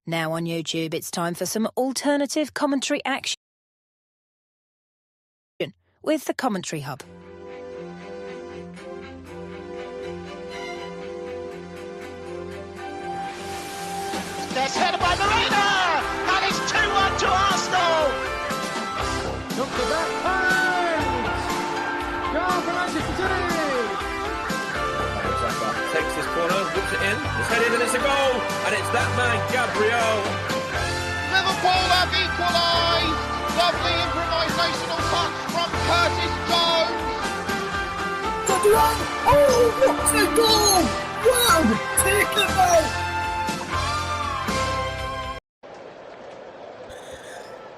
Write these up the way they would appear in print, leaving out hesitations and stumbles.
Now on YouTube, it's time for some alternative commentary action with the Commentary Hub. There's headed by Moreno, and it's 2-1 to Arsenal. Look at that point! Goal for Manchester City! Takes this corner, whips it in, it's headed and it's a goal, and it's that man, Gabriel. Liverpool have equalised. Lovely improvisational touch from Curtis Jones. Oh, what a goal! Wow, take it out!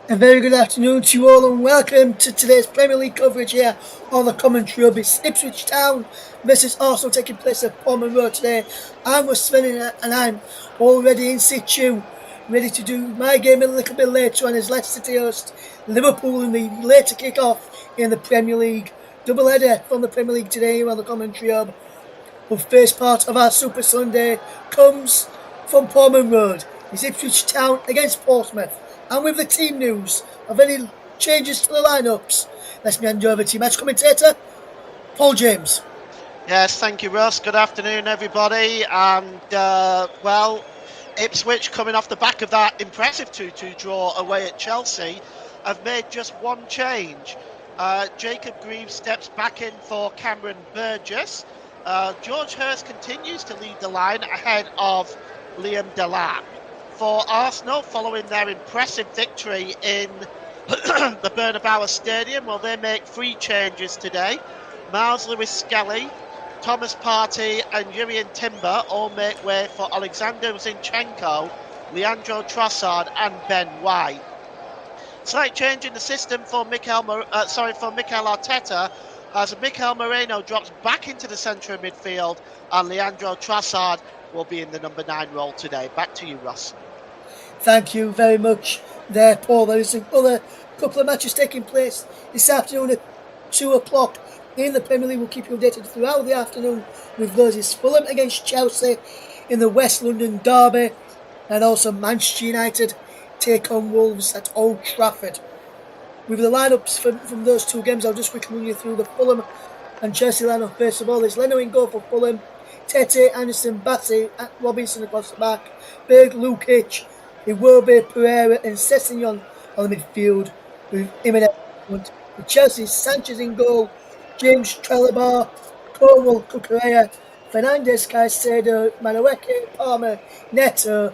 A very good afternoon to you all and welcome to today's Premier League coverage here on the Commentary Hub. It's Ipswich Town versus Arsenal taking place at Portman Road today. I'm with Sven and I'm already in situ, ready to do my game a little bit later on as Leicester City host Liverpool in the later kick-off in the Premier League. Double header from the Premier League today here on the Commentary Hub. The first part of our Super Sunday comes from Portman Road. It's Ipswich Town against Portsmouth. And with the team news of any changes to the lineups, let's hand you over to match commentator Paul James. Yes, thank you, Russ. Good afternoon, everybody. And, Ipswich, coming off the back of that impressive 2-2 draw away at Chelsea, have made just one change. Jacob Greaves steps back in for Cameron Burgess. George Hurst continues to lead the line ahead of Liam Delap. For Arsenal, following their impressive victory in the Bernabeu Stadium, they make three changes today. Miles Lewis-Skelly, Thomas Partey and Jurrien Timber all make way for Alexander Zinchenko, Leandro Trossard and Ben White. Slight change in the system for Mikel Arteta, as Mikel Moreno drops back into the centre of midfield and Leandro Trossard will be in the number 9 role today. Back to you, Ross. Thank you very much there, Paul. There is another couple of matches taking place this afternoon at 2 o'clock in the Premier League. We'll keep you updated throughout the afternoon with those. It's Fulham against Chelsea in the West London derby, and also Manchester United take on Wolves at Old Trafford. With the lineups from those two games, I'll just quickly run you through the Fulham and Chelsea lineup. First of all, there's Leno in goal for Fulham, Tete, Anderson, Bassey, Robinson across the back, Berg, Lukic, Iwobi, Pereira and Sessegnon on the midfield with Jimenez front. With Chelsea, Sanchez in goal, James Trellebar, Cornwall, Cucurella, Fernandes, Caicedo, Manueke, Palmer, Neto,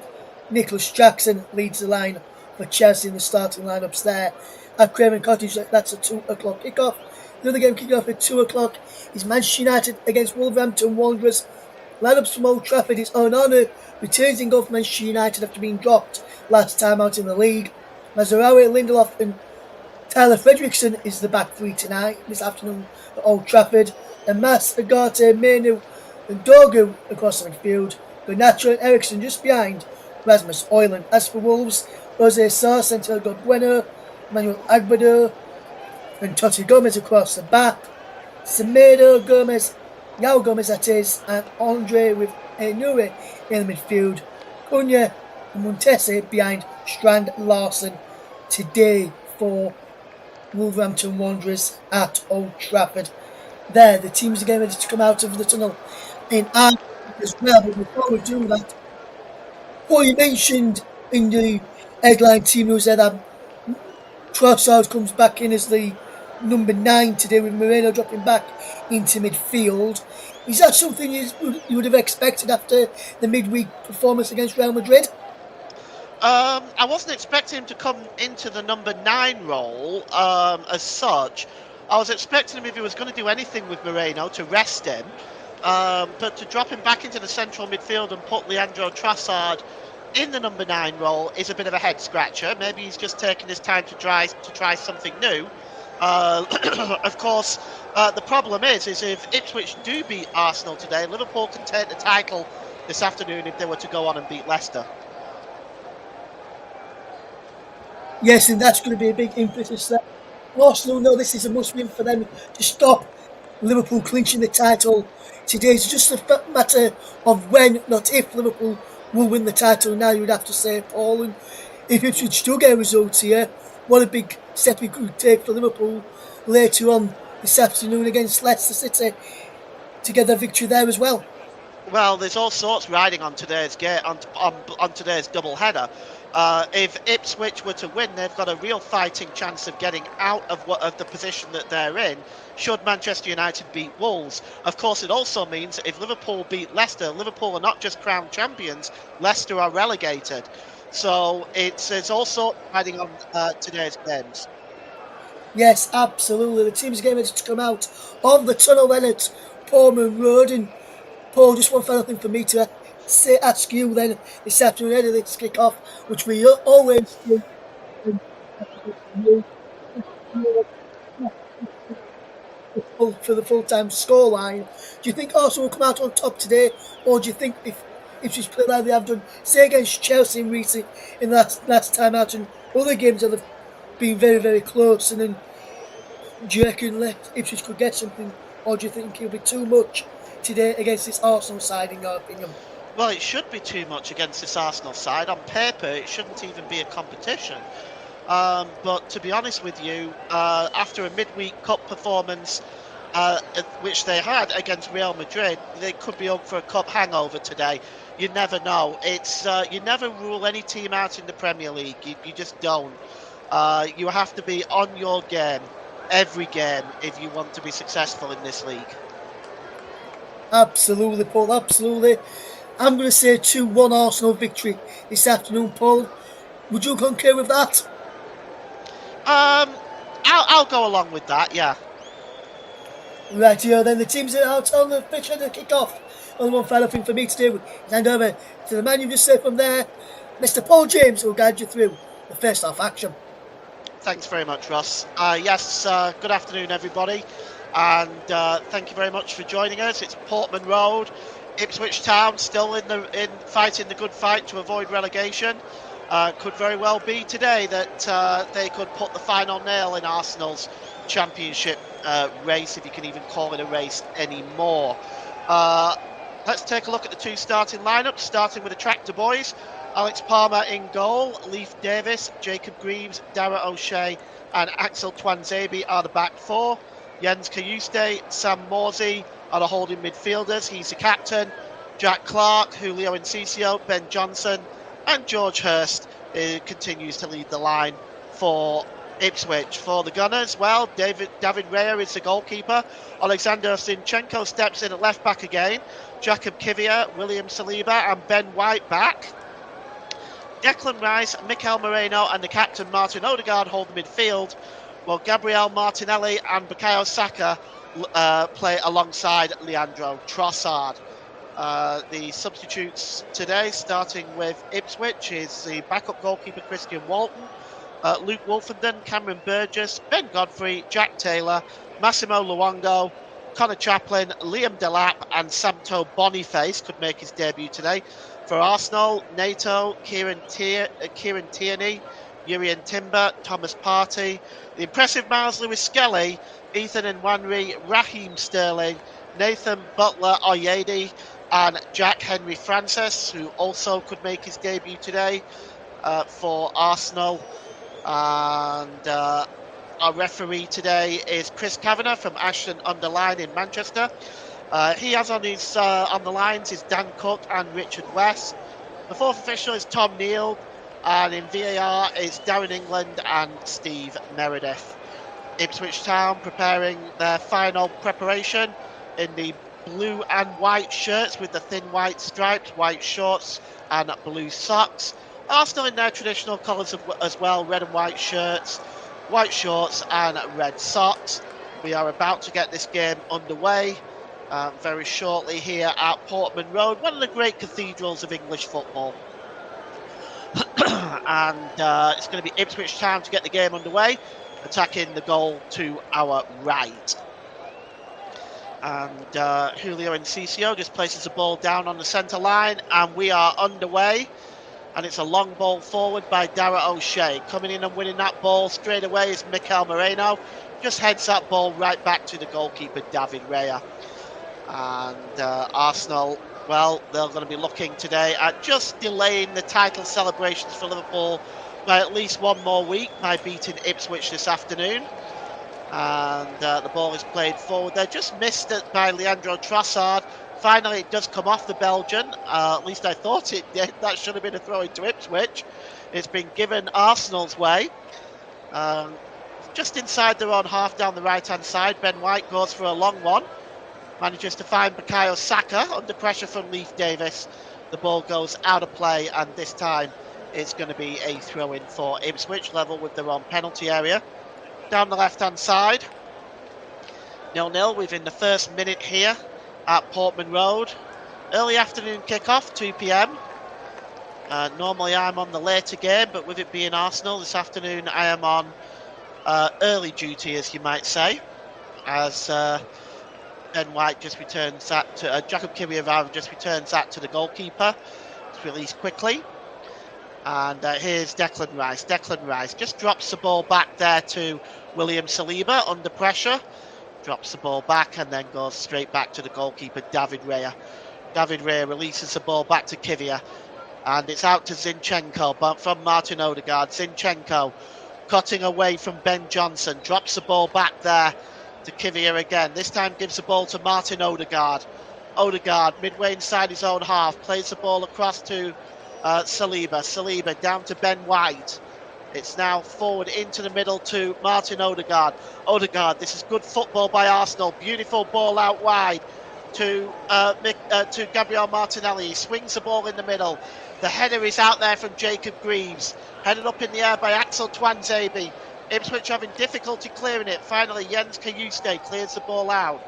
Nicholas Jackson leads the line for Chelsea in the starting lineups there. At Craven Cottage, that's a 2 o'clock kickoff. The other game kicking off at 2 o'clock is Manchester United against Wolverhampton Wanderers. Lineups from Old Trafford is Onana returns in goal for Manchester United after being dropped last time out in the league. Mazraoui, Lindelof and Tyler Fredrickson is the back three this afternoon at Old Trafford. And Mas, Agate, Menu and Dogu across the midfield. Garnacho and Eriksson just behind Rasmus Højlund. As for Wolves, Jose Sarr, Santiago Bueno, Manuel Agbado and Totti Gomez across the back. Semedo, Gomez, Yao Gomez that is, and Andre with Enure in the midfield. Cunha and Montese behind Strand Larson today for Wolverhampton Wanderers at Old Trafford. There, the teams are getting ready to come out of the tunnel in Ireland as well. But before we do that, what you mentioned in the headline team news there that Trossard comes back in as the number 9 today with Moreno dropping back into midfield. Is that something you would have expected after the midweek performance against Real Madrid? I wasn't expecting him to come into the number 9 role as such. I was expecting him, if he was going to do anything with Moreno, to rest him. But to drop him back into the central midfield and put Leandro Trossard in the number 9 role is a bit of a head scratcher. Maybe he's just taking his time to try something new. Of course, the problem is if Ipswich do beat Arsenal today, Liverpool can take the title this afternoon if they were to go on and beat Leicester. Yes, and that's going to be a big impetus there. Arsenal know this is a must-win for them to stop Liverpool clinching the title. Today is just a matter of when, not if, Liverpool will win the title now, you'd have to say, Paul. And if Ipswich do get results here, what a big step it could take for Liverpool later on this afternoon against Leicester City to get their victory there as well. Well, there's all sorts riding on today's on today's double header. If Ipswich were to win, they've got a real fighting chance of getting out of the position that they're in. Should Manchester United beat Wolves, of course, it also means that if Liverpool beat Leicester, Liverpool are not just crowned champions; Leicester are relegated. So there's all sorts riding on today's games. Yes, absolutely. The team's getting ready to come out of the tunnel then at Portman Road. And Paul, just one final thing for me to ask you then this afternoon ahead of this kick-off, which we always do. For the full-time scoreline, do you think Arsenal will come out on top today, or do you think if Ipswich play like they have done, say against Chelsea in the last time out, and other games that have been very, very close, and then do you reckon Ipswich could get something, or do you think it'll be too much today against this Arsenal side, in your opinion? Well, it should be too much against this Arsenal side. On paper, it shouldn't even be a competition. But to be honest with you, after a midweek cup performance, which they had against Real Madrid, they could be up for a cup hangover today. You never know. You never rule any team out in the Premier League. You just don't. You have to be on your game every game if you want to be successful in this league. Absolutely, Paul. Absolutely. I'm going to say 2-1 Arsenal victory this afternoon, Paul. Would you concur with that? I'll go along with that. Yeah. Right here, then the teams are out on the pitch and the kick-off. Only one final thing for me to do is hand over to the man you just said from there, Mr. Paul James, who will guide you through the first half action. Thanks very much, Ross. Yes, good afternoon, everybody, and thank you very much for joining us. It's Portman Road, Ipswich Town, still in fighting the good fight to avoid relegation. Could very well be today that they could put the final nail in Arsenal's championship race, if you can even call it a race anymore. Let's take a look at the two starting lineups, starting with the Tractor Boys. Alex Palmer in goal, Leif Davis, Jacob Greaves, Dara O'Shea and Axel Twanzebe are the back four. Jens Kayuste, Sam Morsey are the holding midfielders. He's the captain. Jack Clark, Julio Encicio, Ben Johnson and George Hurst continues to lead the line for Ipswich. For the Gunners, well, David Raya is the goalkeeper. Alexander Zinchenko steps in at left back again. Jacob Kivior, William Saliba and Ben White back. Declan Rice, Mikel Moreno and the captain Martin Odegaard hold the midfield, while Gabriel Martinelli and Bukayo Saka play alongside Leandro Trossard. The substitutes today, starting with Ipswich, is the backup goalkeeper Christian Walton, Luke Wolfenden, Cameron Burgess, Ben Godfrey, Jack Taylor, Massimo Luongo, Connor Chaplin, Liam Delap and Samto Boniface could make his debut today. For Arsenal, Nato, Kieran Tierney, Urian Timber, Thomas Partey, the impressive Miles Lewis-Skelly, Ethan Nwaneri, Raheem Sterling, Nathan Butler-Oyedi and Jack Henry Francis, who also could make his debut today for Arsenal. And our referee today is Chris Kavanagh from Ashton-under-Lyne in Manchester. He has on the lines is Dan Cook and Richard West. The fourth official is Tom Neal, and in VAR is Darren England and Steve Meredith. Ipswich Town preparing their final preparation in the blue and white shirts with the thin white stripes, white shorts and blue socks. Arsenal in their traditional colours as well, red and white shirts, white shorts and red socks. We are about to get this game underway very shortly here at Portman Road, one of the great cathedrals of English football. And it's going to be Ipswich Town to get the game underway, attacking the goal to our right. And Julio Encicio just places the ball down on the centre line, and we are underway. And it's a long ball forward by Dara O'Shea. Coming in and winning that ball straight away is Mikel Moreno. Just heads that ball right back to the goalkeeper, David Raya. And Arsenal well, they're going to be looking today at just delaying the title celebrations for Liverpool by at least one more week by beating Ipswich this afternoon. And the ball is played forward there. Just missed it by Leandro Trossard. Finally, it does come off the Belgian. At least I thought it did. That should have been a throw into Ipswich. It's been given Arsenal's way. Just inside their own half down the right-hand side. Ben White goes for a long one. Manages to find Bukayo Saka under pressure from Leif Davis. The ball goes out of play, and this time it's going to be a throw-in for Ipswich, level with their own penalty area. Down the left-hand side, 0-0 within the first minute here at Portman Road. Early afternoon kickoff, 2 p.m. Normally I'm on the later game, but with it being Arsenal this afternoon, I am on early duty, as you might say, as Ben White just returns that to Jacob Kiwior rather just returns that to the goalkeeper. It's released quickly, and here's Declan Rice. Declan Rice just drops the ball back there to William Saliba under pressure. Drops the ball back and then goes straight back to the goalkeeper, David Raya. David Raya releases the ball back to Kiwior, and it's out to Zinchenko, but from Martin Odegaard. Zinchenko cutting away from Ben Johnson, drops the ball back there to Kiwior again. This time gives the ball to Martin Odegaard. Odegaard, midway inside his own half, plays the ball across to Saliba. Saliba down to Ben White. It's now forward into the middle to Martin Odegaard. Odegaard, this is good football by Arsenal. Beautiful ball out wide to Gabriel Martinelli. He swings the ball in the middle. The header is out there from Jacob Greaves. Headed up in the air by Axel Tuanzebe. Ipswich having difficulty clearing it. Finally, Jens Kayuste clears the ball out.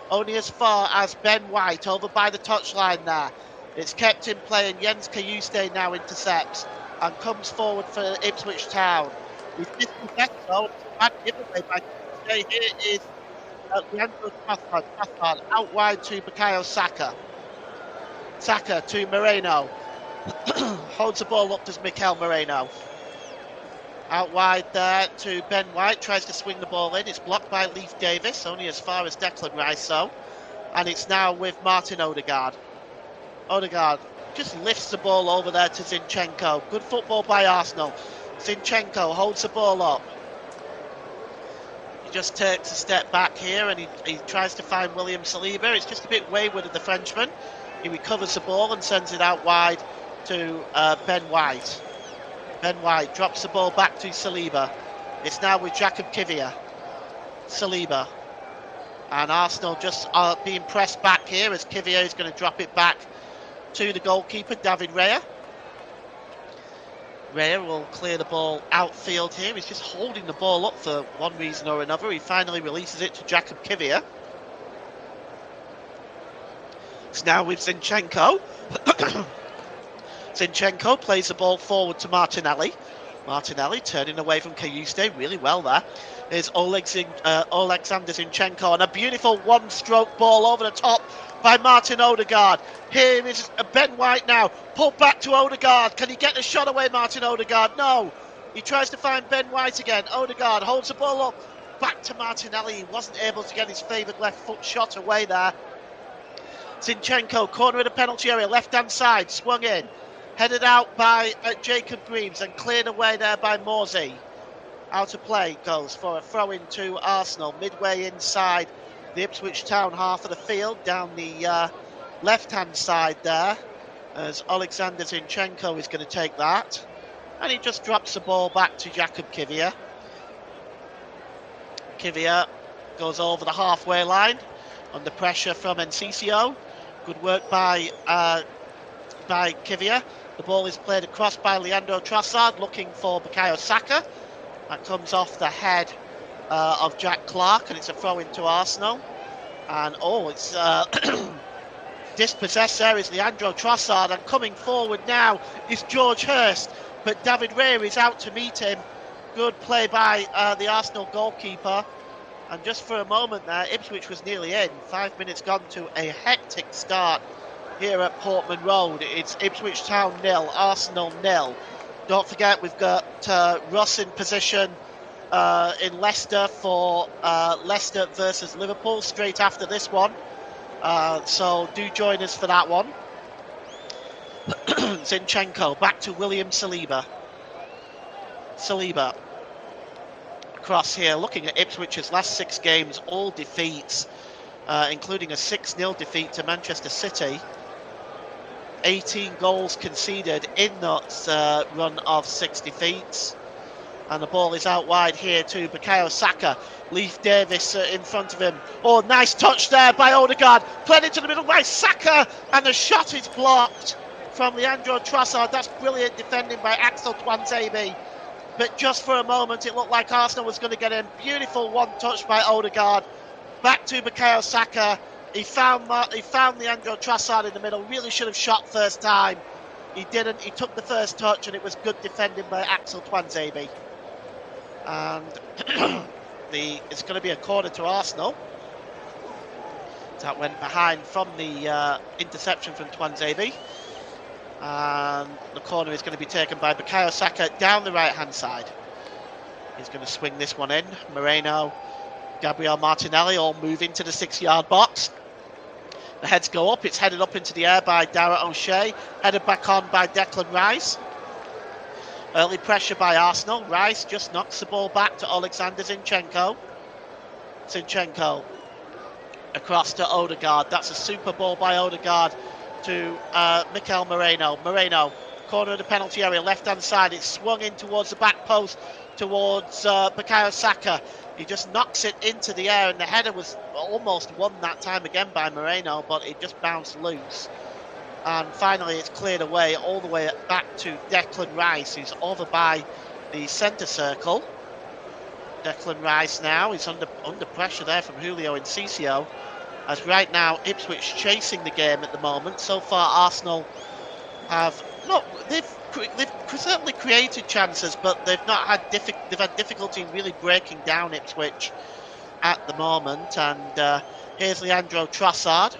Only as far as Ben White over by the touchline there. It's kept in play, and Jens Kayuste now intercepts and comes forward for Ipswich Town. He's dispossessed though. It's a bad giveaway by Kayuste. Here is Leandro Trossard out wide to Bukayo Saka. Saka to Moreno. Holds the ball up to Mikel Moreno. Out wide there to Ben White, tries to swing the ball in. It's blocked by Leif Davis, only as far as Declan Rice though. And it's now with Martin Odegaard. Odegaard just lifts the ball over there to Zinchenko. Good football by Arsenal. Zinchenko holds the ball up. He just takes a step back here and he tries to find William Saliba. It's just a bit wayward of the Frenchman. He recovers the ball and sends it out wide to Ben White. Ben White drops the ball back to Saliba. It's now with Jacob Kiwior. Saliba. And Arsenal just are being pressed back here as Kiwior is going to drop it back to the goalkeeper, David Raya. Raya will clear the ball outfield here. He's just holding the ball up for one reason or another. He finally releases it to Jacob Kiwior. It's now with Zinchenko. Zinchenko plays the ball forward to Martinelli. Martinelli turning away from Kayuste really well there. Here's Alexander Zinchenko, and a beautiful one-stroke ball over the top by Martin Odegaard. Here is Ben White now, pulled back to Odegaard. Can he get the shot away, Martin Odegaard? No. He tries to find Ben White again. Odegaard holds the ball up, back to Martinelli. He wasn't able to get his favoured left foot shot away there. Zinchenko, corner of the penalty area, left-hand side, swung in. Headed out by Jacob Greaves and cleared away there by Morsey. Out of play goes for a throw in to Arsenal, midway inside the Ipswich Town half of the field, down the left-hand side there, as Alexander Zinchenko is going to take that. And he just drops the ball back to Jacob Kiwior. Kiwior goes over the halfway line, under pressure from Encicio. Good work by Kiwior. The ball is played across by Leandro Trossard, looking for Bukayo Saka. That comes off the head of Jack Clark, and it's a throw into Arsenal. And it's dispossessed there is Leandro Trossard, and coming forward now is George Hurst, but David Raya is out to meet him. Good play by the Arsenal goalkeeper. And just for a moment there, Ipswich was nearly in. 5 minutes gone to a hectic start here at Portman Road. It's Ipswich Town 0, Arsenal 0. Don't forget, we've got Russ in position in Leicester for Leicester versus Liverpool straight after this one. So do join us for that one. Zinchenko back to William Saliba. Saliba across here, looking at Ipswich's last 6 games, all defeats, including a 6-0 defeat to Manchester City. 18 goals conceded in that run of 6 defeats. And the ball is out wide here to Bukayo Saka. Leif Davis in front of him. Oh, nice touch there by Odegaard. Played into the middle by Saka. And the shot is blocked from Leandro Trossard. That's brilliant defending by Axel Tuanzebe. But just for a moment, it looked like Arsenal was going to get a beautiful one touch by Odegaard. Back to Bukayo Saka. He found Leandro Trossard in the middle. Really should have shot first time. He didn't. He took the first touch, and it was good defending by Axel Tuanzebe. And it's going to be a corner to Arsenal. That went behind from the interception from Tuanzebe. And the corner is going to be taken by Bukayo Saka down the right-hand side. He's going to swing this one in. Moreno, Gabriel Martinelli all move into the 6-yard box. The heads go up. It's headed up into the air by Dara O'Shea. Headed back on by Declan Rice. Early pressure by Arsenal. Rice just knocks the ball back to Alexander Zinchenko. Zinchenko across to Odegaard. That's a super ball by Odegaard to Mikel Moreno. Moreno, corner of the penalty area, left-hand side. It's swung in towards the back post, towards Bukayo Saka. He just knocks it into the air, and the header was almost won that time again by Moreno, but it just bounced loose. And finally, it's cleared away all the way back to Declan Rice, who's over by the centre circle. Declan Rice now is under pressure there from Julio Encicio. As right now, Ipswich chasing the game at the moment. So far, Arsenal have they've certainly created chances, but they've not had difficulty really breaking down Ipswich at the moment. And here's Leandro Trossard.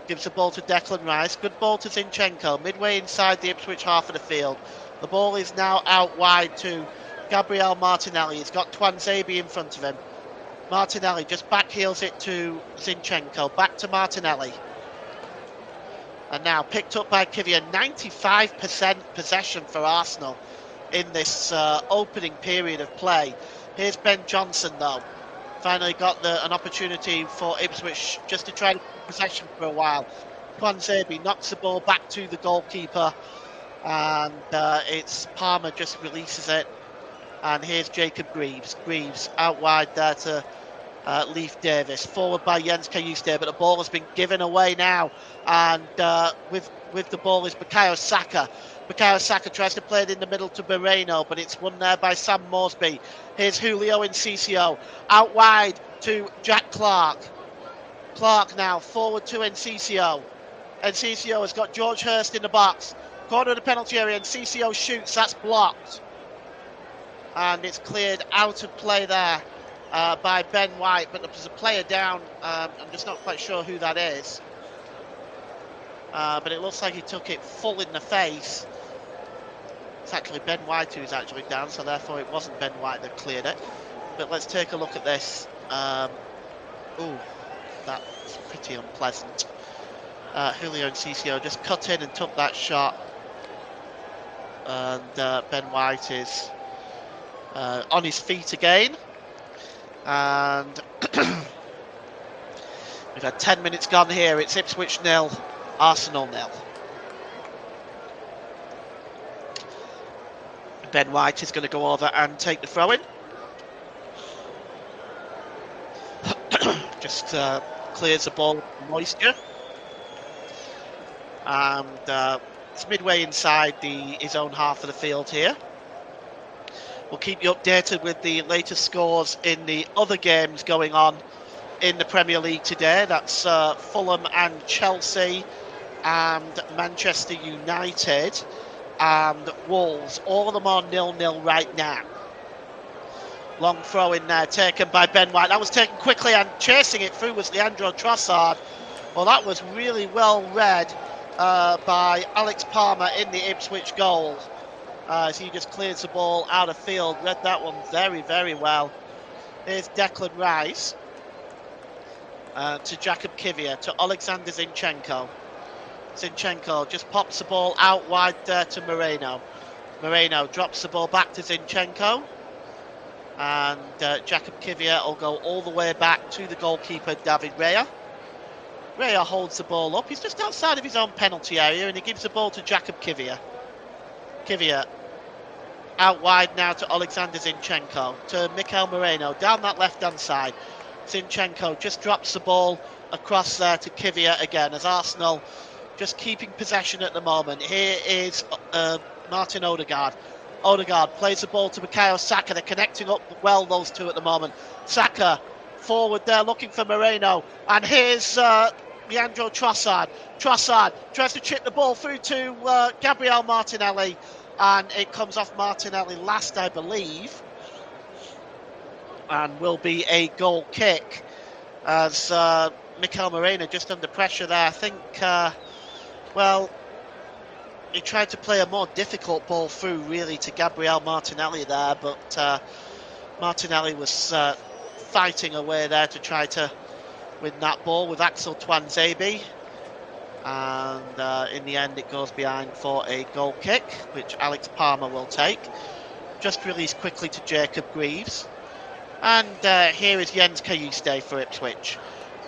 Gives the ball to Declan Rice. Good ball to Zinchenko, midway inside the Ipswich half of the field. The ball is now out wide to Gabriel Martinelli. He's got Tuanzebe in front of him. Martinelli just backheels it to Zinchenko. Back to Martinelli. And now picked up by Kivia. 95% possession for Arsenal in this opening period of play. Here's Ben Johnson, though. Finally got an opportunity for Ipswich just to try to keep possession for a while. Tuanzebe knocks the ball back to the goalkeeper, and it's Palmer just releases it. And here's Jacob Greaves. Greaves out wide there to Leif Davis. Forward by Jens Kayuste, but the ball has been given away now. And with the ball is Bukayo Saka. Bukayo Saka tries to play it in the middle to Moreno, but it's won there by Sam Moresby. Here's Julio Encicio. Out wide to Jack Clark. Clark now forward to Encicio. Encicio has got George Hurst in the box. Corner of the penalty area. Encicio shoots. That's blocked. And it's cleared out of play there by Ben White, but there's a player down. I'm just not quite sure who that is. But it looks like he took it full in the face. It's actually Ben White who's actually down, so therefore it wasn't Ben White that cleared it. But let's take a look at this. Ooh, that's pretty unpleasant. Julio Encicio just cut in and took that shot. And Ben White is on his feet again. And we've had 10 minutes gone here. It's Ipswich 0, Arsenal 0. Ben White is going to go over and take the throw-in. Just clears the ball of moisture. And it's midway inside his own half of the field here. We'll keep you updated with the latest scores in the other games going on in the Premier League today. That's Fulham and Chelsea and Manchester United and Wolves. All of them are 0-0 right now. Long throw in there taken by Ben White. That was taken quickly, and chasing it through was Leandro Trossard. Well, that was really well read by Alex Palmer in the Ipswich goal. As he just clears the ball out of field. Read that one very, very well. Here's Declan Rice to Jakub Kiwior, to Alexander Zinchenko. Zinchenko just pops the ball out wide there to Moreno. Moreno drops the ball back to Zinchenko. And Jakub Kivior will go all the way back to the goalkeeper, David Raya. Raya holds the ball up. He's just outside of his own penalty area, and he gives the ball to Jakub Kivior. Kivior out wide now to Alexander Zinchenko, to Mikel Moreno, down that left-hand side. Zinchenko just drops the ball across there to Kivior again, as Arsenal just keeping possession at the moment. Here is Martin Odegaard. Odegaard plays the ball to Bukayo Saka. They're connecting up well, those two at the moment. Saka forward there looking for Moreno. And here's Leandro Trossard. Trossard tries to chip the ball through to Gabriel Martinelli. And it comes off Martinelli last, I believe. And will be a goal kick. As Mikel Moreno just under pressure there. I think, he tried to play a more difficult ball through, really, to Gabriel Martinelli there, but Martinelli was fighting away there to try to win that ball with Axel Tuanzebe. And in the end, it goes behind for a goal kick, which Alex Palmer will take. Just released quickly to Jacob Greaves. And here is Jens Kayuste for Ipswich.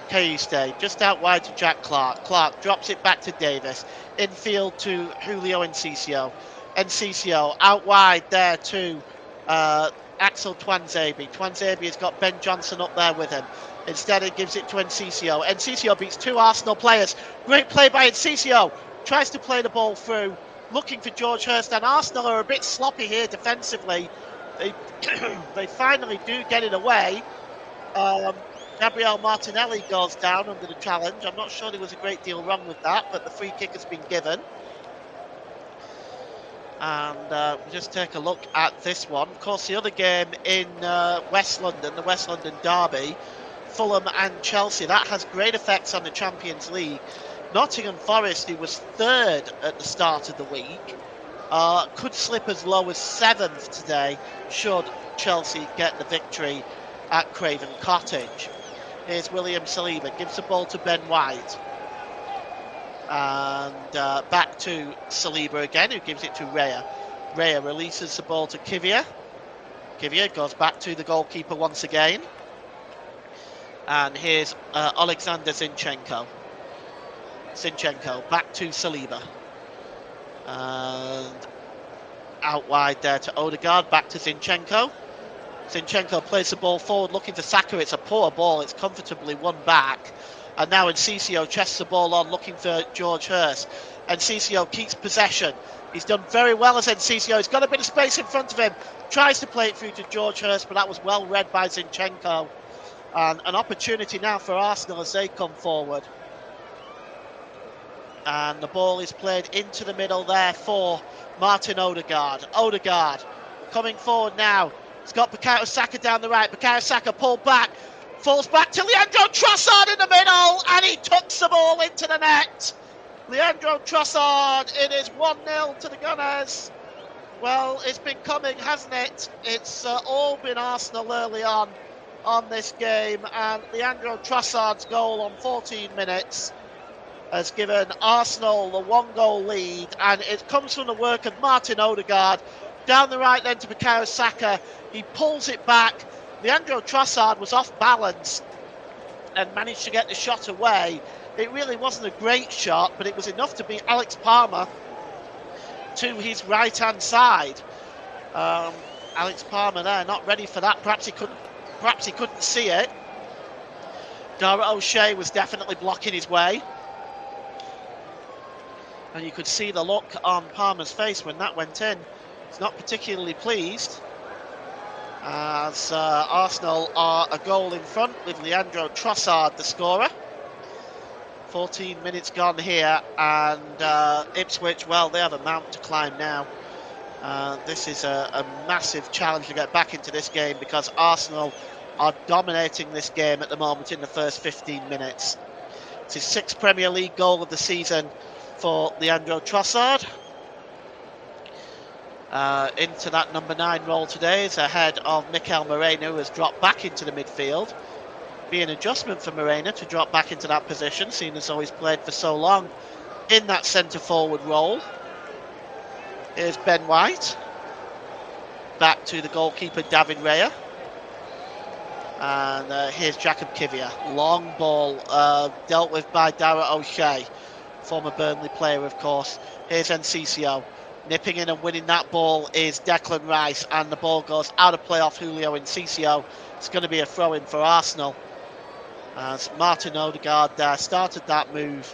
Kayuste just out wide to Jack Clark. Clark drops it back to Davis. Infield to Julio Encicio. Encicio out wide there to Axel Tuanzebe. Tuanzebe has got Ben Johnson up there with him. Instead, it gives it to Encicio. Encicio beats two Arsenal players. Great play by Encicio. Tries to play the ball through, looking for George Hurst. And Arsenal are a bit sloppy here defensively. They finally do get it away. Gabriel Martinelli goes down under the challenge. I'm not sure there was a great deal wrong with that, but the free kick has been given. And we'll just take a look at this one. Of course, the other game in West London, the West London derby, Fulham and Chelsea, that has great effects on the Champions League. Nottingham Forest, who was third at the start of the week, could slip as low as 7th today should Chelsea get the victory at Craven Cottage. Here's William Saliba, gives the ball to Ben White. And back to Saliba again, who gives it to Raya. Raya releases the ball to Kivior. Kivior goes back to the goalkeeper once again. And here's Alexander Zinchenko. Zinchenko back to Saliba. And out wide there to Odegaard, back to Zinchenko. Zinchenko plays the ball forward looking for Saka. It's a poor ball, it's comfortably won back. And now Encicio chests the ball on looking for George Hurst. Encicio keeps possession. He's done very well as Encicio. He's got a bit of space in front of him. Tries to play it through to George Hurst, but that was well read by Zinchenko. And an opportunity now for Arsenal as they come forward. And the ball is played into the middle there for Martin Odegaard. Odegaard coming forward now. He's got Bukayo Saka down the right. Bukayo Saka pulled back. Falls back to Leandro Trossard in the middle. And he tucks the ball into the net. Leandro Trossard, it is 1-0 to the Gunners. Well, it's been coming, hasn't it? It's all been Arsenal early on this game. And Leandro Trossard's goal on 14 minutes has given Arsenal the 1-goal lead, and it comes from the work of Martin Odegaard. Down the right then to Bukayo Saka. He pulls it back. Leandro Trossard was off balance and managed to get the shot away. It really wasn't a great shot, but it was enough to beat Alex Palmer to his right-hand side. Alex Palmer there, not ready for that. Perhaps he couldn't see it. Dara O'Shea was definitely blocking his way. And you could see the look on Palmer's face when that went in. He's not particularly pleased. As Arsenal are a goal in front with Leandro Trossard, the scorer. 14 minutes gone here, and Ipswich, well, they have a mount to climb now. This is a massive challenge to get back into this game because Arsenal are dominating this game at the moment in the first 15 minutes. It's his 6th Premier League goal of the season for Leandro Trossard. Into that number 9 role today is ahead of Mikel Moreno, who has dropped back into the midfield. Be an adjustment for Moreno to drop back into that position, seeing as though he's played for so long in that centre forward role. Here's Ben White. Back to the goalkeeper, David Raya. And here's Jacob Kivior. Long ball dealt with by Dara O'Shea, former Burnley player, of course. Here's Encicio. Nipping in and winning that ball is Declan Rice, and the ball goes out of play off Julio Encicio. It's going to be a throw-in for Arsenal, as Martin Odegaard there started that move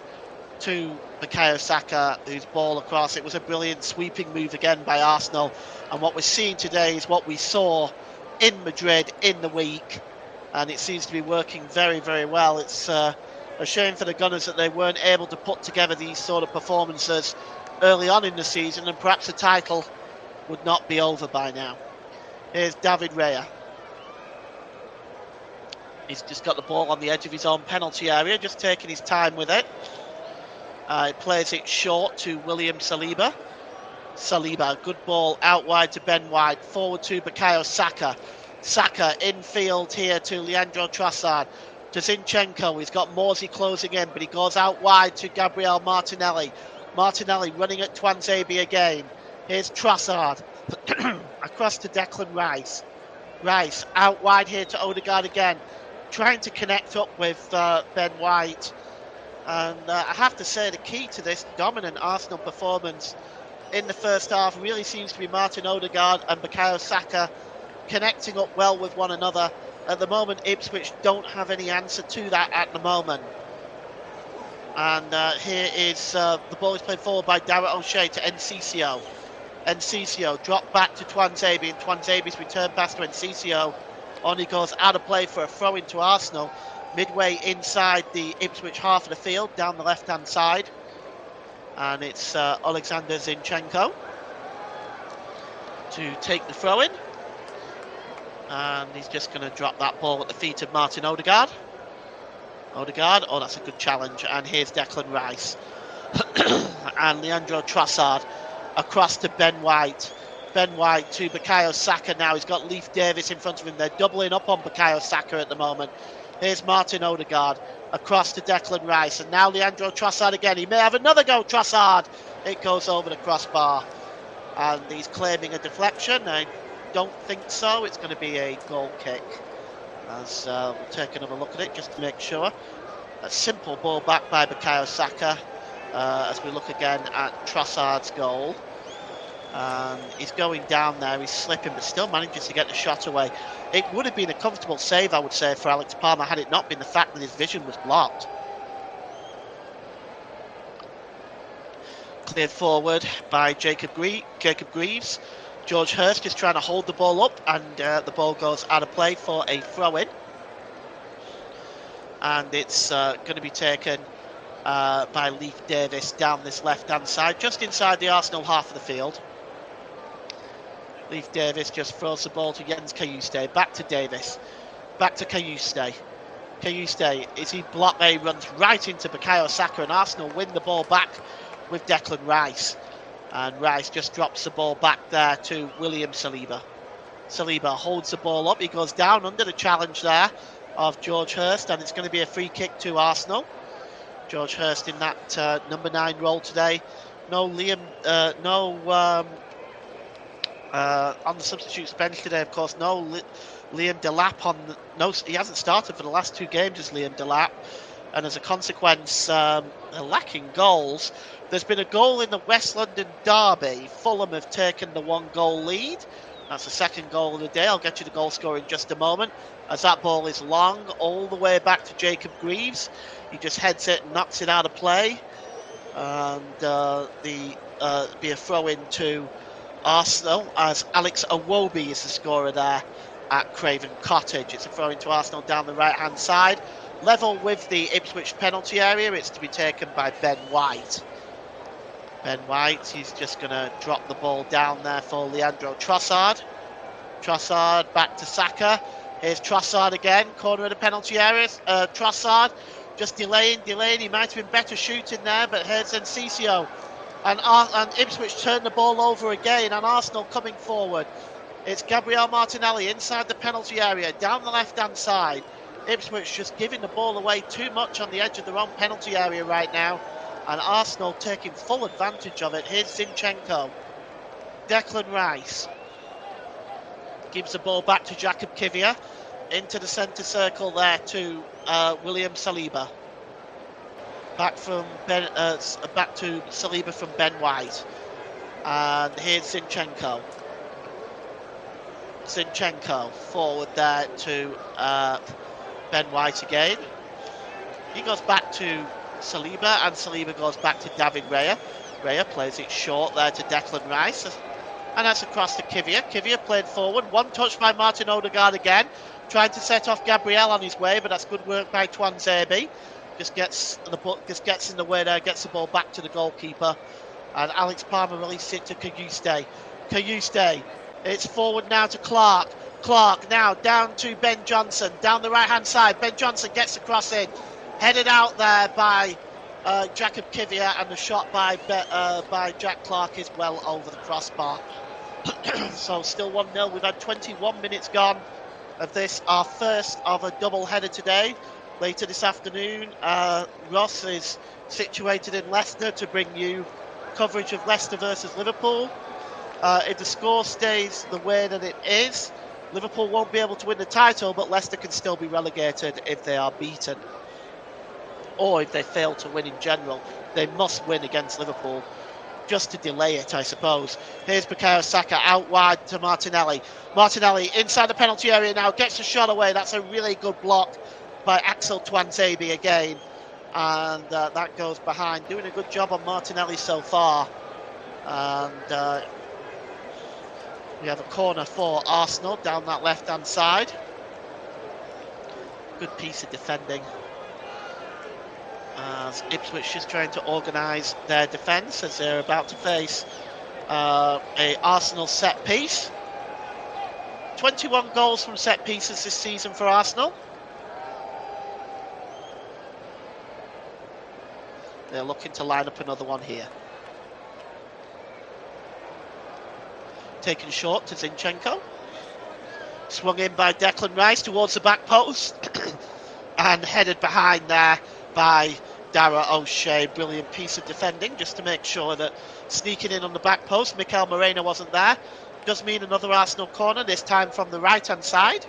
to Bukayo Saka, whose ball across. It was a brilliant sweeping move again by Arsenal, and what we're seeing today is what we saw in Madrid in the week, and it seems to be working very, very well. It's a shame for the Gunners that they weren't able to put together these sort of performances early on in the season, and perhaps the title would not be over by now. Here's David Raya. He's just got the ball on the edge of his own penalty area, just taking his time with it. He plays it short to William Saliba. Saliba, good ball out wide to Ben White, forward to Bukayo Saka. Saka infield here to Leandro Trossard. To Zinchenko, he's got Morsey closing in, but he goes out wide to Gabriel Martinelli. Martinelli running at Tuanzebe again. Here's Trossard. Across to Declan Rice. Rice out wide here to Odegaard again. Trying to connect up with Ben White. And I have to say, the key to this dominant Arsenal performance in the first half really seems to be Martin Odegaard and Bukayo Saka connecting up well with one another. At the moment, Ipswich don't have any answer to that at the moment. And here is the ball is played forward by Dara O'Shea to Encicio. Encicio dropped back to Tuanzebe, and Tuanzebe's return pass to Encicio only goes out of play for a throw into Arsenal, midway inside the Ipswich half of the field, down the left-hand side. And it's Alexander Zinchenko to take the throw-in. And he's just going to drop that ball at the feet of Martin Odegaard. Odegaard, oh, that's a good challenge. And here's Declan Rice. And Leandro Trossard across to Ben White. Ben White to Bukayo Saka now. He's got Leif Davis in front of him. They're doubling up on Bukayo Saka at the moment. Here's Martin Odegaard across to Declan Rice. And now Leandro Trossard again. He may have another go, Trossard. It goes over the crossbar. And he's claiming a deflection. I don't think so. It's going to be a goal kick. As we'll take another look at it just to make sure. A simple ball back by Bukayo Saka. As we look again at Trossard's goal. And he's going down there, he's slipping, but still manages to get the shot away. It would have been a comfortable save, I would say, for Alex Palmer had it not been the fact that his vision was blocked. Cleared forward by Jacob Greaves. George Hurst is trying to hold the ball up, and the ball goes out of play for a throw-in. And it's going to be taken by Leif Davis down this left-hand side, just inside the Arsenal half of the field. Leif Davis just throws the ball to Jens Kayuste, back to Davis, back to Kayuste. Kayuste, is he blocked there? He runs right into Bukayo Saka, and Arsenal win the ball back with Declan Rice. And Rice just drops the ball back there to William Saliba. Saliba holds the ball up, he goes down under the challenge there of George Hurst, and it's going to be a free kick to Arsenal. George Hurst in that number 9 role today. No Liam, on the substitutes bench today, of course. No Liam Delap on. No, he hasn't started for the last 2 games as Liam Delap, and as a consequence, they're lacking goals. There's been a goal in the West London derby. Fulham have taken the 1-goal lead. That's the 2nd goal of the day. I'll get you the goal score in just a moment, as that ball is long all the way back to Jacob Greaves. He just heads it and knocks it out of play. And be a throw-in to Arsenal, as Alex Iwobi is the scorer there at Craven Cottage. It's a throw-in to Arsenal down the right-hand side. Level with the Ipswich penalty area. It's to be taken by Ben White. Ben White, he's just going to drop the ball down there for Leandro Trossard. Trossard back to Saka. Here's Trossard again, corner of the penalty area. Trossard just delaying. He might have been better shooting there, but here's Encicio. And Ipswich turn the ball over again, and Arsenal coming forward. It's Gabriel Martinelli inside the penalty area, down the left-hand side. Ipswich just giving the ball away too much on the edge of their own penalty area right now. and Arsenal taking full advantage of it. Here's Zinchenko. Declan Rice gives the ball back to Jakub Kivior. Into the centre circle there to William Saliba. Back to Saliba from Ben White. And here's Zinchenko. Zinchenko forward there to Ben White again. He goes back to Saliba, and Saliba goes back to David Raya. Raya plays it short there to Declan Rice. And that's across to Kivior. Kivior played forward. One touch by Martin Odegaard again. Trying to set off Gabriel on his way, but that's good work by Tuanzebe. Just gets in the way there, gets the ball back to the goalkeeper. And Alex Palmer releases it to Kayuste. Kayuste. It's forward now to Clark. Clark now down to Ben Johnson. Down the right-hand side. Ben Johnson gets the cross in. Headed out there by Jakub Kivior, and the shot by Jack Clark is well over the crossbar. So still 1-0. We've had 21 minutes gone of this, our first of a double header today. Later this afternoon, Ross is situated in Leicester to bring you coverage of Leicester versus Liverpool. If the score stays the way that it is, Liverpool won't be able to win the title, but Leicester can still be relegated if they are beaten, or if they fail to win in general. They must win against Liverpool just to delay it, I suppose. Here's Bukayo Saka out wide to Martinelli. Martinelli inside the penalty area now, gets a shot away. That's a really good block by Axel Tuanzebe again, and that goes behind. Doing a good job on Martinelli so far. And we have a corner for Arsenal down that left-hand side. Good piece of defending, as Ipswich is trying to organise their defence as they're about to face a Arsenal set piece. 21 goals from set pieces this season for Arsenal. They're looking to line up another one here. Taken short to Zinchenko. Swung in by Declan Rice towards the back post. And headed behind there by Dara O'Shea. Brilliant piece of defending just to make sure that sneaking in on the back post, Mikel Moreno wasn't there. Does mean another Arsenal corner, this time from the right-hand side.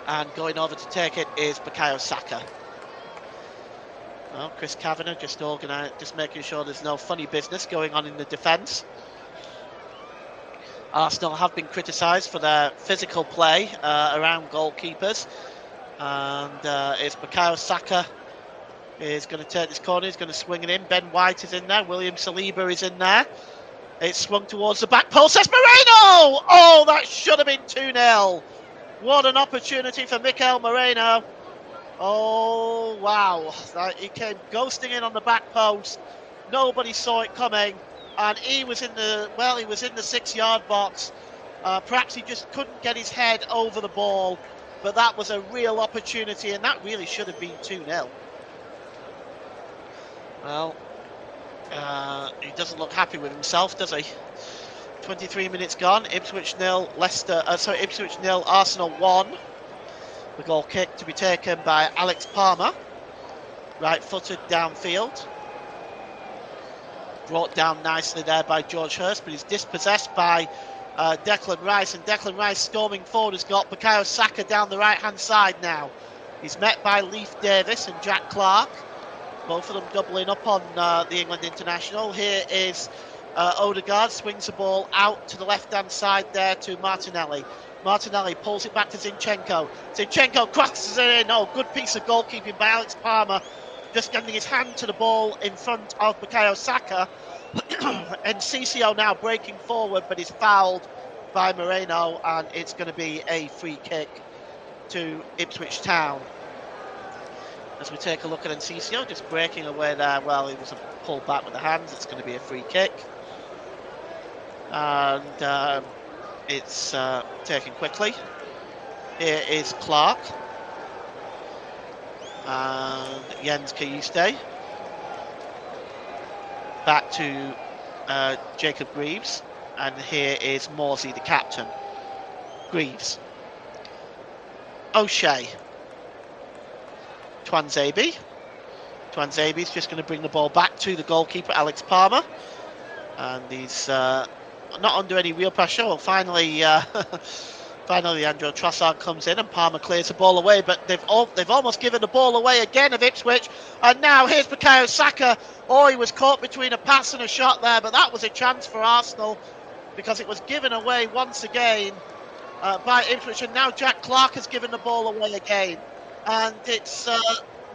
And going over to take it is Bukayo Saka. Well, Chris Kavanagh just making sure there's no funny business going on in the defence. Arsenal have been criticised for their physical play around goalkeepers. And it's Bukayo Saka is going to take this corner. He's going to swing it in. Ben White is in there. William Saliba is in there. It's swung towards the back post. That's Moreno! Oh, that should have been 2-0. What an opportunity for Mikel Moreno. Oh, wow. He came ghosting in on the back post. Nobody saw it coming. And he was in the 6-yard box. Perhaps he just couldn't get his head over the ball. But that was a real opportunity, and that really should have been 2-0. Well, he doesn't look happy with himself, does he? 23 minutes gone. Ipswich 0, Ipswich 0, Arsenal 1. The goal kick to be taken by Alex Palmer. Right-footed downfield. Brought down nicely there by George Hurst, but he's dispossessed by Declan Rice. And Declan Rice storming forward has got Bukayo Saka down the right-hand side now. He's met by Leif Davis and Jack Clark. Both of them doubling up on the England international. Here is Odegaard, swings the ball out to the left-hand side there to Martinelli. Martinelli pulls it back to Zinchenko. Zinchenko crosses it in. Oh, good piece of goalkeeping by Alex Palmer. Just getting his hand to the ball in front of Bukayo Saka. And Ciccio now breaking forward, but is fouled by Moreno, and it's going to be a free kick to Ipswich Town. As we take a look at Encicio, just breaking away there. Well, it was a pull back with the hands. It's going to be a free kick. And it's taken quickly. Here is Clark. And Jens Kayuste. Back to Jacob Greaves. And here is Morsey, the captain. Greaves. O'Shea. Tuanzebe. Twanzabi's just going to bring the ball back to the goalkeeper, Alex Palmer. And he's not under any real pressure. Well, finally, finally, Andrew Trossard comes in and Palmer clears the ball away. But they've almost given the ball away again of Ipswich. And now here's Bukayo Saka. Oh, he was caught between a pass and a shot there. But that was a chance for Arsenal because it was given away once again by Ipswich. And now Jack Clark has given the ball away again. And it's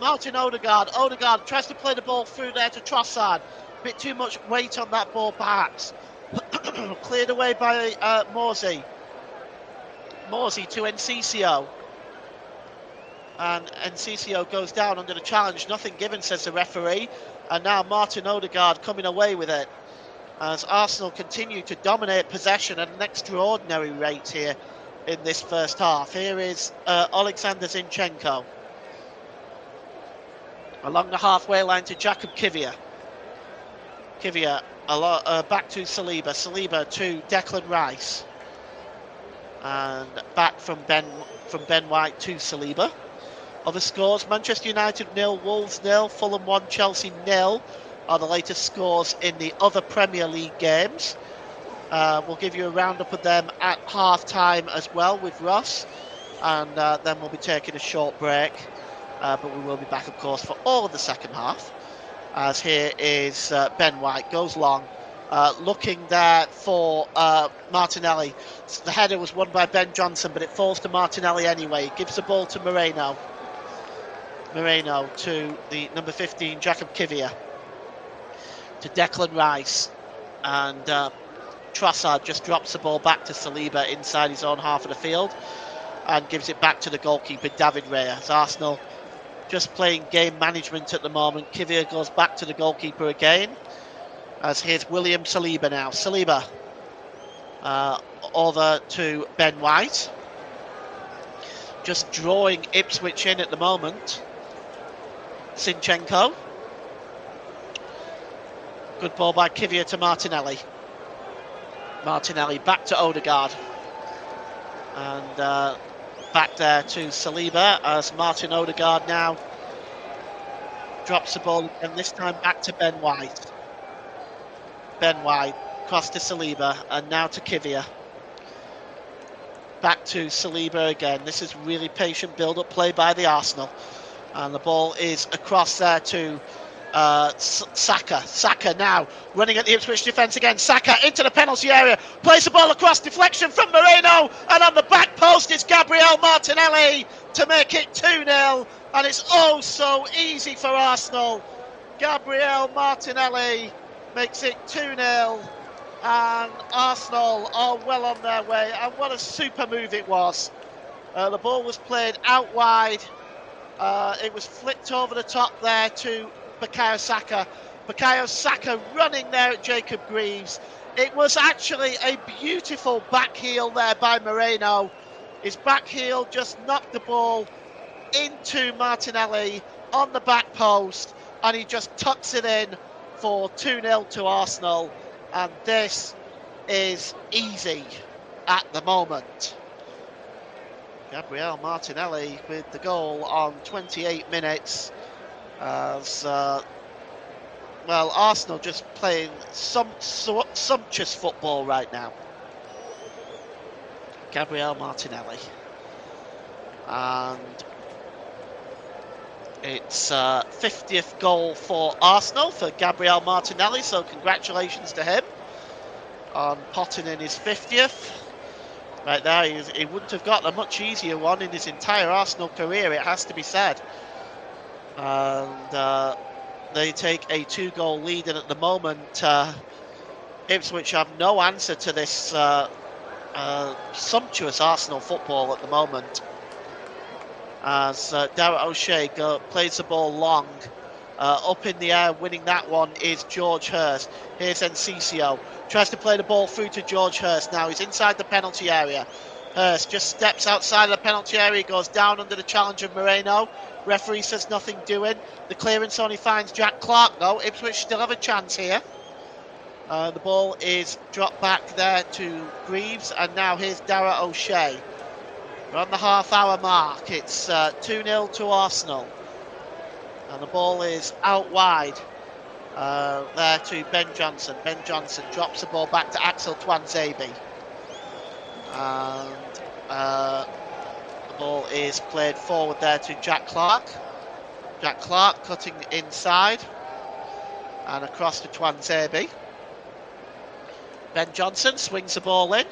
Martin Odegaard. Odegaard tries to play the ball through there to Trossard. Bit too much weight on that ball, perhaps. Cleared away by Morsey. Morsey to Encicio. And Encicio goes down under the challenge. Nothing given, says the referee. And now Martin Odegaard coming away with it. As Arsenal continue to dominate possession at an extraordinary rate here in this first half. Here is Alexander Zinchenko. Along the halfway line to Jakub Kivior. Kivior back to Saliba. Saliba to Declan Rice. And back from Ben White to Saliba. Other scores: Manchester United 0, Wolves 0, Fulham 1, Chelsea 0 are the latest scores in the other Premier League games. We'll give you a roundup of them at half-time as well with Ross. And then we'll be taking a short break. But we will be back, of course, for all of the second half. As here is Ben White, goes long, looking there for Martinelli. The header was won by Ben Johnson, but it falls to Martinelli anyway. Gives the ball to Moreno. Moreno to the number 15, Jakub Kivior. To Declan Rice. And Trossard just drops the ball back to Saliba inside his own half of the field. And gives it back to the goalkeeper, David Raya. Arsenal just playing game management at the moment. Kivior goes back to the goalkeeper again. As here's William Saliba now. Saliba over to Ben White. Just drawing Ipswich in at the moment. Zinchenko. Good ball by Kivior to Martinelli. Martinelli back to Odegaard. And back there to Saliba as Martin Odegaard now drops the ball, and this time back to Ben White. Ben White cross to Saliba and now to Kivior. Back to Saliba again. This is really patient build-up play by the Arsenal, and the ball is across there to Saka. Saka now running at the Ipswich defence again. Saka into the penalty area, plays the ball across, deflection from Moreno, and on the back post is Gabriel Martinelli to make it 2-0, and it's oh so easy for Arsenal. Gabriel Martinelli makes it 2-0, and Arsenal are well on their way, and what a super move it was. The ball was played out wide, it was flicked over the top there to Bukayo Saka. Bukayo Saka running there at Jacob Greaves. It was actually a beautiful back heel there by Moreno. His back heel just knocked the ball into Martinelli on the back post, and he just tucks it in for 2-0 to Arsenal. And this is easy at the moment. Gabriel Martinelli with the goal on 28 minutes. As well, Arsenal just playing sumptuous football right now. Gabriel Martinelli, and it's 50th goal for Arsenal for Gabriel Martinelli, so congratulations to him on potting in his 50th. Right there, he wouldn't have got a much easier one in his entire Arsenal career, it has to be said. And they take a 2-goal lead, and at the moment Ipswich have no answer to this sumptuous Arsenal football at the moment, as Darragh O'Shea plays the ball long, up in the air. Winning that one is George Hurst. Here's Encicio, tries to play the ball through to George Hurst. Now he's inside the penalty area. Hurst just steps outside of the penalty area, goes down under the challenge of Moreno. Referee says nothing doing. The clearance only finds Jack Clark though. Ipswich still have a chance here. The ball is dropped back there to Greaves, and now here's Darragh O'Shea. We're on the half-hour mark. It's 2-0 to Arsenal. And the ball is out wide there to Ben Johnson. Ben Johnson drops the ball back to Axel Twanzebe. And the ball is played forward there to Jack Clark. Jack Clark cutting inside and across to Twanzebe. Ben Johnson swings the ball in.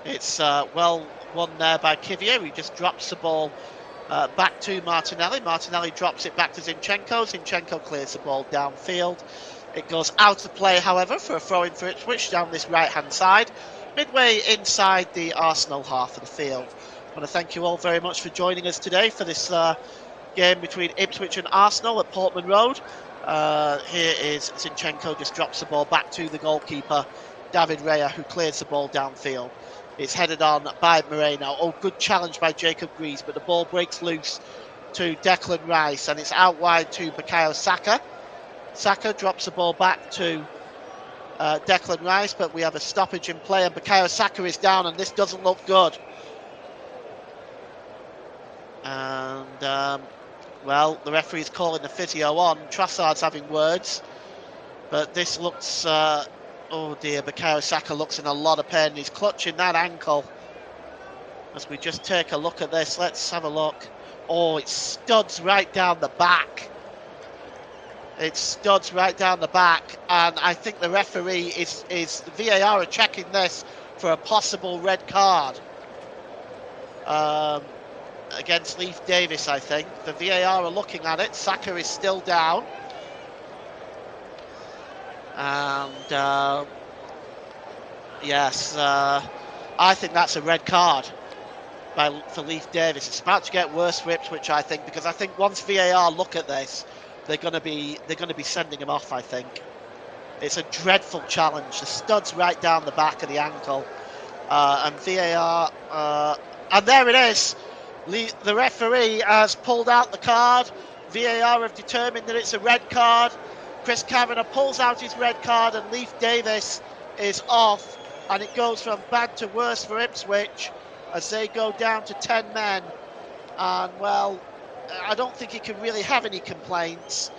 It's well won there by Kivier, who just drops the ball back to Martinelli. Martinelli drops it back to Zinchenko. Zinchenko clears the ball downfield. It goes out of play, however, for a throw-in for Ipswich down this right-hand side, midway inside the Arsenal half of the field. I want to thank you all very much for joining us today for this game between Ipswich and Arsenal at Portman Road. Here is Zinchenko, just drops the ball back to the goalkeeper, David Raya, who clears the ball downfield. It's headed on by Moreno. Oh, good challenge by Jacob Greaves, but the ball breaks loose to Declan Rice, and it's out wide to Bukayo Saka. Saka drops the ball back to Declan Rice, but we have a stoppage in play, and Bukayo Saka is down, and this doesn't look good. And, well, the referee's calling the physio on. Trossard's having words, but this looks... oh dear, Bukayo Saka looks in a lot of pain. He's clutching that ankle. As we just take a look at this, let's have a look. Oh, it studs right down the back. It studs right down the back, and I think the referee is VAR are checking this for a possible red card against Leif Davis. I think the VAR are looking at it. Saka is still down. And yes, I think that's a red card for Leif Davis. It's about to get worse for Ipswich, I think, because I think once VAR look at this, they're going to be sending him off. I think it's a dreadful challenge. The stud's right down the back of the ankle, and VAR, and there it is. The referee has pulled out the card. VAR have determined that it's a red card. Chris Kavanagh pulls out his red card, and Leif Davis is off, and it goes from bad to worse for Ipswich as they go down to 10 men. And well, I don't think he can really have any complaints.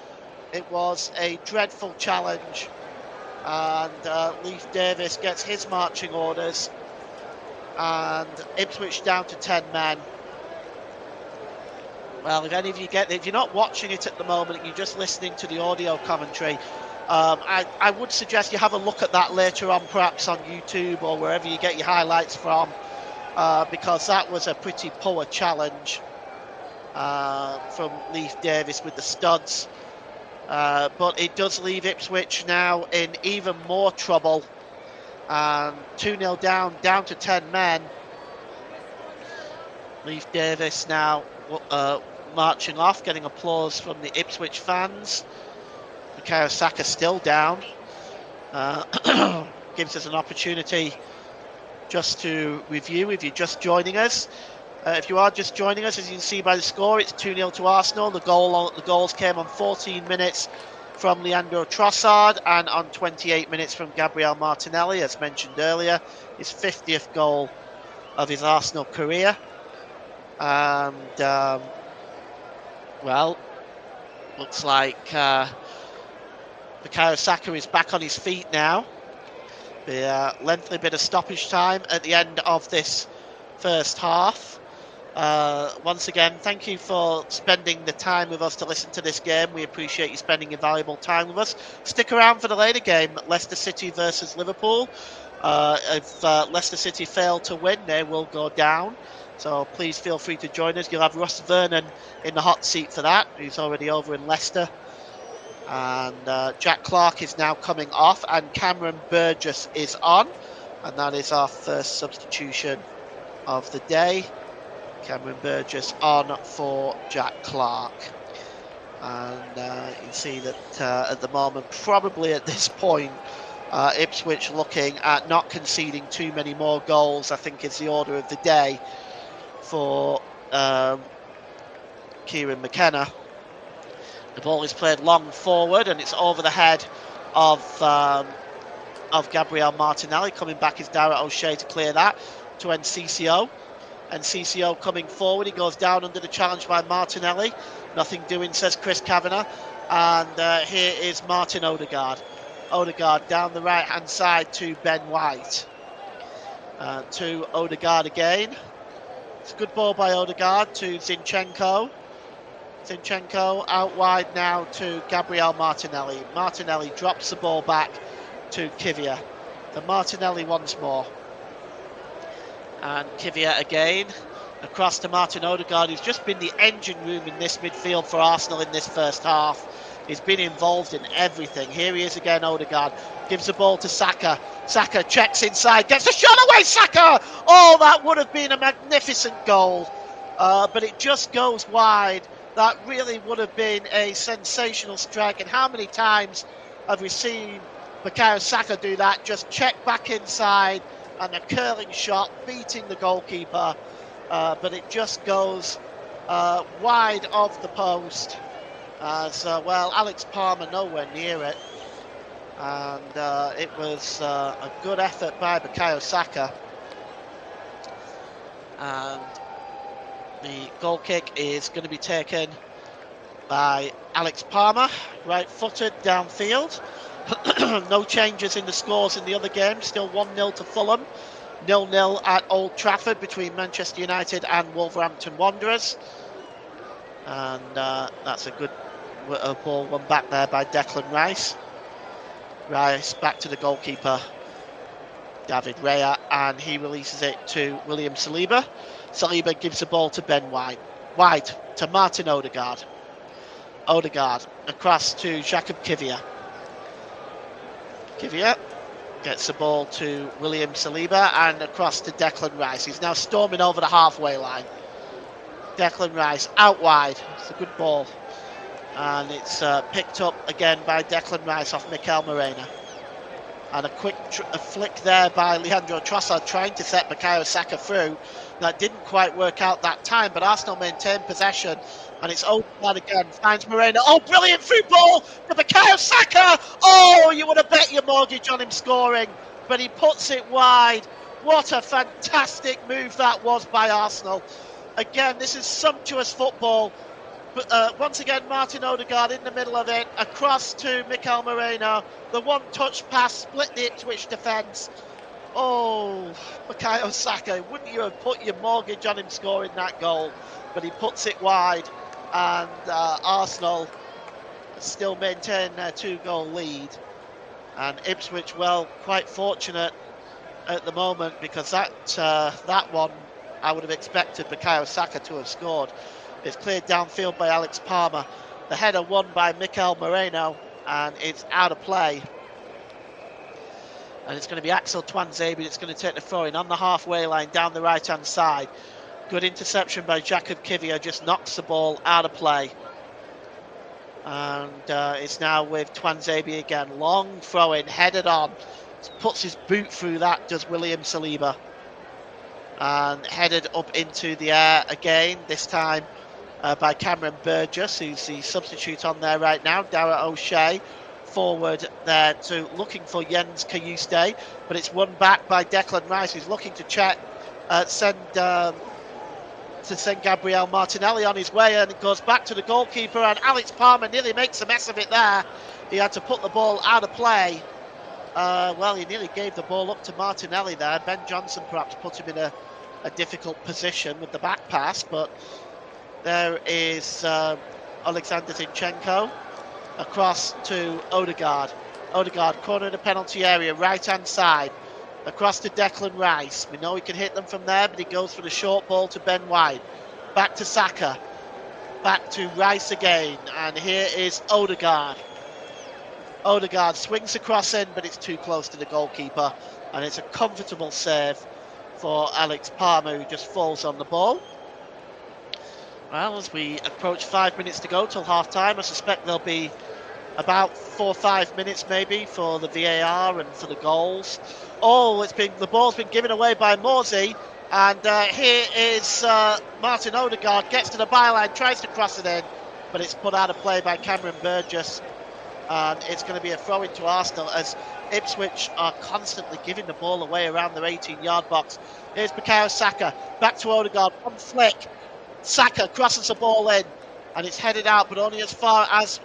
It was a dreadful challenge, and Leif Davis gets his marching orders, and Ipswich down to 10 men. Well, if any of you if you're not watching it at the moment, you're just listening to the audio commentary, I would suggest you have a look at that later on, perhaps on YouTube or wherever you get your highlights from, because that was a pretty poor challenge from Leif Davis with the studs. But it does leave Ipswich now in even more trouble. 2-0 down to 10 men. Leif Davis now marching off, getting applause from the Ipswich fans. Bukayo Saka still down. Gives us an opportunity just to review if you're just joining us. If you are just joining us, as you can see by the score, it's 2-0 to Arsenal. The goals came on 14 minutes from Leandro Trossard and on 28 minutes from Gabriel Martinelli, as mentioned earlier. His 50th goal of his Arsenal career. And, well, looks like Bukayo Saka is back on his feet now. The lengthy bit of stoppage time at the end of this first half. Once again, thank you for spending the time with us to listen to this game. We appreciate you spending your valuable time with us. Stick around for the later game, Leicester City versus Liverpool. If Leicester City fail to win, they will go down. So please feel free to join us. You'll have Russ Vernon in the hot seat for that, who's already over in Leicester. And Jack Clark is now coming off, and Cameron Burgess is on. And that is our first substitution of the day. Cameron Burgess on for Jack Clark. And you can see that at the moment, probably at this point, Ipswich looking at not conceding too many more goals, I think is the order of the day for Kieran McKenna. The ball is played long forward, and it's over the head of Gabriel Martinelli. Coming back is Darragh O'Shea to clear that to Encicio. and CCO coming forward. He goes down under the challenge by Martinelli. Nothing doing, says Chris Kavanagh. And here is Martin Odegaard. Odegaard down the right-hand side to Ben White. To Odegaard again. It's a good ball by Odegaard to Zinchenko. Zinchenko out wide now to Gabriel Martinelli. Martinelli drops the ball back to Kivia. To Martinelli once more. And Kivia again. Across to Martin Odegaard, who's just been the engine room in this midfield for Arsenal in this first half. He's been involved in everything. Here he is again, Odegaard. Gives the ball to Saka. Saka checks inside, gets a shot away, Saka! Oh, that would have been a magnificent goal. But it just goes wide. That really would have been a sensational strike. And how many times have we seen Bukayo Saka do that? Just check back inside and a curling shot, beating the goalkeeper. But it just goes wide of the post. As well, Alex Palmer nowhere near it. And it was a good effort by Bukayo Saka. And the goal kick is going to be taken by Alex Palmer, right-footed downfield. No changes in the scores in the other game. Still 1-0 to Fulham. 0-0 at Old Trafford between Manchester United and Wolverhampton Wanderers. And that's a good ball won back there by Declan Rice. Rice back to the goalkeeper, David Raya, and he releases it to William Saliba. Saliba gives the ball to Ben White. White to Martin Odegaard. Odegaard across to Jakub Kivia. Kivia gets the ball to William Saliba and across to Declan Rice. He's now storming over the halfway line. Declan Rice out wide. It's a good ball. And it's picked up again by Declan Rice off Mikel Moreno. And a quick flick there by Leandro Trossard trying to set Bukayo Saka through. That didn't quite work out that time, but Arsenal maintained possession. And it's Odegaard again, finds Moreno. Oh, brilliant through ball to Bukayo Saka! Oh, you would have bet your mortgage on him scoring, but he puts it wide. What a fantastic move that was by Arsenal. Again, this is sumptuous football. But once again, Martin Odegaard in the middle of it, across to Mikel Moreno. The one-touch pass split the Ipswich defence. Oh, Bukayo Saka, wouldn't you have put your mortgage on him scoring that goal? But he puts it wide, and Arsenal still maintain their 2-goal lead. And Ipswich, well, quite fortunate at the moment, because that one I would have expected Bukayo Saka to have scored. It's cleared downfield by Alex Palmer. The header won by Mikel Moreno, and it's out of play. And it's going to be Axel Tuanzebe that's going to take the throw in on the halfway line down the right-hand side. Good interception by Jakub Kivia, just knocks the ball out of play. And it's now with Tuanzebe again. Long throw in, headed on. Puts his boot through that, does William Saliba. And headed up into the air again, this time by Cameron Burgess, who's the substitute on there right now. Dara O'Shea forward there to looking for Jens Kayuste, but it's won back by Declan Rice, who's looking to send Gabriel Martinelli on his way, and it goes back to the goalkeeper, and Alex Palmer nearly makes a mess of it there. He had to put the ball out of play. Well, he nearly gave the ball up to Martinelli there. Ben Johnson perhaps put him in a difficult position with the back pass, but there is Alexander Zinchenko across to Odegaard. Odegaard, corner of the penalty area, right-hand side, across to Declan Rice. We know he can hit them from there, but he goes for the short ball to Ben White. Back to Saka. Back to Rice again, and here is Odegaard. Odegaard swings across in, but it's too close to the goalkeeper, and it's a comfortable save for Alex Palmer, who just falls on the ball. Well, as we approach 5 minutes to go till half-time, I suspect there'll be about 4 or 5 minutes maybe for the VAR and for the goals. Oh, the ball's been given away by Morsey, and here is Martin Odegaard, gets to the byline, tries to cross it in, but it's put out of play by Cameron Burgess. And it's going to be a throw into Arsenal as Ipswich are constantly giving the ball away around their 18-yard box. Here's Bukayo Saka, back to Odegaard, one flick. Saka crosses the ball in, and it's headed out, but only as far as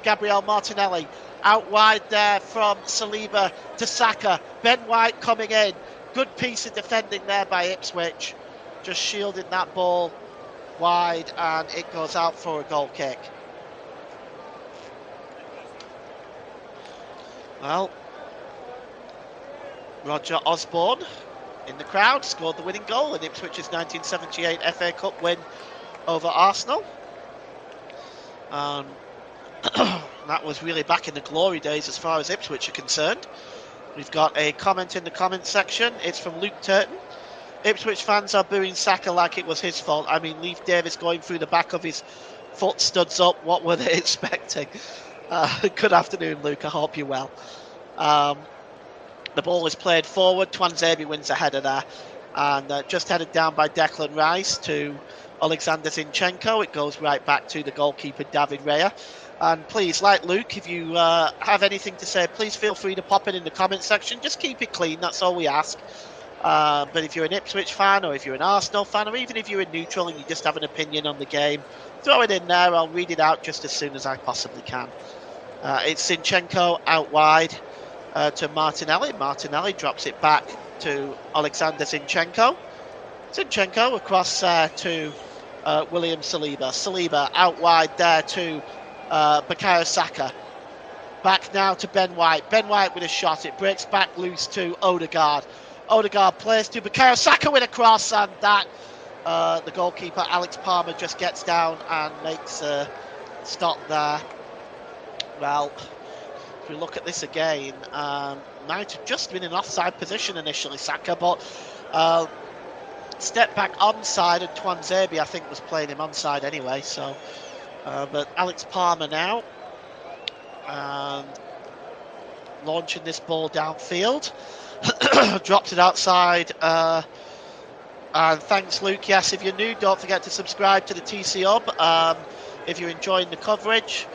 Gabriel Martinelli. Out wide there from Saliba to Saka. Ben White coming in. Good piece of defending there by Ipswich. Just shielding that ball wide, and it goes out for a goal kick. Well, Roger Osborne in the crowd scored the winning goal in Ipswich's 1978 FA Cup win over Arsenal. That was really back in the glory days as far as Ipswich are concerned. We've got a comment in the comment section. It's from Luke Turton. Ipswich fans are booing Saka like it was his fault. I mean, Leif Davis going through the back of his foot studs up. What were they expecting? Good afternoon, Luke. I hope you're well. The ball is played forward. Twanzebe wins a header there. And just headed down by Declan Rice to Alexander Zinchenko. It goes right back to the goalkeeper, David Raya. And please, like Luke, if you have anything to say, please feel free to pop it in the comment section. Just keep it clean. That's all we ask. But if you're an Ipswich fan, or if you're an Arsenal fan, or even if you're in neutral and you just have an opinion on the game, throw it in there. I'll read it out just as soon as I possibly can. It's Zinchenko out wide to Martinelli. Martinelli drops it back to Alexander Zinchenko. Zinchenko across to William Saliba. Saliba out wide there to Bukayo Saka. Back now to Ben White. Ben White with a shot. It breaks back loose to Odegaard. Odegaard plays to Bukayo Saka with a cross, and that the goalkeeper Alex Palmer just gets down and makes a stop there. Well, if we look at this again, might have just been in offside position initially, Saka, but step back onside, and Twanzebe, I think, was playing him onside anyway. So, but Alex Palmer now, and launching this ball downfield, drops it outside. And thanks, Luke. Yes, if you're new, don't forget to subscribe to the TC Hub. If you're enjoying the coverage,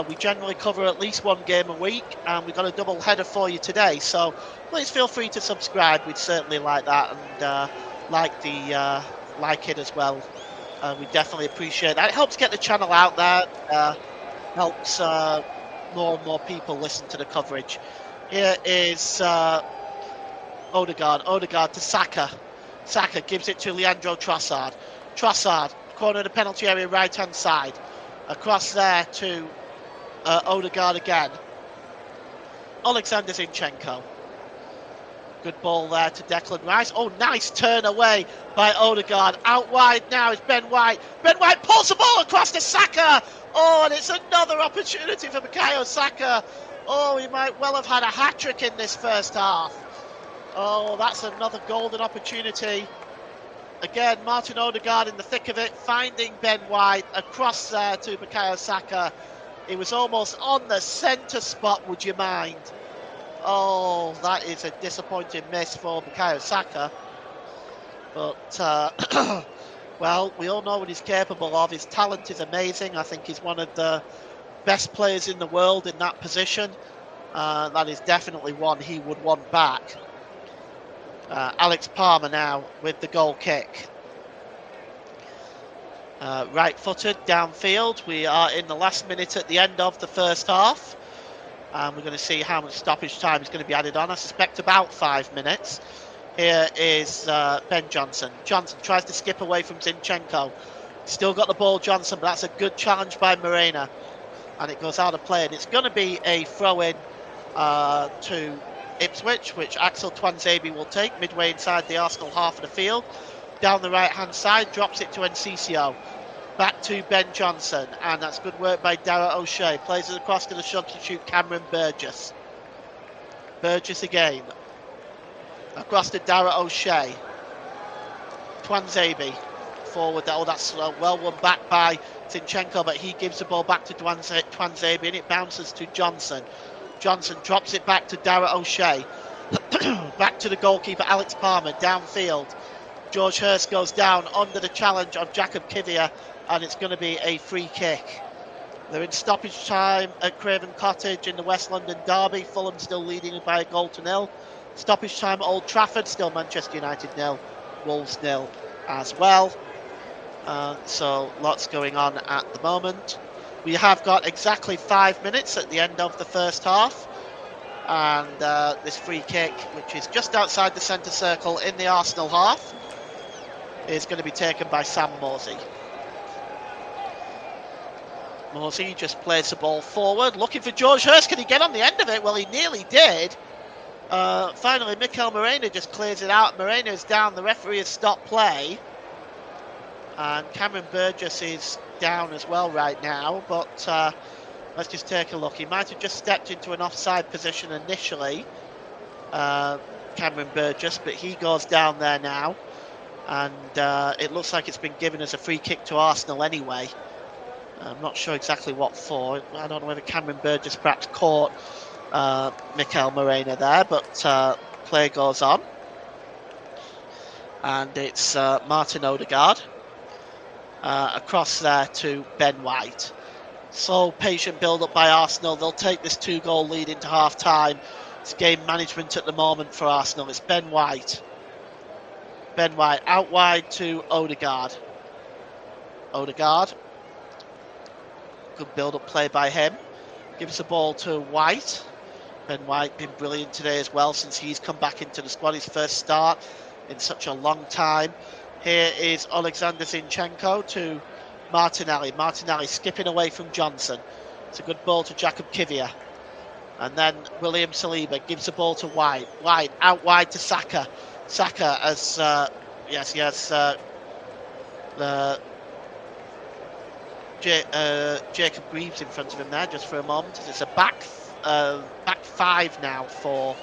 we generally cover at least one game a week, and we've got a double header for you today. So please feel free to subscribe. We'd certainly like that, and like it as well. We definitely appreciate that. It helps get the channel out there. Helps more and more people listen to the coverage. Here is Odegaard. Odegaard to Saka. Saka gives it to Leandro Trossard. Trossard, corner of the penalty area, right-hand side. Across there to Odegaard again. Alexander Zinchenko. Good ball there to Declan Rice. Oh, nice turn away by Odegaard. Out wide now is Ben White. Ben White pulls the ball across to Saka. Oh, and it's another opportunity for Bukayo Saka. Oh, he might well have had a hat-trick in this first half. Oh, that's another golden opportunity. Again, Martin Odegaard in the thick of it, finding Ben White across there to Bukayo Saka. He was almost on the centre spot, would you mind? Oh, that is a disappointing miss for Bukayo Saka. But, well, we all know what he's capable of. His talent is amazing. I think he's one of the best players in the world in that position. That is definitely one he would want back. Alex Palmer now with the goal kick. Right-footed, downfield. We are in the last minute at the end of the first half. And we're going to see how much stoppage time is going to be added on. I suspect about 5 minutes. Here is Ben Johnson. Johnson tries to skip away from Zinchenko. Still got the ball, Johnson, but that's a good challenge by Morena. And it goes out of play. And it's going to be a throw-in to Ipswich, which Axel Twanzebe will take midway inside the Arsenal half of the field. Down the right-hand side, drops it to Encicio. Back to Ben Johnson, and that's good work by Dara O'Shea. Plays it across to the substitute Cameron Burgess. Burgess again. Across to Dara O'Shea. Twanzebe forward. Oh, that's well won back by Zinchenko, but he gives the ball back to Twanzebe, and it bounces to Johnson. Johnson drops it back to Dara O'Shea. Back to the goalkeeper, Alex Palmer, downfield. George Hurst goes down under the challenge of Jacob Kivior, and it's going to be a free kick. They're in stoppage time at Craven Cottage in the West London derby. Fulham still leading by a goal to nil. Stoppage time at Old Trafford, still Manchester United nil, Wolves nil as well. So lots going on at the moment. We have got exactly 5 minutes at the end of the first half. And this free kick, which is just outside the centre circle in the Arsenal half, is going to be taken by Sam Morsey. Morsey just plays the ball forward, looking for George Hurst. Can he get on the end of it? Well, he nearly did. Finally, Mikel Moreno just clears it out. Moreno's down. The referee has stopped play. And Cameron Burgess is down as well right now. But let's just take a look. He might have just stepped into an offside position initially, Cameron Burgess, but he goes down there now. And it looks like it's been given as a free kick to Arsenal anyway. I'm not sure exactly what for. I don't know whether Cameron Burgess perhaps caught Mikel Moreno there, but play goes on. And it's Martin Odegaard across there to Ben White. Slow, patient build-up by Arsenal. They'll take this 2-goal lead into half-time. It's game management at the moment for Arsenal. It's Ben White. Ben White out wide to Odegaard. Odegaard. Good build-up play by him. Gives the ball to White. Ben White been brilliant today as well since he's come back into the squad. His first start in such a long time. Here is Alexander Zinchenko to Martinelli. Martinelli skipping away from Johnson. It's a good ball to Jakub Kivior. And then William Saliba gives the ball to White. White out wide to Saka. Saka has, he has Jacob Greaves in front of him there just for a moment. It's a back five now for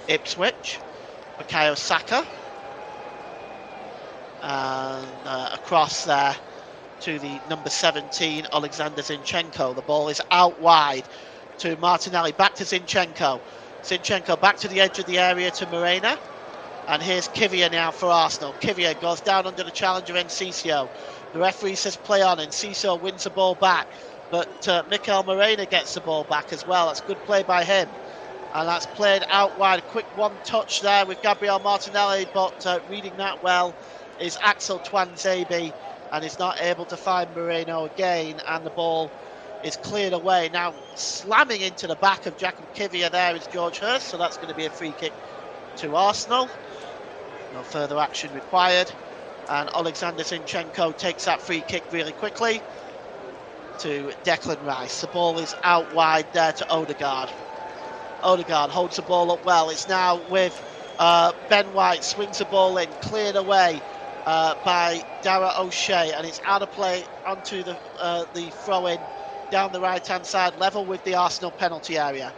Ipswich. Bukayo Saka. And across there to the number 17, Alexander Zinchenko. The ball is out wide to Martinelli. Back to Zinchenko. Zinchenko back to the edge of the area to Moreno. And here's Kivior now for Arsenal. Kivior goes down under the challenge of Enciso. The referee says play on. Enciso wins the ball back. But Mikel Moreno gets the ball back as well. That's good play by him. And that's played out wide. A quick one touch there with Gabriel Martinelli. But reading that well is Axel Tuanzebe. And he's not able to find Moreno again. And the ball is cleared away. Now slamming into the back of Jakub Kivior there is George Hurst. So that's going to be a free kick to Arsenal. No further action required. And Alexander Zinchenko takes that free kick really quickly to Declan Rice. The ball is out wide there to Odegaard. Odegaard holds the ball up well. It's now with Ben White, swings the ball in, cleared away by Dara O'Shea, and it's out of play onto the throw-in down the right-hand side, level with the Arsenal penalty area.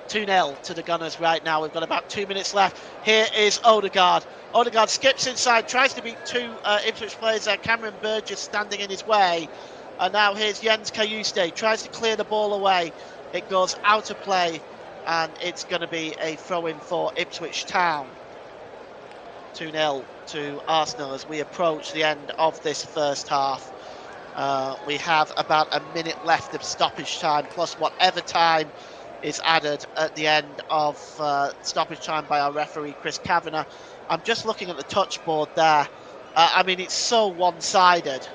2-0 to the Gunners right now. We've got about 2 minutes left. Here is Odegaard. Odegaard skips inside, tries to beat two Ipswich players there. Cameron Burgess standing in his way. And now here's Jens Kayuste. Tries to clear the ball away. It goes out of play. And it's going to be a throw-in for Ipswich Town. 2-0 to Arsenal as we approach the end of this first half. We have about a minute left of stoppage time, plus whatever time is added at the end of stoppage time by our referee, Chris Kavanagh. I'm just looking at the touch board there. I mean, it's so one-sided.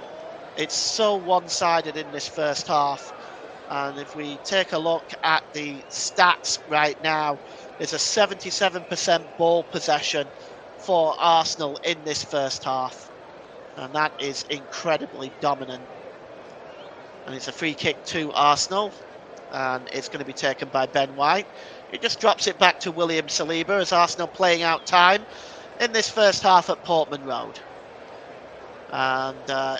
It's so one-sided in this first half. And if we take a look at the stats right now, there's a 77% ball possession for Arsenal in this first half. And that is incredibly dominant. And it's a free kick to Arsenal. And it's going to be taken by Ben White. It just drops it back to William Saliba as Arsenal playing out time in this first half at Portman Road. And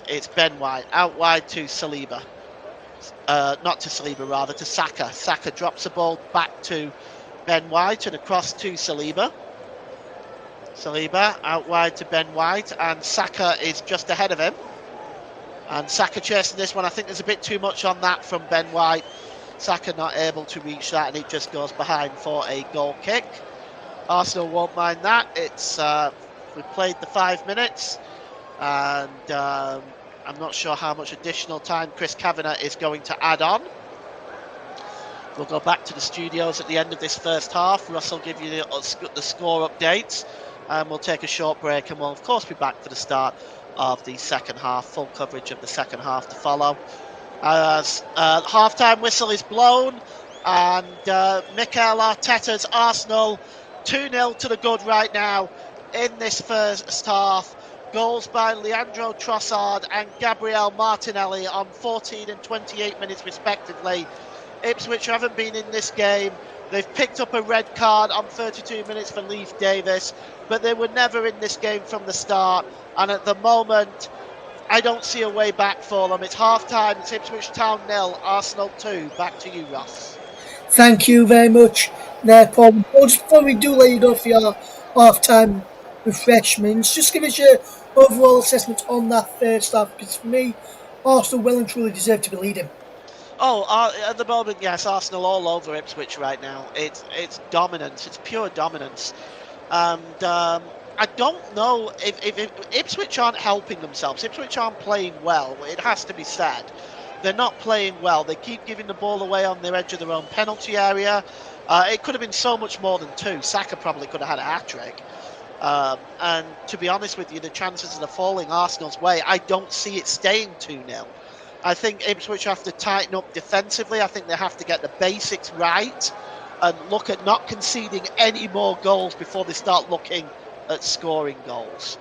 it's Ben White out wide to Saliba. Not to Saliba, rather to Saka. Saka drops the ball back to Ben White and across to Saliba. Saliba out wide to Ben White, and Saka is just ahead of him. And Saka chasing this one. I think there's a bit too much on that from Ben White. Saka not able to reach that, and it just goes behind for a goal kick. Arsenal won't mind that. It's we've played the 5 minutes, and I'm not sure how much additional time Chris Kavanagh is going to add on. We'll go back to the studios at the end of this first half. Russ will give you the score updates. We'll take a short break and we'll, of course, be back for the start of the second half. Full coverage of the second half to follow. As half-time whistle is blown and Mikel Arteta's Arsenal 2-0 to the good right now in this first half. Goals by Leandro Trossard and Gabriel Martinelli on 14 and 28 minutes respectively. Ipswich haven't been in this game. They've picked up a red card on 32 minutes for Leif Davis, but they were never in this game from the start. And at the moment, I don't see a way back for them. It's half-time. It's Ipswich Town 0, Arsenal 2. Back to you, Ross. Thank you very much there, Paul. Just before we do let you go for your half-time refreshments, just give us your overall assessment on that first half, because for me, Arsenal well and truly deserve to be leading. At the moment, yes, Arsenal all over Ipswich right now. It's dominance. It's pure dominance. And I don't know if Ipswich aren't helping themselves. Ipswich aren't playing well. It has to be said. They're not playing well. They keep giving the ball away on their edge of their own penalty area. It could have been so much more than 2. Saka probably could have had a hat-trick. And to be honest with you, the chances are falling Arsenal's way. I don't see it staying 2-0. I think Ipswich have to tighten up defensively. I think they have to get the basics right and look at not conceding any more goals before they start looking at scoring goals.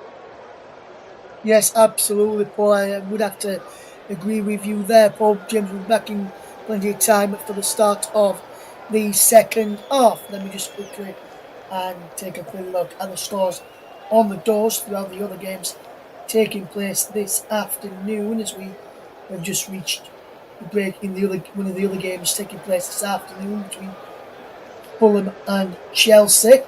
Yes, absolutely, Paul. I would have to agree with you there, Paul. James will be back in plenty of time for the start of the second half. Let me just quickly and take a quick look at the scores on the doors throughout the other games taking place this afternoon, as we have just reached the break in one of the other games taking place this afternoon between Fulham and Chelsea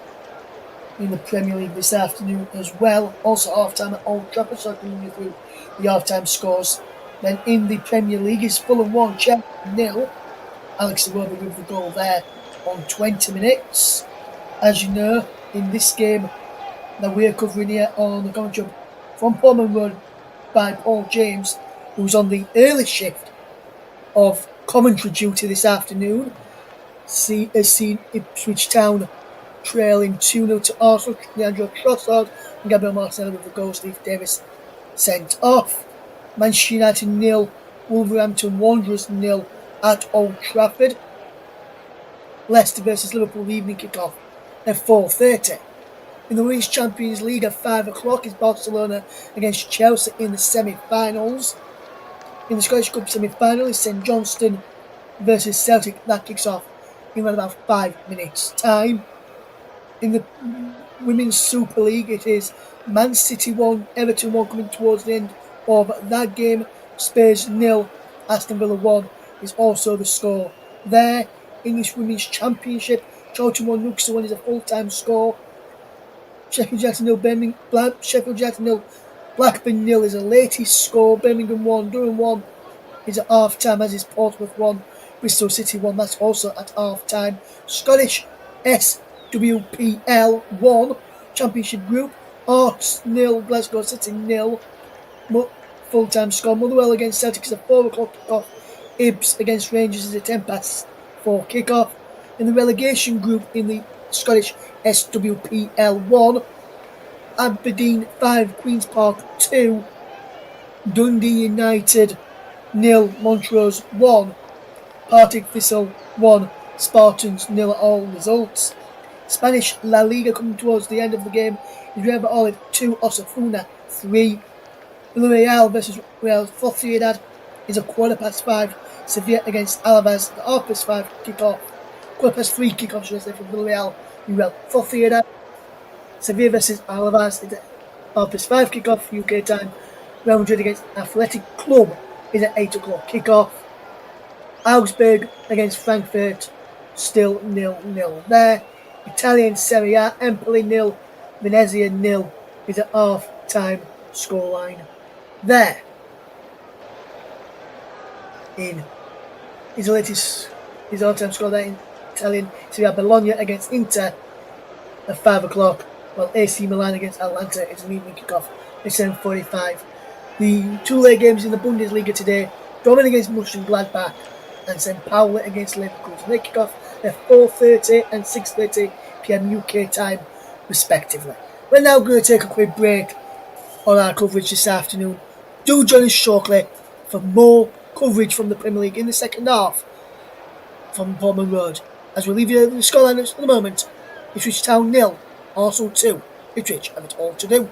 in the Premier League this afternoon as well. Also half-time at Old Trafford, so I can run you through the half-time scores. Then in the Premier League is Fulham 1, Chelsea 0. Alex Iwobi with the goal there on 20 minutes. As you know, in this game that we're covering here on the commentary from Portman Road by Paul James, who's on the early shift of commentary duty this afternoon, has seen Ipswich Town trailing 2-0 to Arsenal. Leandro Trossard and Gabriel Martinelli with the goals. Leif Davis sent off. Manchester United 0, Wolverhampton Wanderers 0 at Old Trafford. Leicester versus Liverpool evening kick-off at 4:30. In the Women's Champions League at 5 o'clock is Barcelona against Chelsea in the semi-finals. In the Scottish Cup semi-final is St Johnstone versus Celtic. That kicks off in around about 5 minutes' time. In the Women's Super League, it is Man City 1, Everton 1 coming towards the end of that game. Spurs 0, Aston Villa 1 is also the score there. English Women's Championship, Charlton 1, Newcastle 1 is a full-time score. Sheffield United 0, Blackburn 0 is a latest score. Birmingham 1, Durham 1 is at half-time, as is Portsmouth 1, Bristol City 1, that's also at half-time. Scottish SWPL 1, Championship Group, Hearts 0, Glasgow City 0, full-time score. Motherwell against Celtic is a 4 o'clock kickoff. Ibs against Rangers is a 4 kickoff. In the relegation group in the Scottish SWPL 1, Aberdeen 5, Queen's Park 2, Dundee United 0, Montrose 1, Partick Thistle 1, Spartans 0 at all results. Spanish La Liga coming towards the end of the game is Real Madrid 2, Osasuna 3. Villarreal versus Real Sociedad is a 5:15. Sevilla against Alaves, the 5:5 kickoff. 3 kickoff, should I say, from Villarreal and Real Sociedad. Sevilla versus Alaves is a 5:5 kickoff UK time. Real Madrid against Athletic Club is at 8 o'clock kickoff. Augsburg against Frankfurt, still 0-0 there. Italian Serie A, Empoli 0, Venezia 0 is a half-time scoreline there. In his all-time score there in Italian Serie A, Bologna against Inter at 5 o'clock, while AC Milan against Atalanta is an evening kickoff at 7:45. The two late games in the Bundesliga today, Dortmund against Mönchengladbach and St. Pauli against Leverkusen. They kick off at 4:30 and 6:30 p.m. UK time, respectively. We're now going to take a quick break on our coverage this afternoon. Do join us shortly for more coverage from the Premier League in the second half from Bournemouth Road. As we leave you the scoreline for the moment, Ipswich Town 0, Arsenal 2. Ipswich have it all to do.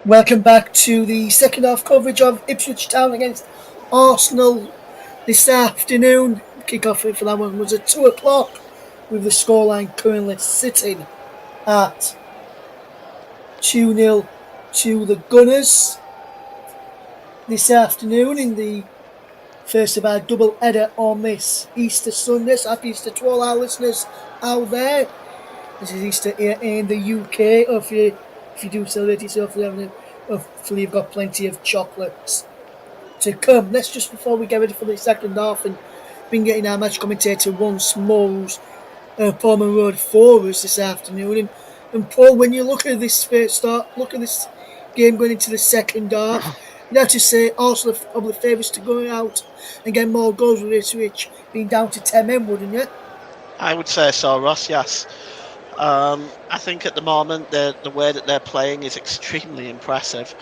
Welcome back to the second half coverage of Ipswich Town against Arsenal this afternoon. Kick-off for that one was at 2 o'clock, with the scoreline currently sitting at 2-0 to the Gunners. This afternoon, in the first of our double header on this Easter Sunday. So happy Easter to all our listeners out there. This is Easter here in the UK. Or if you do celebrate it, hopefully you've got plenty of chocolates to come. Let's just, before we get ready for the second half, and been getting our match commentator once more, Paul Monroe for us this afternoon. And Paul, when you look at this look at this game going into the second half, you'd have to say Arsenal are probably favourites to go out and get more goals with Ipswich being down to 10 men, wouldn't you? I would say so, Ross, yes. I think at the moment the way that they're playing is extremely impressive.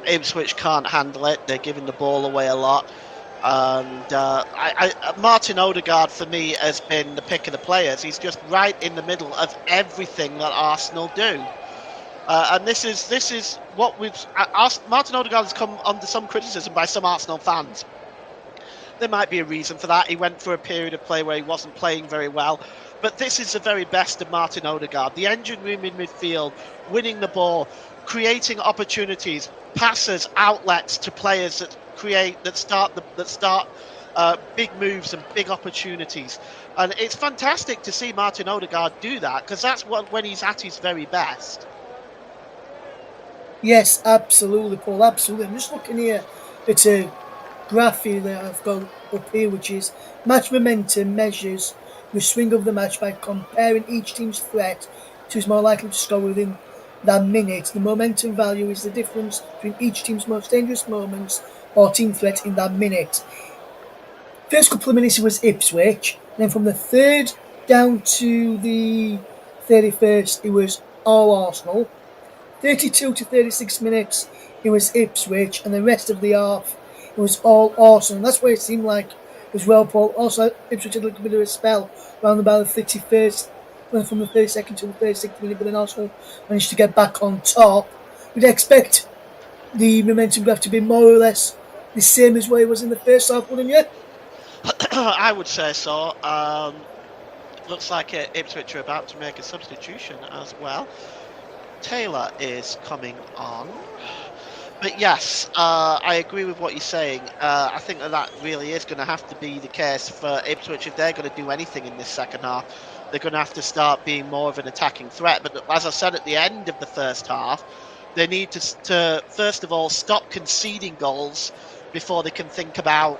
Ipswich can't handle it. They're giving the ball away a lot. And Martin Odegaard, for me, has been the pick of the players. He's just right in the middle of everything that Arsenal do. And this is what we've... Martin Odegaard has come under some criticism by some Arsenal fans. There might be a reason for that. He went for a period of play where he wasn't playing very well. But this is the very best of Martin Odegaard. The engine room in midfield, winning the ball, creating opportunities, passes, outlets to players that start big moves and big opportunities. And it's fantastic to see Martin Odegaard do that, because that's when he's at his very best. Yes, absolutely, Paul, absolutely. I'm just looking here at a graph here that I've got up here, which is match momentum measures the swing of the match by comparing each team's threat to who's more likely to score within that minute. The momentum value is the difference between each team's most dangerous moments or team threat in that minute. First couple of minutes it was Ipswich, then from the 3rd down to the 31st it was all Arsenal. 32 to 36 minutes it was Ipswich, and the rest of the half it was all Arsenal. That's where it seemed like as well, Paul. Also, Ipswich had a little bit of a spell around about the 31st, from the 32nd to the 36th minute, but then Arsenal managed to get back on top. We'd expect the momentum graph to be more or less the same as what it was in the first half, wouldn't you? I would say so. Looks like Ipswich are about to make a substitution as well. Taylor is coming on. But yes, I agree with what you're saying. I think that really is going to have to be the case for Ipswich if they're going to do anything in this second half. They're going to have to start being more of an attacking threat. But as I said at the end of the first half, they need to first of all stop conceding goals before they can think about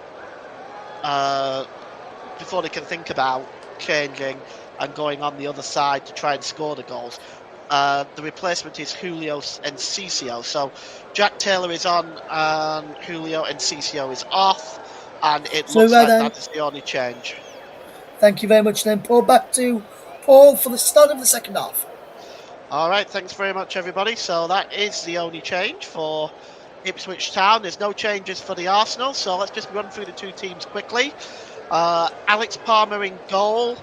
changing and going on the other side to try and score the goals. The replacement is Julio Enciso. So Jack Taylor is on, and Julio Enciso is off, and it looks like that is the only change. Thank you very much then, Paul. Back to Paul for the start of the second half. All right, thanks very much, everybody. So that is the only change for Ipswich Town. There's no changes for the Arsenal, so let's just run through the two teams quickly. Alex Palmer in goal,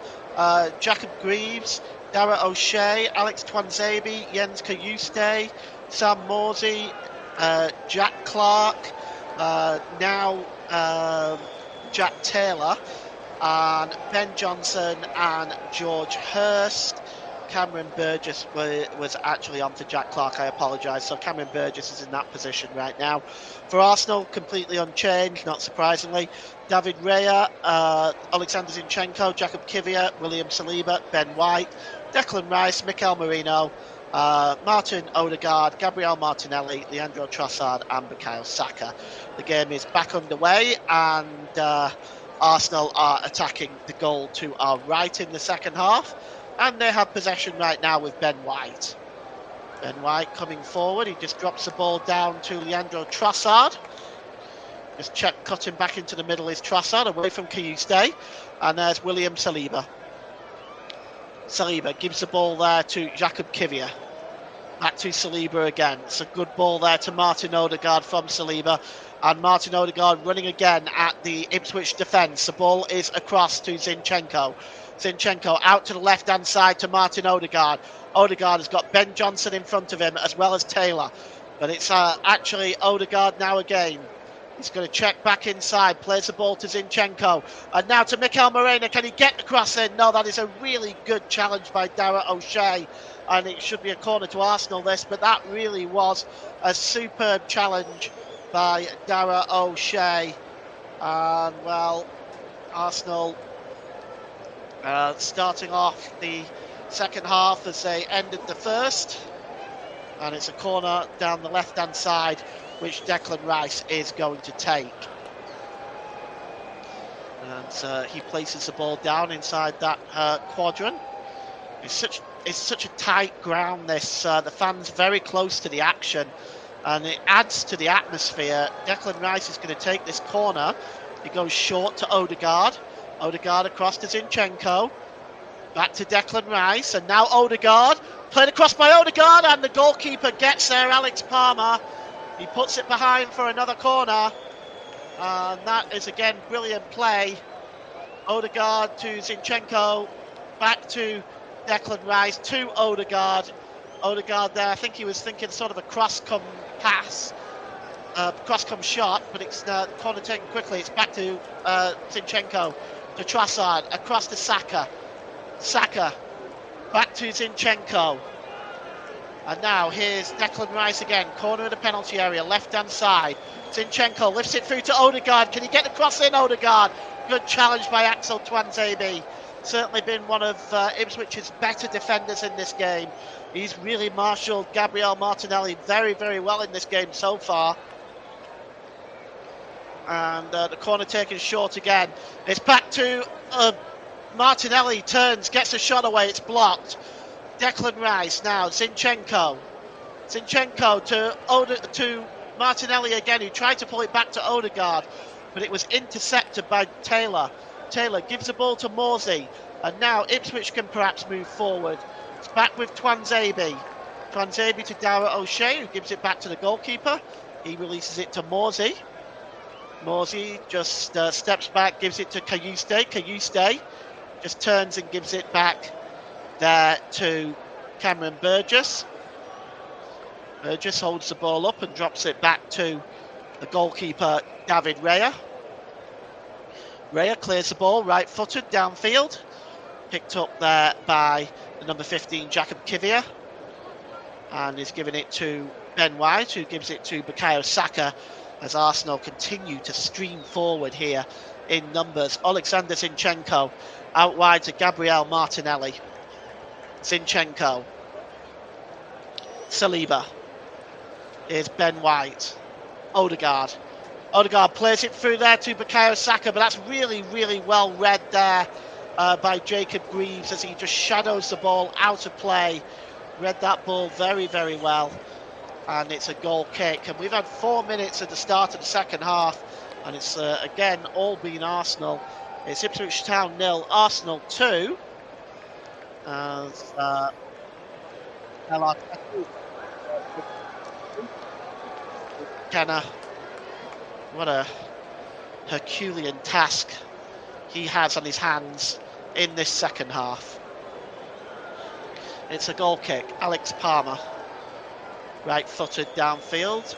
Jacob Greaves, Dara O'Shea, Alex Twanzebe, Jens Kayuste, Sam Morsey, Jack Clark, now Jack Taylor, and Ben Johnson and George Hurst. Cameron Burgess was actually on for Jack Clark, I apologise. So Cameron Burgess is in that position right now. For Arsenal, completely unchanged, not surprisingly. David Raya, Alexander Zinchenko, Jakub Kivior, William Saliba, Ben White, Declan Rice, Mikel Merino, Martin Odegaard, Gabriel Martinelli, Leandro Trossard and Bukayo Saka. The game is back underway, and Arsenal are attacking the goal to our right in the second half. And they have possession right now with Ben White. Ben White coming forward. He just drops the ball down to Leandro Trossard. Just cutting back into the middle is Trossard, away from Kayuste. And there's William Saliba. Saliba gives the ball there to Jakub Kivior. Back to Saliba again. It's a good ball there to Martin Odegaard from Saliba. And Martin Odegaard running again at the Ipswich defence. The ball is across to Zinchenko. Zinchenko out to the left-hand side to Martin Odegaard. Odegaard has got Ben Johnson in front of him as well as Taylor. But it's actually Odegaard now again. He's going to check back inside, plays the ball to Zinchenko. And now to Mikel Moreno. Can he get the cross in? No, that is a really good challenge by Dara O'Shea. And it should be a corner to Arsenal, this. But that really was a superb challenge by Dara O'Shea. And, well, Arsenal starting off the second half as they ended the first. And it's a corner down the left-hand side, which Declan Rice is going to take. And he places the ball down inside that quadrant. It's such a tight ground, this. The fans very close to the action, and it adds to the atmosphere. Declan Rice is going to take this corner. He goes short to Odegaard. Odegaard across to Zinchenko. Back to Declan Rice, and now Odegaard. Played across by Odegaard, and the goalkeeper gets there, Alex Palmer. He puts it behind for another corner, and that is again brilliant play. Odegaard to Zinchenko, back to Declan Rice, to Odegaard. Odegaard there, I think he was thinking sort of a cross-come pass, cross-come shot, but it's the corner taken quickly. It's back to Zinchenko, to Trossard, across to Saka. Saka, back to Zinchenko. And now here's Declan Rice again, corner of the penalty area, left-hand side. Zinchenko lifts it through to Odegaard. Can he get the cross in, Odegaard? Good challenge by Axel Tuanzebe. Certainly been one of Ipswich's better defenders in this game. He's really marshalled Gabriel Martinelli very, very well in this game so far. And the corner taken short again. It's back to Martinelli, turns, gets a shot away, it's blocked. Declan Rice now, Zinchenko. Zinchenko to Martinelli again, who tried to pull it back to Odegaard, but it was intercepted by Taylor. Taylor gives the ball to Morsey, and now Ipswich can perhaps move forward. It's back with Tuanzebe. Tuanzebe to Dara O'Shea, who gives it back to the goalkeeper. He releases it to Morsey. Morsey just steps back, gives it to Kayuste. Kayuste just turns and gives it back there to Cameron Burgess. Burgess holds the ball up and drops it back to the goalkeeper, David Raya. Raya clears the ball, right-footed, downfield. Picked up there by the number 15, Jacob Kivier. And is giving it to Ben White, who gives it to Bukayo Saka, as Arsenal continue to stream forward here in numbers. Alexander Zinchenko out wide to Gabriel Martinelli. Zinchenko. Saliba. Here's Ben White. Odegaard. Odegaard plays it through there to Bukayo Saka, but that's really, really well read there by Jacob Greaves as he just shadows the ball out of play. Read that ball very, very well. And it's a goal kick. And we've had 4 minutes at the start of the second half. And it's, again, all been Arsenal. It's Ipswich Town 0, Arsenal 2. As Kenna, what a Herculean task he has on his hands in this second half. It's a goal kick. Alex Palmer, right-footed downfield.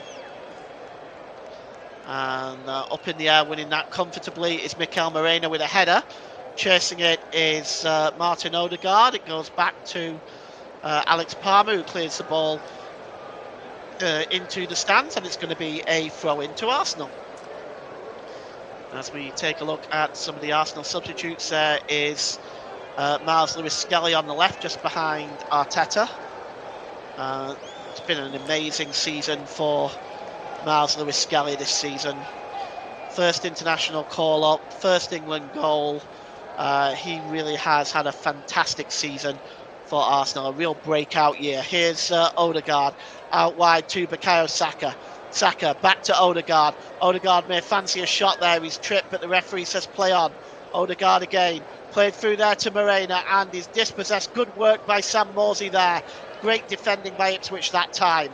And up in the air, winning that comfortably is Mikel Moreno with a header. Chasing it is Martin Odegaard. It goes back to Alex Palmer, who clears the ball into the stands, and it's going to be a throw into Arsenal. As we take a look at some of the Arsenal substitutes, there is Miles Lewis-Skelly on the left, just behind Arteta. It's been an amazing season for Miles Lewis-Skelly this season. First international call-up, first England goal. He really has had a fantastic season for Arsenal, a real breakout year. Here's Odegaard out wide to Bukayo Saka. Saka back to Odegaard. Odegaard may fancy a shot there. He's tripped, but the referee says play on. Odegaard again. Played through there to Morena, and he's dispossessed. Good work by Sam Morsey there. Great defending by Ipswich that time.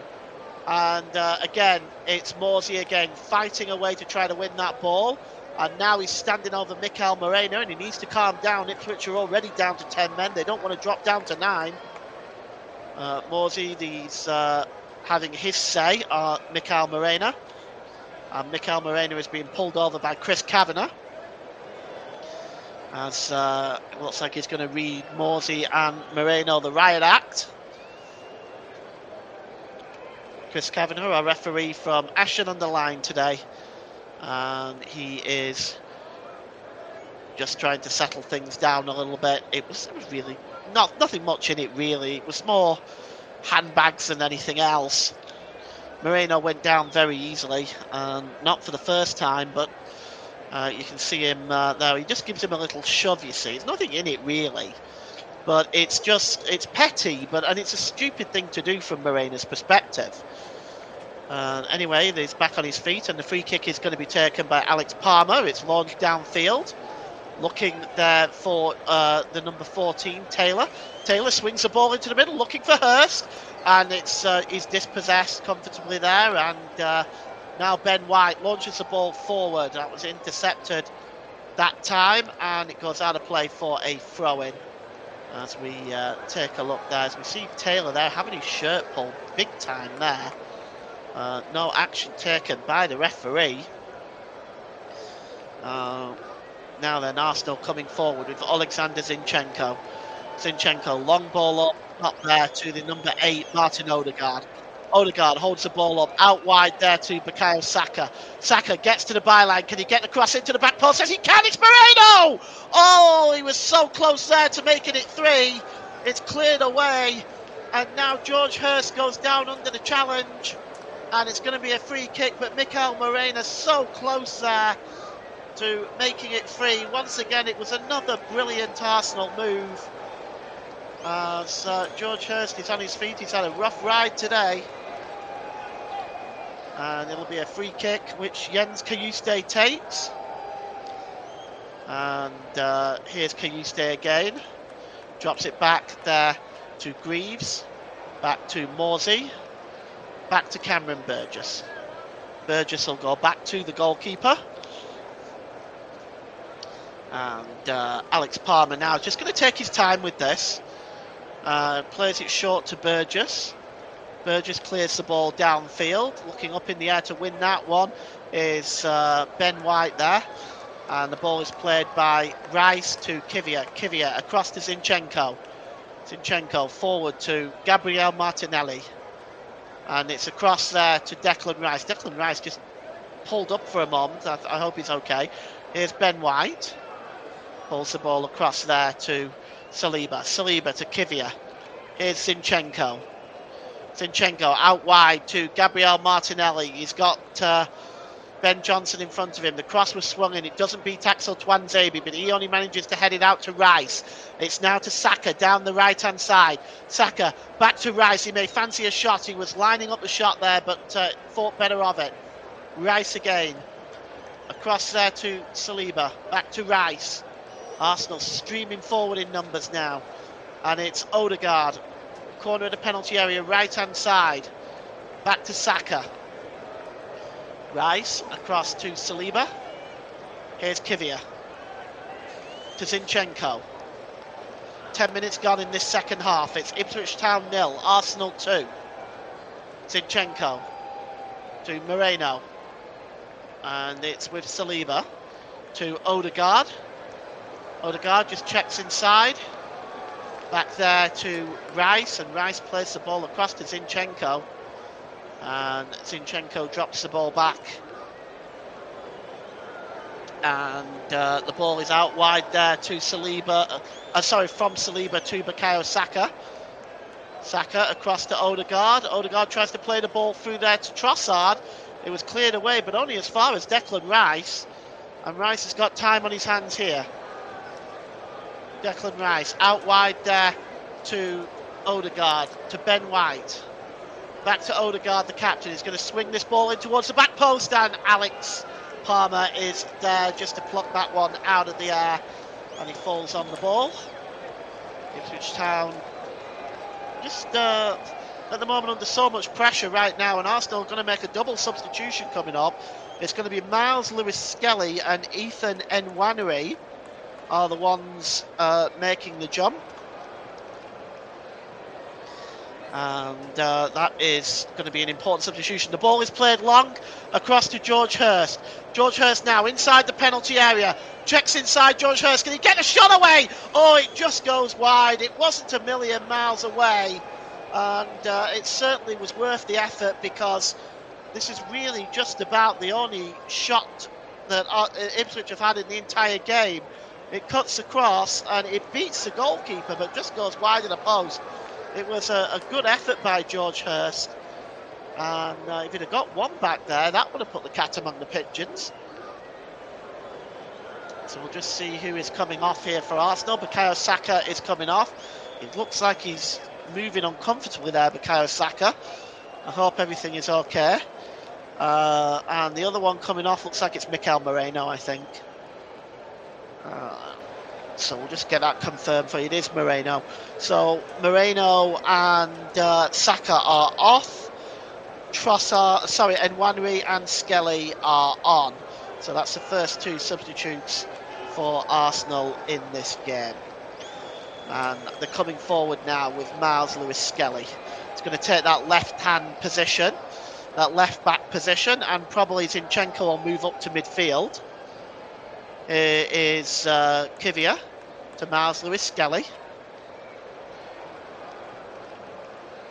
And again, it's Morsey again fighting away to try to win that ball. And now he's standing over Mikel Moreno, and he needs to calm down. Ipswich are already down to 10 men. They don't want to drop down to 9. Morsey, he's having his say, Mikel Moreno. And Mikel Moreno is being pulled over by Chris Kavanagh. As it looks like he's going to read Morsey and Moreno the riot act. Chris Kavanagh, our referee from Ashton-under-Lyne today. And he is just trying to settle things down a little bit. It was really nothing much in it, really. It was more handbags than anything else. Moreno went down very easily, and not for the first time, but you can see him there. He just gives him a little shove, you see. There's nothing in it, really. But it's petty, and it's a stupid thing to do from Moreno's perspective. Anyway, he's back on his feet, and the free kick is going to be taken by Alex Palmer. It's launched downfield. Looking there for the number 14, Taylor. Taylor swings the ball into the middle, looking for Hurst. And he's dispossessed comfortably there. And now Ben White launches the ball forward. That was intercepted that time. And it goes out of play for a throw-in. As we take a look there, as we see Taylor there having his shirt pulled big time there. No action taken by the referee. Now then, Arsenal coming forward with Alexander Zinchenko. Zinchenko, long ball up there to the number 8, Martin Odegaard. Odegaard holds the ball up, out wide there to Bukayo Saka. Saka gets to the byline. Can he get the cross into the back post? Yes, he can. It's Moreno! Oh, he was so close there to making it 3. It's cleared away. And now George Hurst goes down under the challenge. And it's going to be a free kick, but Mikel Moreno so close there to making it 3. Once again, it was another brilliant Arsenal move. So George Hurst is on his feet. He's had a rough ride today. And it'll be a free kick, which Jens Kayuste takes. And here's Kayuste again. Drops it back there to Greaves. Back to Morsey. Back to Cameron Burgess. Burgess will go back to the goalkeeper. And Alex Palmer now just going to take his time with this. Plays it short to Burgess. Burgess clears the ball downfield. Looking up in the air to win that one is Ben White there. And the ball is played by Rice to Kivia. Kivia across to Zinchenko. Zinchenko forward to Gabriel Martinelli. And it's across there to Declan Rice. Declan Rice just pulled up for a moment. I hope he's okay. Here's Ben White. Pulls the ball across there to Saliba. Saliba to Kivia. Here's Zinchenko. Zinchenko out wide to Gabriel Martinelli. He's got Ben Johnson in front of him. The cross was swung in. It doesn't beat Axel Tuanzebe, but he only manages to head it out to Rice. It's now to Saka down the right-hand side. Saka back to Rice. He may fancy a shot. He was lining up the shot there, but thought better of it. Rice again. Across there to Saliba. Back to Rice. Arsenal streaming forward in numbers now. And it's Odegaard. Corner of the penalty area, right-hand side. Back to Saka. Rice across to Saliba. Here's Kivia. To Zinchenko. 10 minutes gone in this second half. It's Ipswich Town 0, Arsenal 2. Zinchenko to Moreno. And it's with Saliba to Odegaard. Odegaard just checks inside. Back there to Rice, and Rice plays the ball across to Zinchenko. And Zinchenko drops the ball back. And the ball is out wide there to Saliba. From Saliba to Bukayo Saka. Saka across to Odegaard. Odegaard tries to play the ball through there to Trossard. It was cleared away, but only as far as Declan Rice. And Rice has got time on his hands here. Declan Rice out wide there to Odegaard, to Ben White. Back to Odegaard, the captain. He's going to swing this ball in towards the back post, and Alex Palmer is there just to pluck that one out of the air, and he falls on the ball. Ipswich Town just at the moment under so much pressure right now, and Arsenal are going to make a double substitution coming up. It's going to be Miles Lewis-Skelly and Ethan Nwaneri are the ones making the jump. And that is going to be an important substitution. The ball is played long across to George Hurst. George Hurst now inside the penalty area. Checks inside George Hurst. Can he get a shot away? Oh, it just goes wide. It wasn't a million miles away. And it certainly was worth the effort, because this is really just about the only shot that Ipswich have had in the entire game. It cuts across and it beats the goalkeeper, but just goes wide of the post. It was a good effort by George Hurst, and if he'd have got one back there, that would have put the cat among the pigeons. So we'll just see who is coming off here for Arsenal. Bukayo Saka is coming off. It looks like he's moving uncomfortably there, Bukayo Saka. I hope everything is okay. And the other one coming off looks like it's Mikel Moreno, I think. So we'll just get that confirmed for you. It is Moreno. So Moreno and Saka are off. Nwaneri and Skelly are on. So that's the first two substitutes for Arsenal in this game. And they're coming forward now with Miles Lewis-Skelly. He's going to take that left-hand position, that left-back position, and probably Zinchenko will move up to midfield. Here is Kivia to Miles Lewis-Skelly.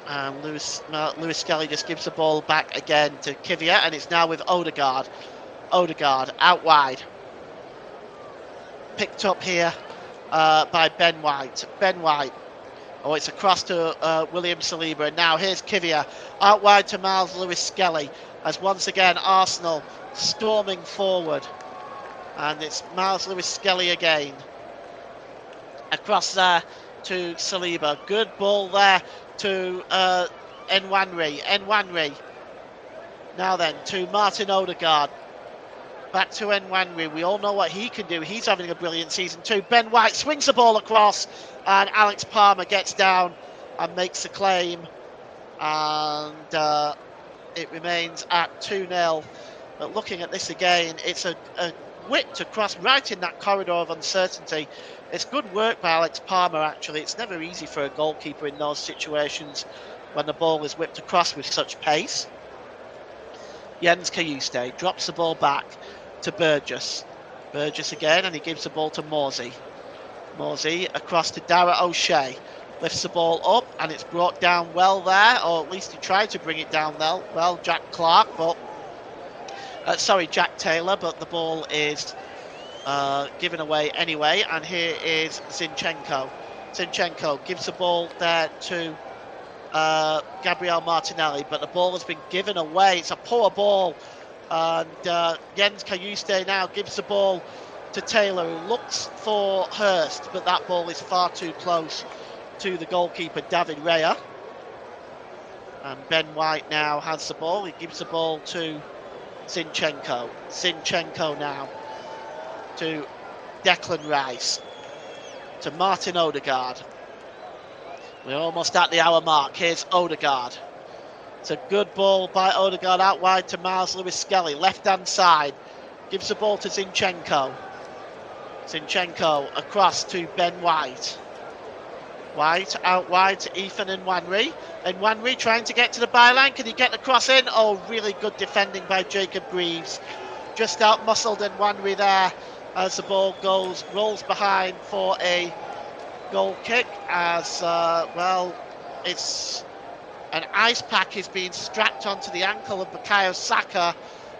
And Lewis-Skelly just gives the ball back again to Kivia, and it's now with Odegaard. Odegaard out wide. Picked up here by Ben White. Ben White. Oh, it's across to William Saliba. And now here's Kivia out wide to Miles Lewis-Skelly, as once again Arsenal storming forward. And it's Miles Lewis-Skelly again. Across there to Saliba. Good ball there to Nwaneri. Nwaneri. Now then to Martin Odegaard. Back to Nwaneri. We all know what he can do. He's having a brilliant season too. Ben White swings the ball across, and Alex Palmer gets down and makes the claim. And it remains at 2-0. But looking at this again, it's a whipped across right in that corridor of uncertainty. It's good work by Alex Palmer, actually. It's never easy for a goalkeeper in those situations when the ball is whipped across with such pace. Jens Kayuste drops the ball back to Burgess. Burgess again, and he gives the ball to Morsey. Morsey across to Dara O'Shea. Lifts the ball up, and it's brought down well there, or at least he tried to bring it down well, Jack Clark, but Jack Taylor, but the ball is given away anyway. And here is Zinchenko. Zinchenko gives the ball there to Gabriel Martinelli, but the ball has been given away. It's a poor ball, and Jens Kayuste now gives the ball to Taylor, who looks for Hurst, but that ball is far too close to the goalkeeper David Raya. And Ben White now has the ball. He gives the ball to Zinchenko. Zinchenko now to Declan Rice, to Martin Odegaard. We're almost at the hour mark. Here's Odegaard. It's a good ball by Odegaard out wide to Miles Lewis-Skelly, left-hand side. Gives the ball to Zinchenko. Zinchenko across to Ben White. White out wide to Ethan Nwaneri. Nwaneri trying to get to the byline. Can he get the cross in? Oh, really good defending by Jacob Greaves. Just out-muscled Nwaneri there as the ball rolls behind for a goal kick, as it's an ice pack is being strapped onto the ankle of Bukayo Saka,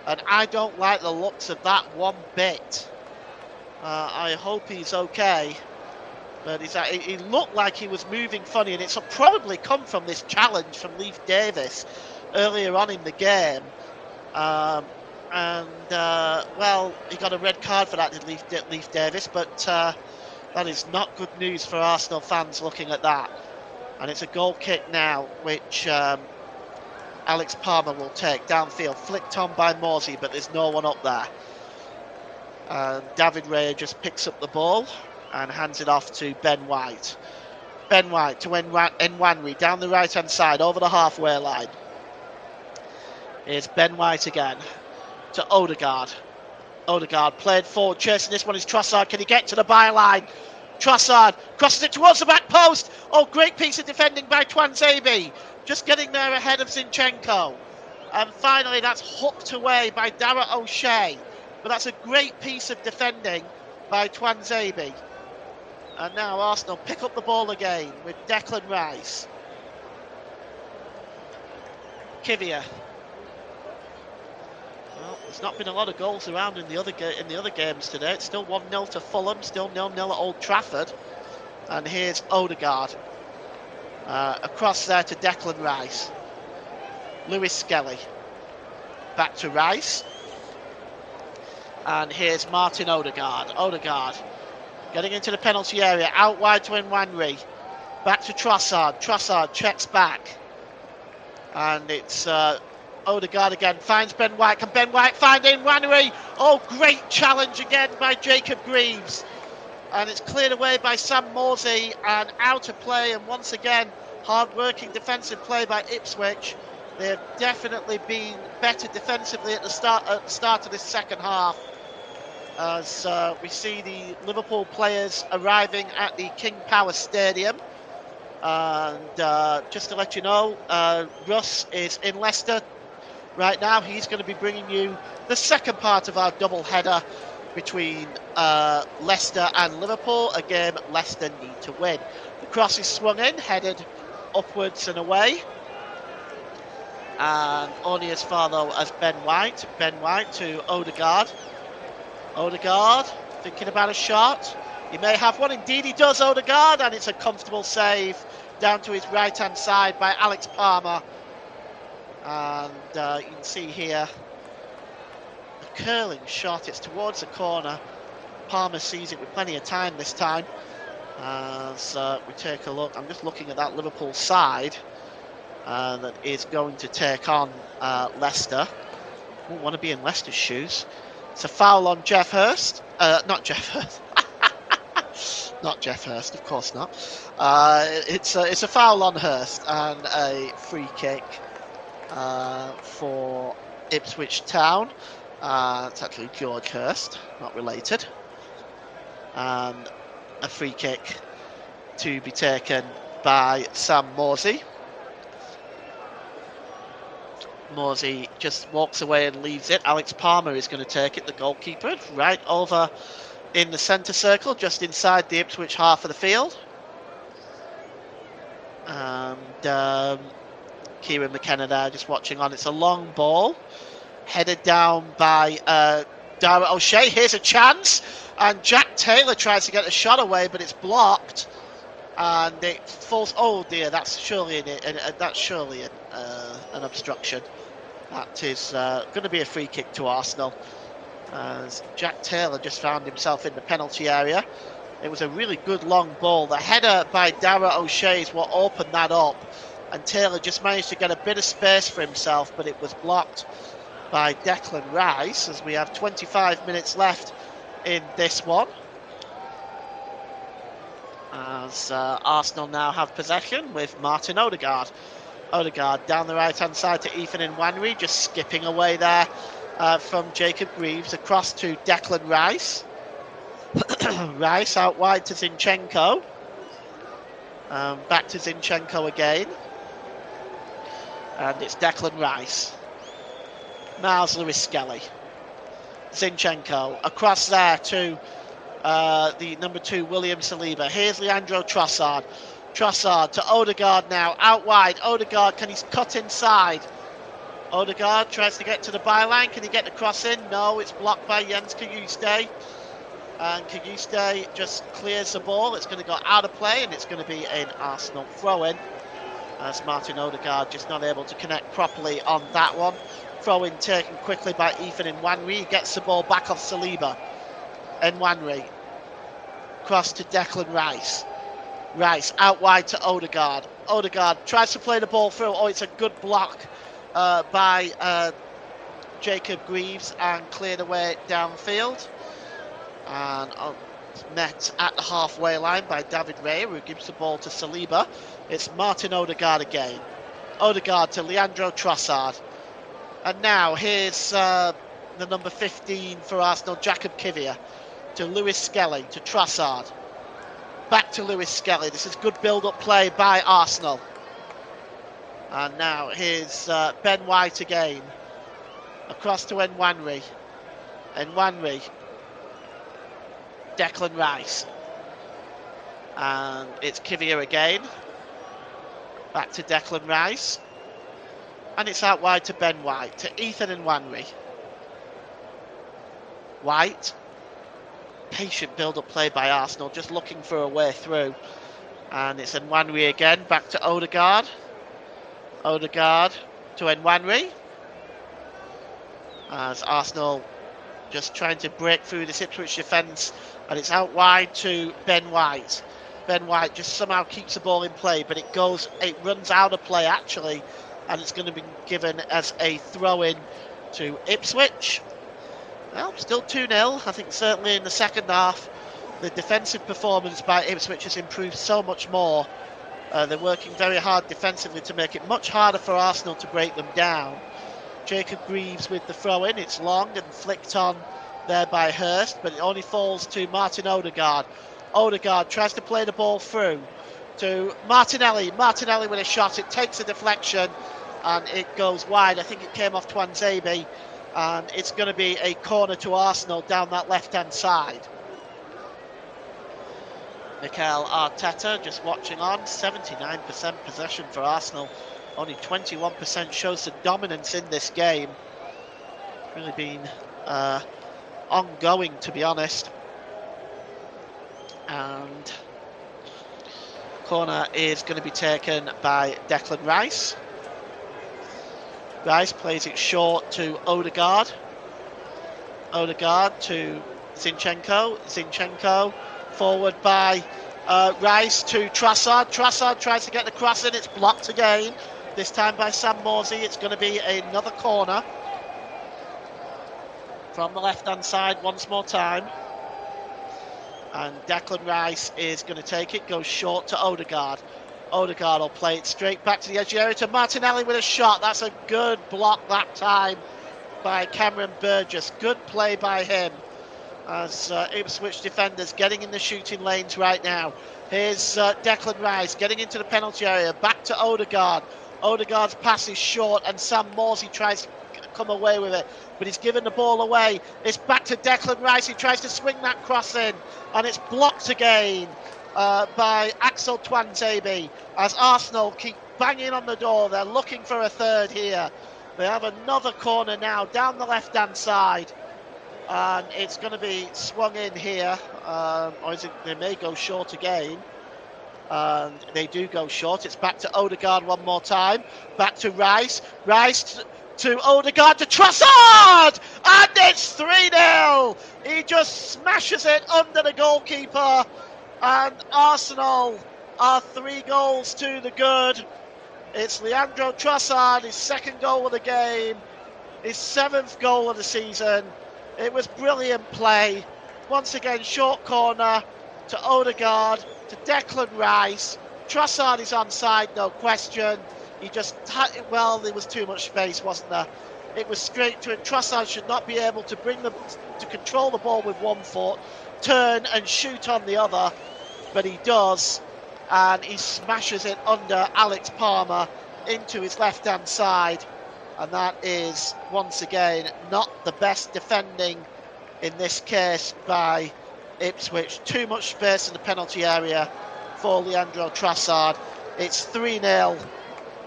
and I don't like the looks of that one bit. I hope he's okay, but he looked like he was moving funny, and it's probably come from this challenge from Leif Davis earlier on in the game. He got a red card for that, did Leif Davis, but that is not good news for Arsenal fans looking at that. And it's a goal kick now, which Alex Palmer will take downfield. Flicked on by Morsey, but there's no one up there. David Raya just picks up the ball and hands it off to Ben White. Ben White to Nwanwi down the right-hand side over the halfway line. Here's Ben White again to Odegaard. Odegaard played forward, chasing this one is Trossard. Can he get to the byline? Trossard crosses it towards the back post. Oh, great piece of defending by Twanzebe. Just getting there ahead of Zinchenko. And finally, that's hooked away by Dara O'Shea. But that's a great piece of defending by Twanzebe. And now Arsenal pick up the ball again with Declan Rice. Kivia. Well, there's not been a lot of goals around in the other games today. It's still 1-0 to Fulham, still 0-0 at Old Trafford. And here's Odegaard. Across there to Declan Rice. Lewis Skelly. Back to Rice. And here's Martin Odegaard. Odegaard getting into the penalty area. Out wide to Nwanwi. Back to Trossard. Trossard checks back. And it's Odegaard again. Finds Ben White. Can Ben White find Nwanwi? Oh, great challenge again by Jacob Greaves. And it's cleared away by Sam Morsey and out of play. And once again, hard-working defensive play by Ipswich. They've definitely been better defensively at the start of this second half. As we see the Liverpool players arriving at the King Power Stadium. And just to let you know, Russ is in Leicester right now. He's going to be bringing you the second part of our double header between Leicester and Liverpool, a game Leicester need to win. The cross is swung in, headed upwards and away. And only as far though as Ben White. Ben White to Odegaard. Odegaard thinking about a shot. He may have one. Indeed he does, Odegaard. And it's a comfortable save down to his right-hand side by Alex Palmer. And you can see here a curling shot. It's towards the corner. Palmer sees it with plenty of time this time. As we take a look. I'm just looking at that Liverpool side. That is going to take on Leicester. Wouldn't want to be in Leicester's shoes. It's a foul on Jeff Hurst. Not Jeff Hurst. Not Jeff Hurst, of course not. It's a foul on Hurst and a free kick for Ipswich Town. It's actually George Hurst, not related. And a free kick to be taken by Sam Morsey. Morsey just walks away and leaves it. Alex Palmer is going to take it, the goalkeeper, right over in the centre circle, just inside the Ipswich half of the field. And Kieran McKenna there just watching on. It's a long ball, headed down by Dara O'Shea. Here's a chance, and Jack Taylor tries to get a shot away, but it's blocked. And it falls. Oh dear, that's surely an obstruction. That is going to be a free kick to Arsenal. As Jack Taylor just found himself in the penalty area. It was a really good long ball. The header by Dara O'Shea is what opened that up. And Taylor just managed to get a bit of space for himself, but it was blocked by Declan Rice as we have 25 minutes left in this one. As Arsenal now have possession with Martin Odegaard. Odegaard down the right-hand side to Ethan Nwanwi, just skipping away there from Jacob Greaves across to Declan Rice. Rice out wide to Zinchenko. Back to Zinchenko again. And it's Declan Rice. Miles Lewis Skelly. Zinchenko across there to the number 2 William Saliba. Here's Leandro Trossard. Trossard to Odegaard now, out wide. Odegaard, can he cut inside? Odegaard tries to get to the byline. Can he get the cross in? No, it's blocked by Jens Kajuste. And Kajuste just clears the ball. It's going to go out of play and it's going to be an Arsenal throw-in. As Martin Odegaard just not able to connect properly on that one. Throw-in taken quickly by Ethan Nwanwi. He gets the ball back off Saliba. Nwanwi. Cross to Declan Rice. Rice out wide to Odegaard. Odegaard tries to play the ball through. Oh, it's a good block by Jacob Greaves and cleared away downfield. And met at the halfway line by David Raya, who gives the ball to Saliba. It's Martin Odegaard again. Odegaard to Leandro Trossard. And now here's the number 15 for Arsenal, Jacob Kivior, to Lewis Skelly, to Trossard. Back to Lewis Skelly. This is good build-up play by Arsenal. And now here's Ben White again. Across to Nwanri. Nwanri. Declan Rice. And it's Kivior again. Back to Declan Rice. And it's out wide to Ben White, to Ethan Nwanri. White. Patient build-up play by Arsenal, just looking for a way through. And it's Nwanri again, back to Odegaard. Odegaard to Nwanri. As Arsenal just trying to break through this Ipswich defence. And it's out wide to Ben White. Ben White just somehow keeps the ball in play, but it runs out of play actually. And it's going to be given as a throw-in to Ipswich. Well, still 2-0. I think certainly in the second half, the defensive performance by Ipswich has improved so much more. They're working very hard defensively to make it much harder for Arsenal to break them down. Jacob Greaves with the throw-in. It's long and flicked on there by Hurst, but it only falls to Martin Odegaard. Odegaard tries to play the ball through to Martinelli. Martinelli with a shot. It takes a deflection and it goes wide. I think it came off Twanzebe. And it's going to be a corner to Arsenal down that left-hand side. Mikel Arteta just watching on. 79% possession for Arsenal. Only 21% shows the dominance in this game. Really been ongoing, to be honest. And corner is going to be taken by Declan Rice. Rice plays it short to Odegaard. Odegaard to Zinchenko. Zinchenko forward by Rice to Trossard. Trossard tries to get the cross in. It's blocked again. This time by Sam Morsey. It's going to be another corner from the left-hand side once more time. And Declan Rice is going to take it. Goes short to Odegaard. Odegaard will play it straight back to the edge of the area to Martinelli with a shot. That's a good block that time by Cameron Burgess. Good play by him as Ipswich defenders getting in the shooting lanes right now. Here's Declan Rice getting into the penalty area. Back to Odegaard. Odegaard's pass is short and Sam Morsey tries to come away with it, but he's given the ball away. It's back to Declan Rice. He tries to swing that cross in and it's blocked again by Axel Twanzebe as Arsenal keep banging on the door. They're looking for a third here. They have another corner now down the left-hand side, and it's going to be swung in here, or is it, they may go short again, and they do go short. It's back to Odegaard one more time, back to Rice. Rice to Odegaard to Trossard, and it's 3-0. He just smashes it under the goalkeeper. And Arsenal are 3 goals to the good. It's Leandro Trossard, his second goal of the game, his 7th goal of the season. It was brilliant play. Once again, short corner to Odegaard, to Declan Rice. Trossard is onside, no question. He just had it well. There was too much space, wasn't there? It was straight to him. Trossard should not be able to control the ball with one foot, turn and shoot on the other, but he does, and he smashes it under Alex Palmer into his left-hand side, and that is once again not the best defending in this case by Ipswich. Too much space in the penalty area for Leandro Trossard. It's 3-0,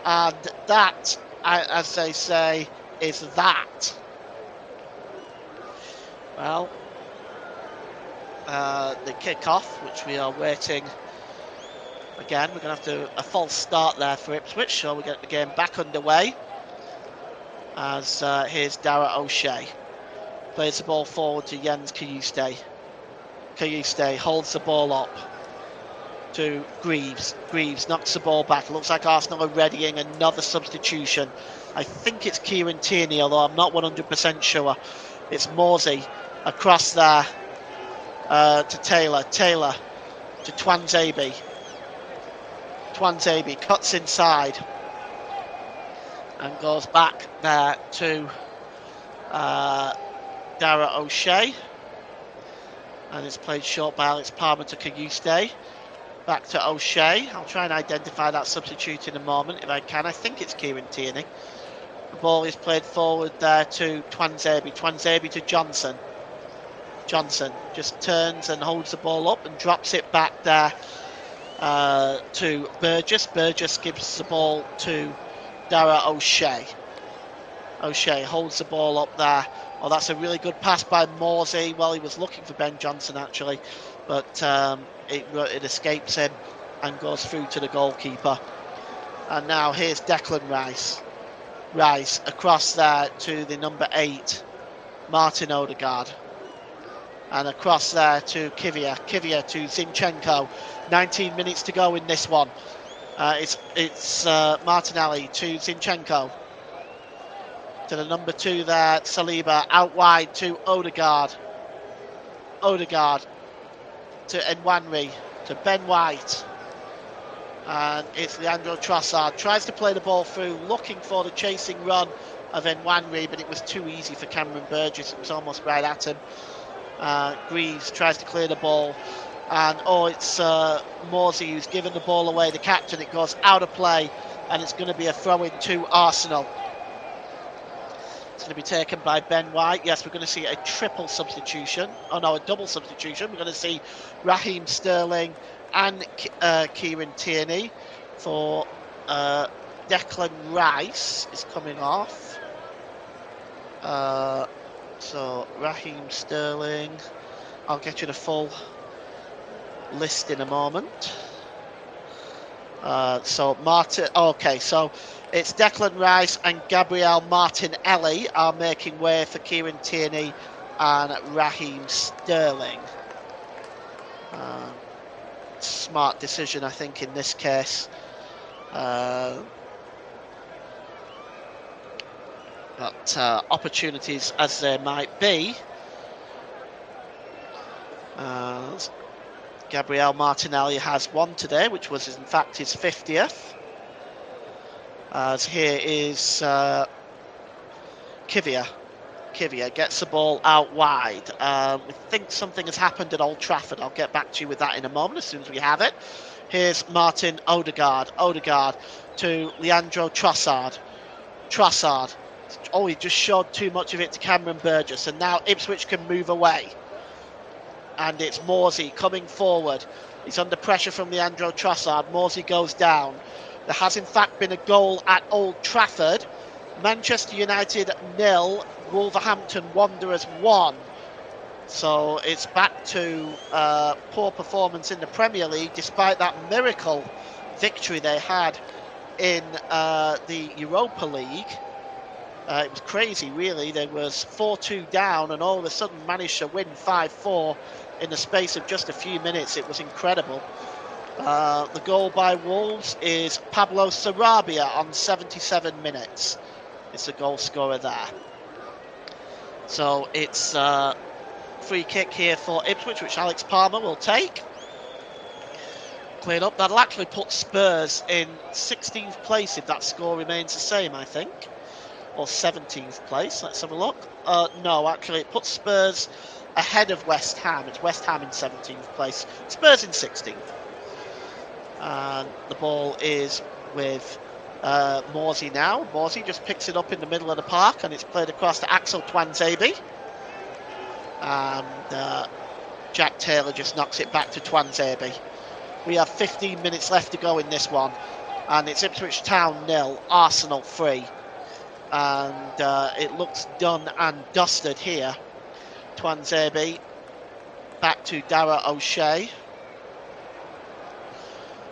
and that, as they say, is that. Well, the kick-off, which we are waiting. Again, we're going to have to a false start there for Ipswich, so we get the game back underway. As here's Dara O'Shea. Plays the ball forward to Jens Kayuste. Kayuste holds the ball up to Greaves. Greaves knocks the ball back. It looks like Arsenal are readying another substitution. I think it's Kieran Tierney, although I'm not 100% sure. It's Morsey across there to Taylor. Taylor to Twanzebe. Twanzebe cuts inside and goes back there to Dara O'Shea. And it's played short by Alex Palmer to Kayuste. Back to O'Shea. I'll try and identify that substitute in a moment if I can. I think it's Kieran Tierney. The ball is played forward there to Twanzebe. Twanzebe to Johnson. Johnson just turns and holds the ball up and drops it back there to Burgess. Burgess gives the ball to Dara O'Shea. O'Shea holds the ball up there. Oh, that's a really good pass by Morsey. Well, he was looking for Ben Johnson actually, but it escapes him and goes through to the goalkeeper. And now here's Declan Rice. Rice across there to the number 8, Martin Odegaard. And across there to Kivia. Kivia to Zinchenko. 19 minutes to go in this one. It's Martinelli to Zinchenko. To the number 2 there, Saliba. Out wide to Odegaard. Odegaard to Nwanri. To Ben White. And it's Leandro Trossard. Tries to play the ball through, looking for the chasing run of Nwanri, but it was too easy for Cameron Burgess. It was almost right at him. Greaves tries to clear the ball. And it's Morsey who's given the ball away, the captain. It goes out of play, and it's going to be a throw-in to Arsenal. It's going to be taken by Ben White. Yes, we're going to see a triple substitution. Oh no, a double substitution. We're going to see Raheem Sterling and Kieran Tierney for Declan Rice is coming off. So Raheem Sterling, I'll get you the full list in a moment. So it's Declan Rice and Gabriel Martinelli are making way for Kieran Tierney and Raheem Sterling. Smart decision, I think, in this case. But opportunities as there might be. Gabriel Martinelli has one today, which was in fact his 50th. As here is Kivia. Kivia gets the ball out wide. We think something has happened at Old Trafford. I'll get back to you with that in a moment as soon as we have it. Here's Martin Odegaard. Odegaard to Leandro Trossard. Trossard. Oh, he just showed too much of it to Cameron Burgess, and now Ipswich can move away. And it's Morsey coming forward. He's under pressure from Leandro Trossard. Morsey goes down. There has in fact been a goal at Old Trafford. Manchester United 0, Wolverhampton Wanderers 1. So it's back to poor performance in the Premier League, despite that miracle victory they had in the Europa League. It was crazy, really. There was 4-2 down and all of a sudden managed to win 5-4 in the space of just a few minutes. It was incredible. The goal by Wolves is Pablo Sarabia on 77 minutes. It's the goal scorer there. So it's free kick here for Ipswich, which Alex Palmer will take. Cleared up. That'll actually put Spurs in 16th place if that score remains the same, I think. Or 17th place. Let's have a look. No, actually, it puts Spurs ahead of West Ham. It's West Ham in 17th place. Spurs in 16th. And the ball is with Morsey now. Morsey just picks it up in the middle of the park, and it's played across to Axel Twanzebe. And Jack Taylor just knocks it back to Twanzebe. We have 15 minutes left to go in this one. And it's Ipswich Town 0, Arsenal 3. And it looks done and dusted here. Twanzebe back to Dara O'Shea.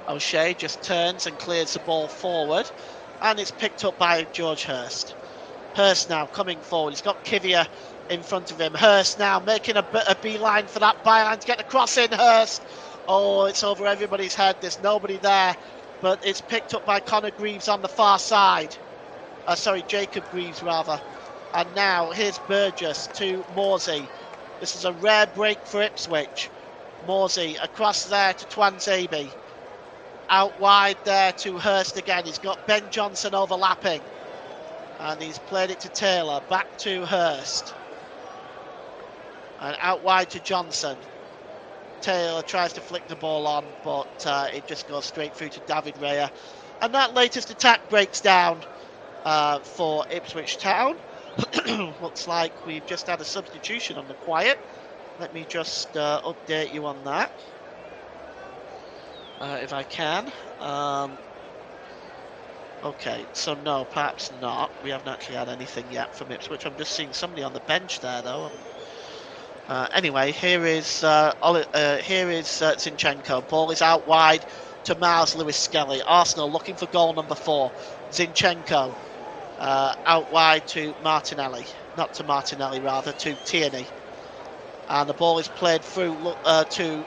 O'Shea just turns and clears the ball forward, and it's picked up by George Hurst. Hurst now coming forward. He's got Kivia in front of him. Hurst now making a beeline for that byline to get the cross in. Hurst. Oh, it's over everybody's head. There's nobody there, but it's picked up by Connor Greaves on the far side. Jacob Greaves rather. And now here's Burgess to Morsey. This is a rare break for Ipswich. Morsey across there to Twanzebe. Out wide there to Hurst again. He's got Ben Johnson overlapping. And he's played it to Taylor. Back to Hurst. And out wide to Johnson. Taylor tries to flick the ball on, but it just goes straight through to David Raya. And that latest attack breaks down for Ipswich Town. Looks like we've just had a substitution on the quiet. Let me just update you on that, if I can. Okay, so no, perhaps not. We haven't actually had anything yet from Ipswich. I'm just seeing somebody on the bench there, though. Anyway, here is Zinchenko. Ball is out wide to Miles Lewis-Skelly. Arsenal looking for goal number 4. Zinchenko out wide to Martinelli. Not to Martinelli, rather, to Tierney. And the ball is played through to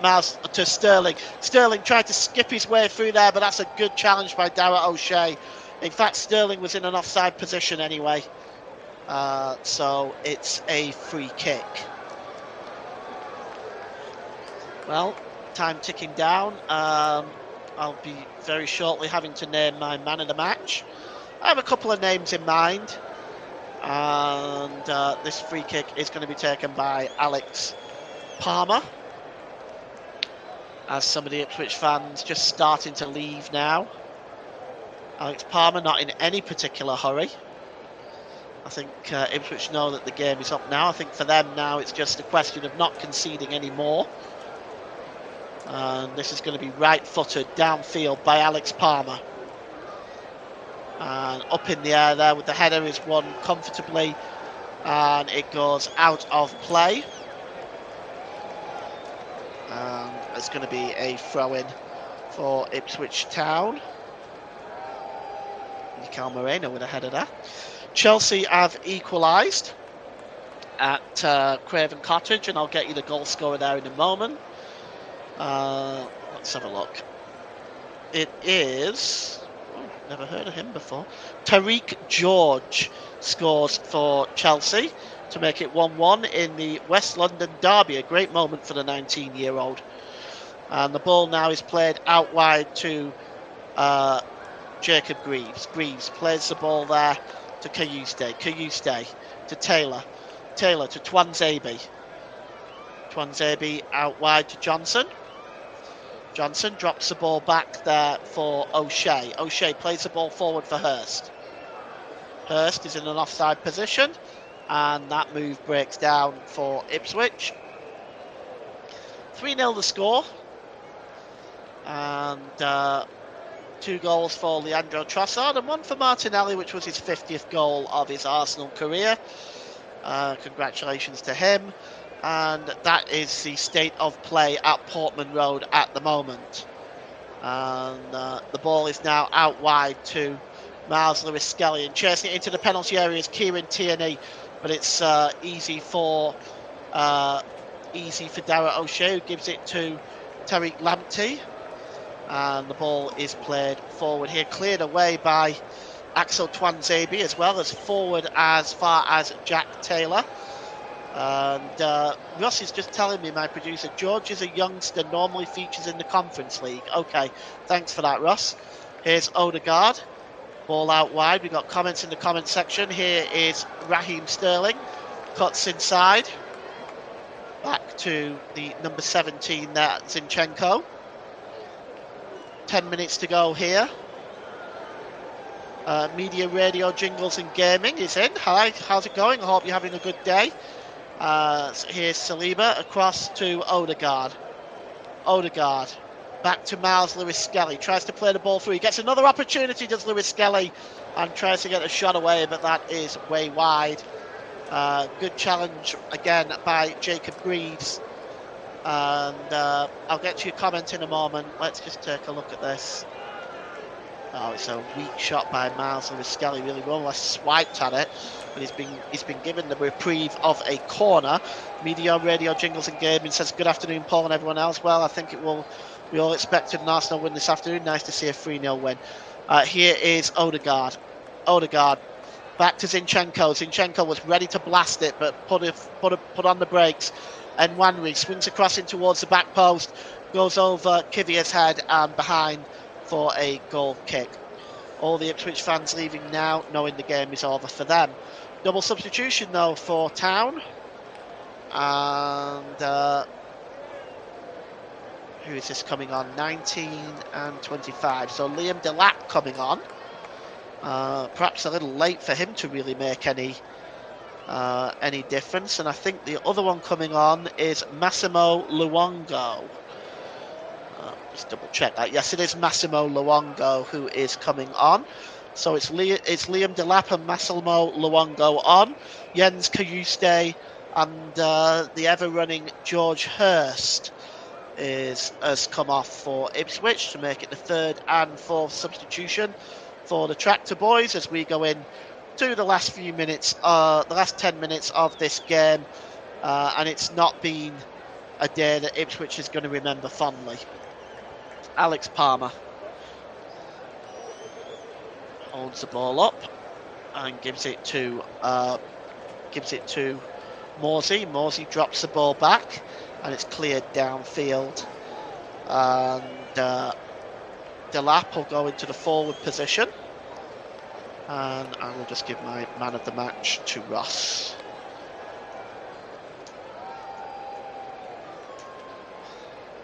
Miles, to Sterling. Sterling tried to skip his way through there, but that's a good challenge by Darragh O'Shea. In fact, Sterling was in an offside position anyway. So it's a free kick. Well, time ticking down. I'll be very shortly having to name my man of the match. I have a couple of names in mind. And this free kick is going to be taken by Alex Palmer. As some of the Ipswich fans just starting to leave now. Alex Palmer not in any particular hurry. I think Ipswich know that the game is up now. I think for them now it's just a question of not conceding any more. And this is going to be right-footed downfield by Alex Palmer. And up in the air there with the header is won comfortably. And it goes out of play. And it's going to be a throw-in for Ipswich Town. Mikel Moreno with a header there. Chelsea have equalised at Craven Cottage, and I'll get you the goal scorer there in a moment. Let's have a look. It is... never heard of him before. Tariq George scores for Chelsea to make it 1-1 in the West London derby. A great moment for the 19-year-old. And the ball now is played out wide to Jacob Greaves. Greaves plays the ball there to Kayuste. Kayuste to Taylor. Taylor to Twanzebe. Twanzebe out wide to Johnson. Johnson drops the ball back there for O'Shea. O'Shea plays the ball forward for Hurst. Hurst is in an offside position, and that move breaks down for Ipswich. 3-0 the score. And 2 goals for Leandro Trossard and 1 for Martinelli, which was his 50th goal of his Arsenal career. Congratulations to him. And that is the state of play at Portman Road at the moment. And the ball is now out wide to Miles Lewis-Skelly, and chasing it into the penalty area is Kieran Tierney, but it's easy for Darragh O'Shea, who gives it to Tariq Lamptey, and the ball is played forward here, cleared away by Axel Twanzebe, as well as forward as far as Jack Taylor. And Russ is just telling me, my producer, George is a youngster, normally features in the Conference League. Okay, thanks for that, Russ. Here's Odegaard. Ball out wide. We've got comments in the comment section. Here is Raheem Sterling. Cuts inside. Back to the number 17 there, Zinchenko. 10 minutes to go here. Media, radio, jingles and gaming is in. Hi, how's it going? I hope you're having a good day. So here's Saliba across to Odegaard. Odegaard back to Miles Lewis-Skelly. Tries to play the ball through. He gets another opportunity, does Lewis-Skelly, and tries to get a shot away, but that is way wide. Good challenge again by Jacob Greaves. And I'll get to your comment in a moment. Let's just take a look at this. Oh, it's a weak shot by Miles Lewis-Skelly. Really more or less swiped at it, but he's been given the reprieve of a corner. Media, radio, jingles and gaming says good afternoon, Paul and everyone else. Well, I think it will. We all expected an Arsenal win this afternoon. Nice to see a 3-0 win. Here is Odegaard. Odegaard Back to Zinchenko. Zinchenko was ready to blast it, but put on the brakes. And Nwaneri swings across in towards the back post, goes over Kivier's head and behind for a goal kick. All the Ipswich fans leaving now, knowing the game is over for them. Double substitution though for Town. And who is this coming on? 19 and 25. So Liam Delap coming on. Perhaps a little late for him to really make any difference. And I think the other one coming on is Massimo Luongo. Just double check that. Yes, it is Massimo Luongo who is coming on. So it's Liam Delap and Massimo Luongo on. Jens Kayuste and the ever-running George Hurst has come off for Ipswich to make it the third and fourth substitution for the Tractor Boys as we go in to the last few minutes, the last 10 minutes of this game, and it's not been a day that Ipswich is going to remember fondly. Alex Palmer holds the ball up and gives it to Morsey. Morsey drops the ball back, and it's cleared downfield. And Delap will go into the forward position, and I will just give my man of the match to Ross.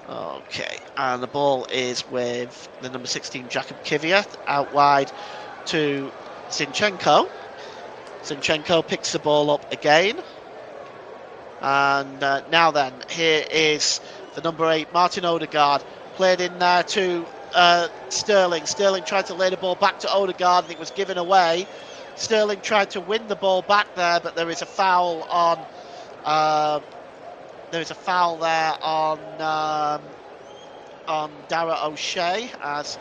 Okay, and the ball is with the number 16 Jakub Kivier out wide to Zinchenko. Zinchenko picks the ball up again, and now then, here is the number 8 Martin Odegaard, played in there to Sterling. Sterling tried to lay the ball back to Odegaard, and it was given away. Sterling tried to win the ball back there, but there is a foul on. There is a foul there on Dara O'Shea, as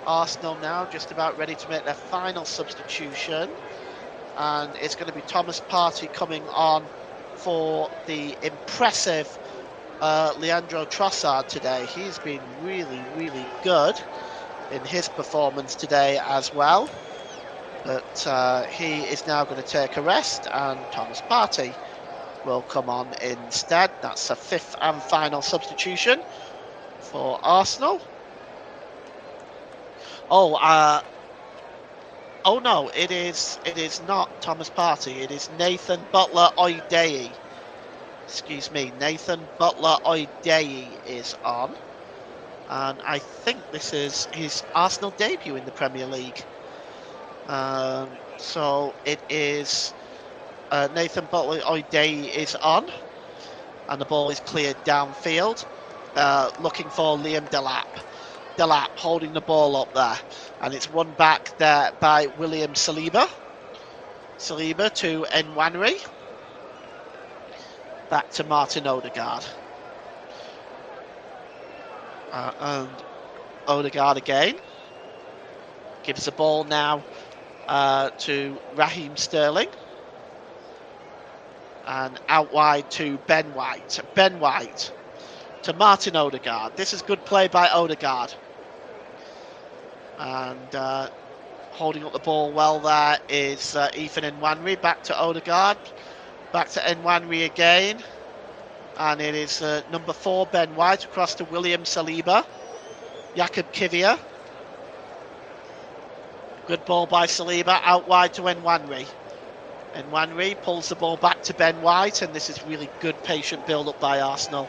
Arsenal now just about ready to make their final substitution, and it's going to be Thomas Partey coming on for the impressive Leandro Trossard today. He's been really, really good in his performance today as well. But he is now going to take a rest, and Thomas Partey will come on instead. That's a fifth and final substitution for Arsenal. Oh no, it is not Thomas Partey. It is Nathan Butler-Oidei. Excuse me, Nathan Butler-Oidei is on, and I think this is his Arsenal debut in the Premier League. So it is Nathan Butler-Oidei is on, and the ball is cleared downfield, looking for Liam Delap. Delap holding the ball up there, and it's won back there by William Saliba. Saliba to Nwaneri. Back to Martin Odegaard. And Odegaard again. Gives the ball now to Raheem Sterling. And out wide to Ben White. Ben White to Martin Odegaard. This is good play by Odegaard. And holding up the ball well there is Ethan Nwaneri. Back to Odegaard. Back to Nwaneri again. And it is number 4, Ben White, across to William Saliba. Jakub Kivier. Good ball by Saliba, out wide to Nwaneri. Nwaneri pulls the ball back to Ben White, and this is really good patient build-up by Arsenal.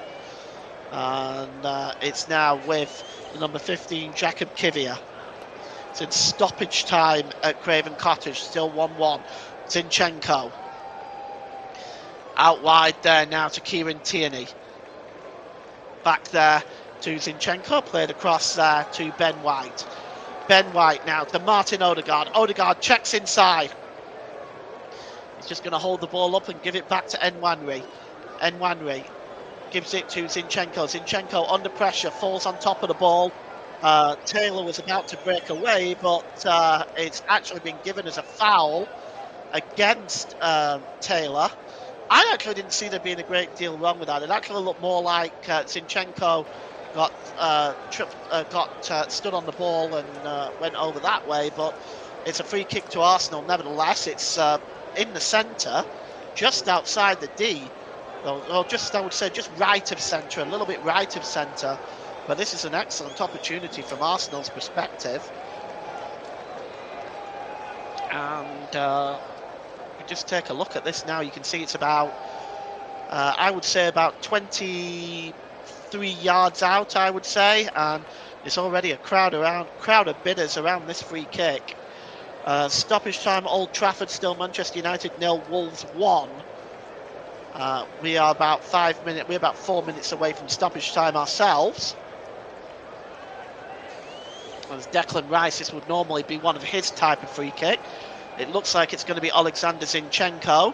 And it's now with the number 15, Jakub Kivier. It's in stoppage time at Craven Cottage, still 1-1. Zinchenko. Out wide there now to Kieran Tierney. Back there to Zinchenko, played across there to Ben White. Ben White now to Martin Odegaard. Odegaard checks inside. He's just going to hold the ball up and give it back to Nwaneri. Nwaneri gives it to Zinchenko. Zinchenko under pressure, falls on top of the ball. Taylor was about to break away, but it's actually been given as a foul against Taylor. I actually didn't see there being a great deal wrong with that. It actually looked more like Zinchenko got stood on the ball and went over that way. But It's a free kick to Arsenal. Nevertheless, it's in the centre, just outside the D. Or just, I would say, just right of centre, a little bit right of centre. But this is an excellent opportunity from Arsenal's perspective. And just take a look at this now. You can see it's about, I would say, about 23 yards out, I would say. And there's already a crowd of bidders around this free kick. Stoppage time, Old Trafford still Manchester United 0, Wolves 1. We are about 4 minutes away from stoppage time ourselves. As Declan Rice, this would normally be one of his type of free kick. It looks like it's going to be Alexander Zinchenko.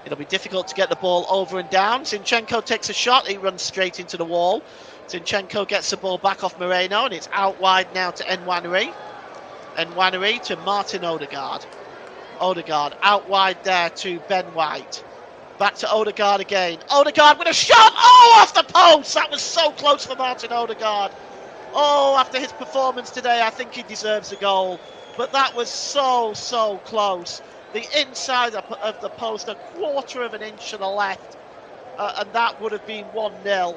It'll be difficult to get the ball over and down. Zinchenko takes a shot. He runs straight into the wall. Zinchenko gets the ball back off Moreno, and it's out wide now to Nwaneri. Nwaneri to Martin Odegaard. Odegaard out wide there to Ben White. Back to Odegaard again. Odegaard with a shot. Oh, off the post. That was so close for Martin Odegaard. Oh, after his performance today, I think he deserves a goal. But that was so close. The inside of the post, a quarter of an inch to the left. And that would have been 1-0.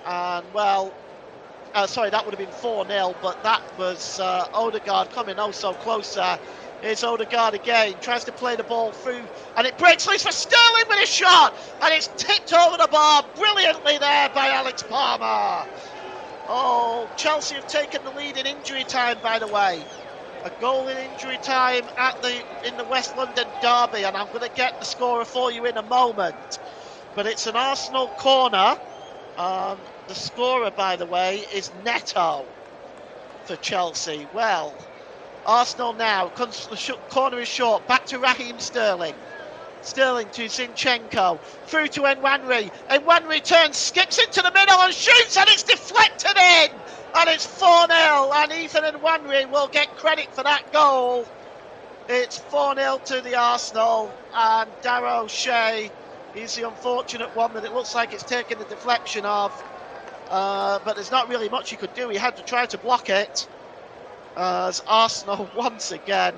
And, well, sorry, that would have been 4-0. But that was Odegaard coming oh so close there. Here's Odegaard again, tries to play the ball through, and it breaks loose for Sterling with a shot, and it's tipped over the bar brilliantly there by Alex Palmer. Oh, Chelsea have taken the lead in injury time, by the way. A goal in injury time in the West London derby, and I'm going to get the scorer for you in a moment. But it's an Arsenal corner. The scorer, by the way, is Neto for Chelsea. Well, Arsenal now, the corner is short, back to Raheem Sterling. Sterling to Zinchenko, through to Nwaneri. Nwaneri turns, skips into the middle and shoots, and it's deflected in! And it's 4-0, and Ethan Nwaneri will get credit for that goal. It's 4-0 to the Arsenal, and Darrow Shea, he's the unfortunate one that it looks like it's taken the deflection of. But there's not really much he could do, he had to try to block it. As Arsenal once again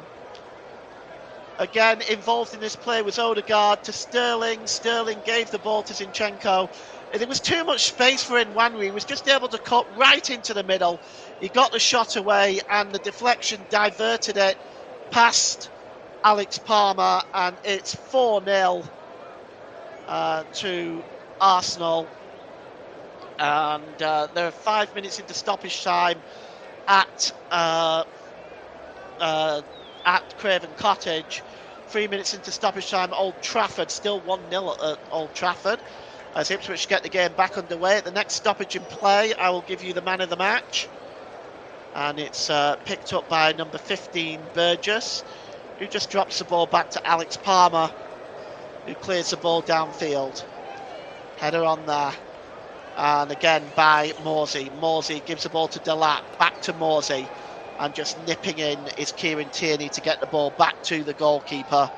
involved in this play was Odegaard to Sterling. Sterling gave the ball to Zinchenko. There was too much space for Nwaneri. He was just able to cut right into the middle. He got the shot away, and the deflection diverted it past Alex Palmer, and it's 4-0 to Arsenal. And there are 5 minutes into stoppage time at Craven Cottage. 3 minutes into stoppage time, Old Trafford, still 1-0 at Old Trafford. As Ipswich get the game back underway. At the next stoppage in play, I will give you the man of the match. And it's picked up by number 15, Burgess, who just drops the ball back to Alex Palmer, who clears the ball downfield. Header on there. And again by Morsey. Morsey gives the ball to Delap, back to Morsey. And just nipping in is Kieran Tierney to get the ball back to the goalkeeper.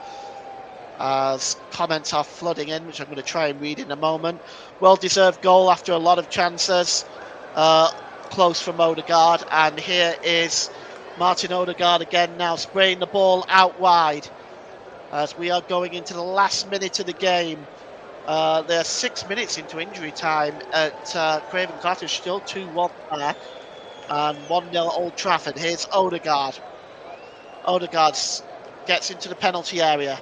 As comments are flooding in, which I'm going to try and read in a moment. Well-deserved goal after a lot of chances. Close from Odegaard. And here is Martin Odegaard again now spraying the ball out wide. As we are going into the last minute of the game. They're 6 minutes into injury time at Craven Cottage. Still 2-1 there. And 1-0 Old Trafford. Here's Odegaard. Odegaard gets into the penalty area.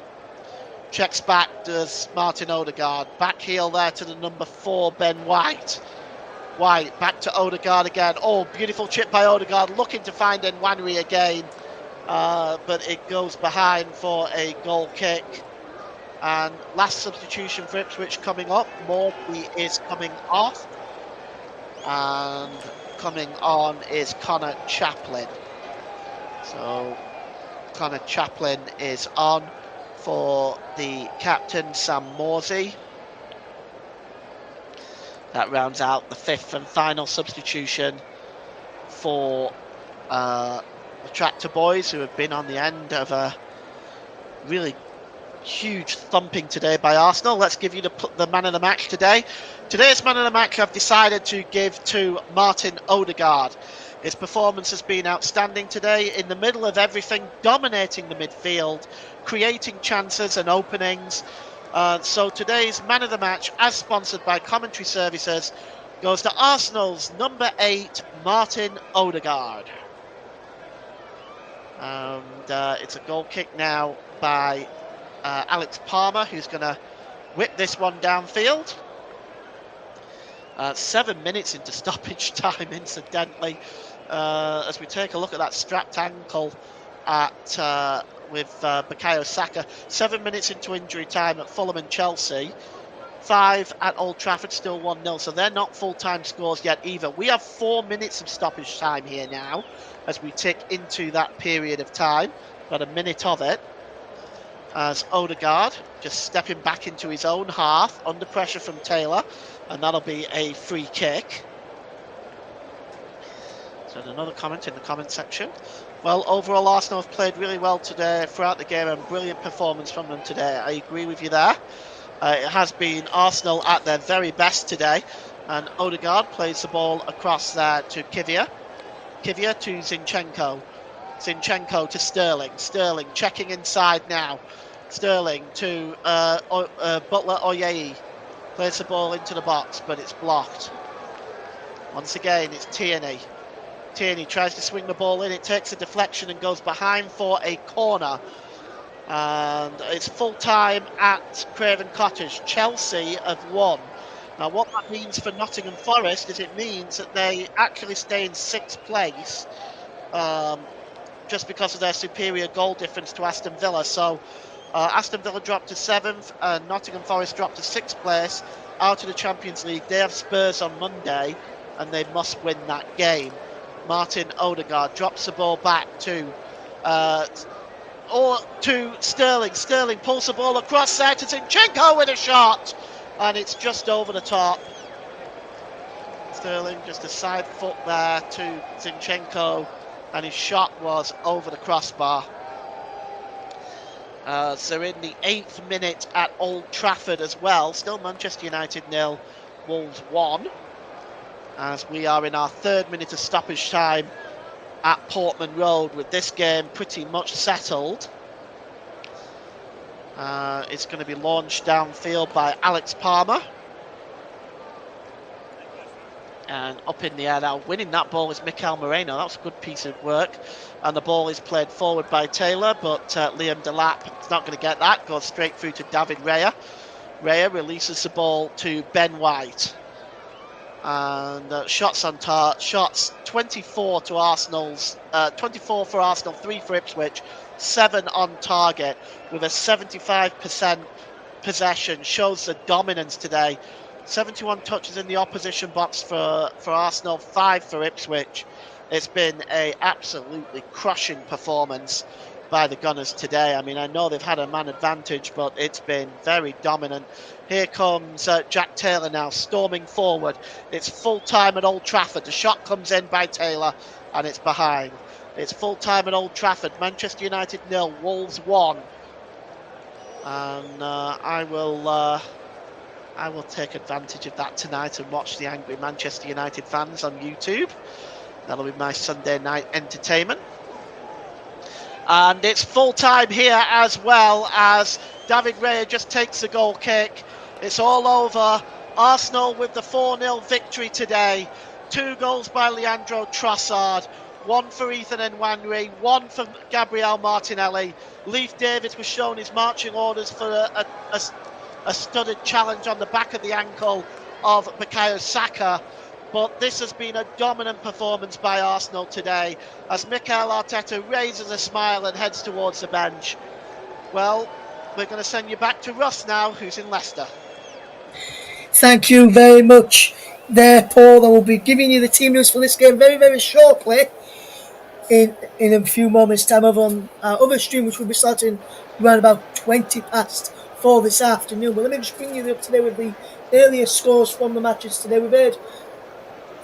Checks back, does Martin Odegaard. Back heel there to the number 4, Ben White. White back to Odegaard again. Oh, beautiful chip by Odegaard, looking to find Nwaneri again. But it goes behind for a goal kick. And last substitution for Ipswich coming up. Morby is coming off. And coming on is Connor Chaplin. So Connor Chaplin is on for the captain, Sam Morsey. That rounds out the 5th and final substitution for the Tractor Boys, who have been on the end of a really huge thumping today by Arsenal. Let's give you the man of the match today. Today's man of the match I've decided to give to Martin Odegaard. His performance has been outstanding today, in the middle of everything, dominating the midfield, creating chances and openings. So today's man of the match, as sponsored by Commentary Services, goes to Arsenal's number 8, Martin Odegaard. And it's a goal kick now by Alex Palmer, who's going to whip this one downfield. 7 minutes into stoppage time, incidentally, as we take a look at that strapped ankle with Bukayo Saka. 7 minutes into injury time at Fulham and Chelsea. 5 at Old Trafford, still 1-0, so they're not full-time scores yet either. We have 4 minutes of stoppage time here now as we tick into that period of time. Got a minute of it, as Odegaard just stepping back into his own half under pressure from Taylor, and that'll be a free kick. So another comment in the comment section. Well, overall Arsenal have played really well today throughout the game, and brilliant performance from them today. I agree with you there. It has been Arsenal at their very best today, and Odegaard plays the ball across there to Kivia. Kivia to Zinchenko. Zinchenko to Sterling. Sterling checking inside now. Sterling to Butler Oyeyi. Plays the ball into the box, but it's blocked. Once again, it's Tierney. Tierney tries to swing the ball in. It takes a deflection and goes behind for a corner. And it's full time at Craven Cottage. Chelsea have won. Now, what that means for Nottingham Forest is it means that they actually stay in 6th place, just because of their superior goal difference to Aston Villa. So Aston Villa dropped to 7th, and Nottingham Forest dropped to 6th place out of the Champions League. They have Spurs on Monday, and they must win that game. Martin Odegaard drops the ball back to Sterling. Sterling pulls the ball across there to Zinchenko with a shot, and it's just over the top. Sterling just a side foot there to Zinchenko, and his shot was over the crossbar. So in the 8th minute at Old Trafford as well, still Manchester United 0, Wolves 1, as we are in our 3rd minute of stoppage time at Portman Road, with this game pretty much settled. It's going to be launched downfield by Alex Palmer. And up in the air now, winning that ball is Mikel Moreno. That was a good piece of work. And the ball is played forward by Taylor, but Liam Delap is not going to get that. Goes straight through to David Raya. Raya releases the ball to Ben White. And shots on target. Shots 24 to Arsenal's, 24 for Arsenal, 3 for Ipswich, 7 on target with a 75% possession. Shows the dominance today. 71 touches in the opposition box for Arsenal, 5 for Ipswich. It's been a absolutely crushing performance by the Gunners today. I mean, I know they've had a man advantage, but it's been very dominant. Here comes Jack Taylor now, storming forward. It's full time at Old Trafford. The shot comes in by Taylor, and it's behind. It's full time at Old Trafford. Manchester United 0, Wolves 1. And I will take advantage of that tonight and watch the angry Manchester United fans on YouTube. That'll be my Sunday night entertainment. And it's full time here as well, as David Raya just takes the goal kick. It's all over. Arsenal with the 4-0 victory today. 2 goals by Leandro Trossard. 1 for Ethan Nwaneri, 1 for Gabriel Martinelli. Leif Davis was shown his marching orders for a studded challenge on the back of the ankle of Bukayo Saka. But this has been a dominant performance by Arsenal today, as Mikel Arteta raises a smile and heads towards the bench. Well, we're going to send you back to Russ now, who's in Leicester. Thank you very much there, Paul. I will be giving you the team news for this game very, very shortly in a few moments' time over on our other stream, which will be starting around about 20 past 4 this afternoon. But let me just bring you up today with the earliest scores from the matches today. We've heard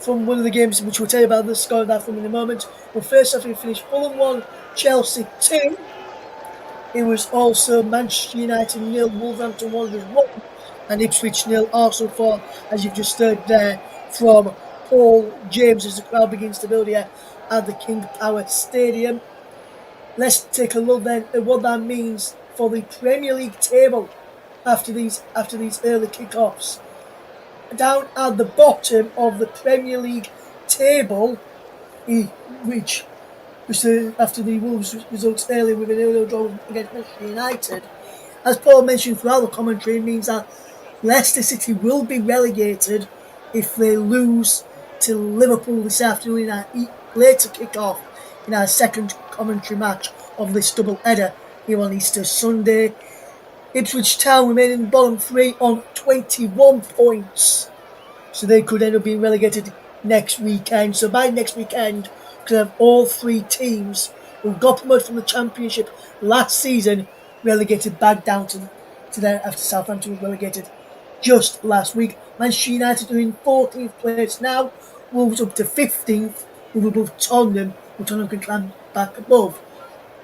from one of the games, which we'll tell you about the score of that from in a moment. But first off, we finished Fulham 1, Chelsea 2. It was also Manchester United 0, Wolverhampton Wanderers 1, and Ipswich 0, Arsenal 4, as you've just heard there from Paul James as the crowd begins to build here at the King Power Stadium. Let's take a look then at what that means for the Premier League table after these early kickoffs. Down at the bottom of the Premier League table, which was after the Wolves results earlier with an 0-0 draw against Manchester United, as Paul mentioned throughout the commentary, it means that Leicester City will be relegated if they lose to Liverpool this afternoon in our later kick-off in our second commentary match of this double header here on Easter Sunday. Ipswich Town remain in the bottom three on 21 points, so they could end up being relegated next weekend. So by next weekend, we could have all three teams who got promoted from the Championship last season relegated back down to there after Southampton was relegated just last week. Manchester United are in 14th place now, Wolves up to 15th, with above Tottenham, who Tottenham can climb back above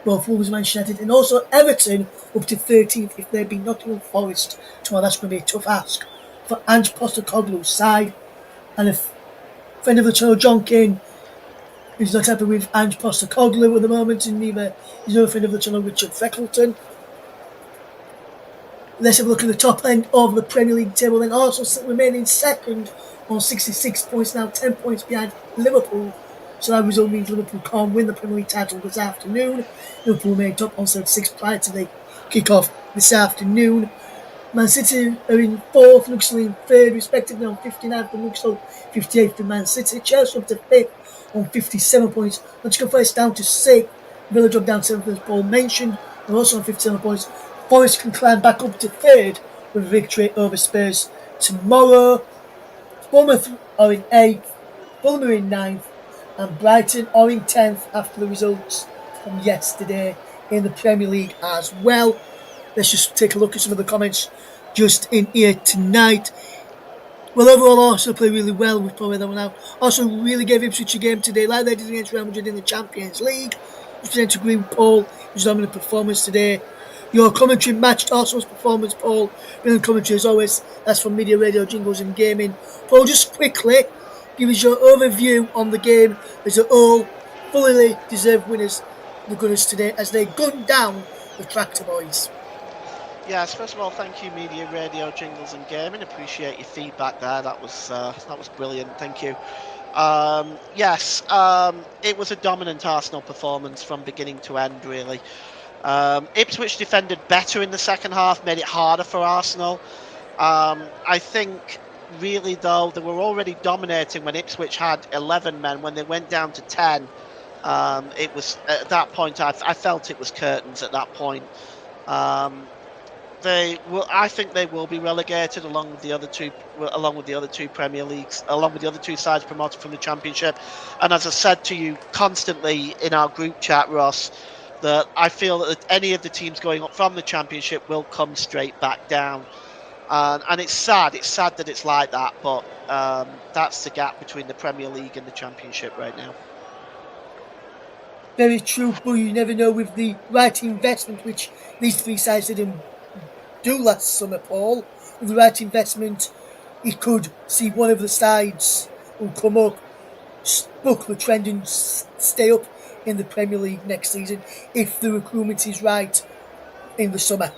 both Wolves and Manchester United, and also Everton up to 13th if they beat Nottingham Forest tomorrow. That's going to be a tough ask for Ange Postecoglou's side. And if friend of the channel John Kane is not happy with Ange Postecoglou at the moment, and neither is another friend of the channel Richard Freckleton. Let's have a look at the top end of the Premier League table. Then Arsenal remaining second on 66 points now, 10 points behind Liverpool. So that result means Liverpool can't win the Premier League title this afternoon. Liverpool remain top on 76 prior to the kick-off this afternoon. Man City are in 4th, Newcastle in 3rd, respectively on 59 for Newcastle, 58 for Man City. Chelsea up to 5th on 57 points. Nottingham Forest down to 6th. Villa dropped down 7th, as Paul mentioned. They're also on 57 points. Forest can climb back up to 3rd with a victory over Spurs tomorrow. Bournemouth are in 8th, Fulham are in 9th, and Brighton are in 10th after the results from yesterday in the Premier League as well. Let's just take a look at some of the comments just in here tonight. Well, overall, Arsenal play really well. We've probably that one out. Arsenal really gave Ipswich a game today, like they did against Real Madrid in the Champions League. Just to agree with Paul, who's having a performance today. Your commentary matched Arsenal's performance, Paul. Brilliant commentary as always. That's from Media Radio, Jingles and Gaming. Paul, just quickly, give us your overview on the game as a all fully deserved winners, the Gunners today, as they gunned down the Tractor Boys. Yes, first of all, thank you, Media Radio, Jingles and Gaming. Appreciate your feedback there. That was brilliant. Thank you. Yes, it was a dominant Arsenal performance from beginning to end, really. Ipswich defended better in the second half, made it harder for Arsenal. I think, really, though, they were already dominating when Ipswich had 11 men. When they went down to 10, it was at that point I felt it was curtains at that point. I think they will be relegated along with the other two Premier Leagues, along with the other two sides promoted from the Championship. And as I said to you constantly in our group chat, Ross, that I feel that any of the teams going up from the Championship will come straight back down. And it's sad. It's sad that it's like that, but that's the gap between the Premier League and the Championship right now. Very true, but you never know with the right investment, which these three sides didn't do last summer, Paul. With the right investment, you could see one of the sides will come up, buck the trend and stay up in the Premier League next season if the recruitment is right in the summer.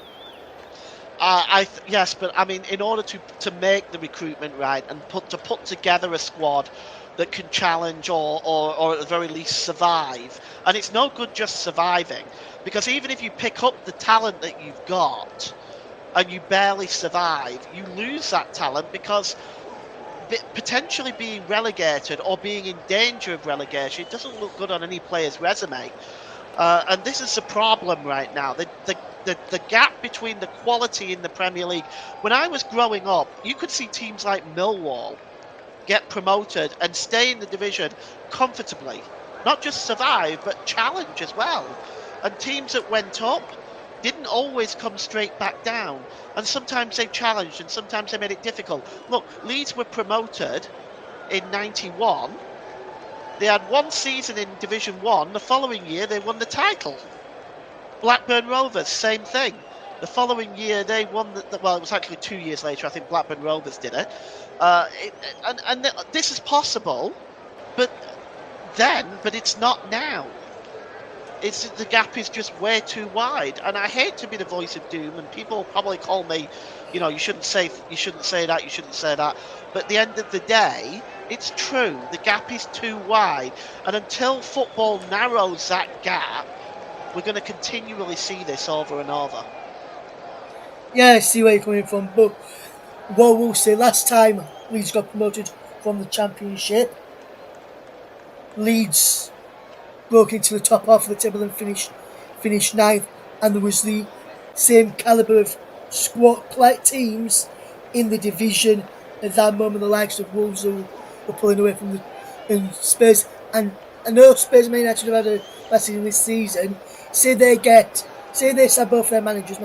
Yes, but I mean, in order to make the recruitment right and put together a squad that can challenge or at the very least survive, and it's no good just surviving, because even if you pick up the talent that you've got and you barely survive, you lose that talent because potentially being relegated or being in danger of relegation, it doesn't look good on any player's resume. And this is the problem right now. The gap between the quality in the Premier League. When I was growing up, you could see teams like Millwall get promoted and stay in the division comfortably. Not just survive, but challenge as well. And teams that went up didn't always come straight back down. And sometimes they challenged and sometimes they made it difficult. Look, Leeds were promoted in 91. They had one season in Division 1. The following year, they won the title. Blackburn Rovers, same thing. The following year, they won well, it was actually 2 years later. I think Blackburn Rovers did it. This is possible, but it's not now. It's the gap is just way too wide, and I hate to be the voice of doom. And people probably call me, you shouldn't say that, you shouldn't say that. But at the end of the day, it's true. The gap is too wide, and until football narrows that gap, we're going to continually see this over and over. Yeah, I see where you're coming from, but what we'll say, last time Leeds got promoted from the Championship, Leeds broke into the top half of the table and finished ninth, and there was the same calibre of squad teams in the division at that moment. The likes of Wolves who were pulling away from the Spurs, and I know Spurs may not have had a bad season this season. Say they sab both their managers,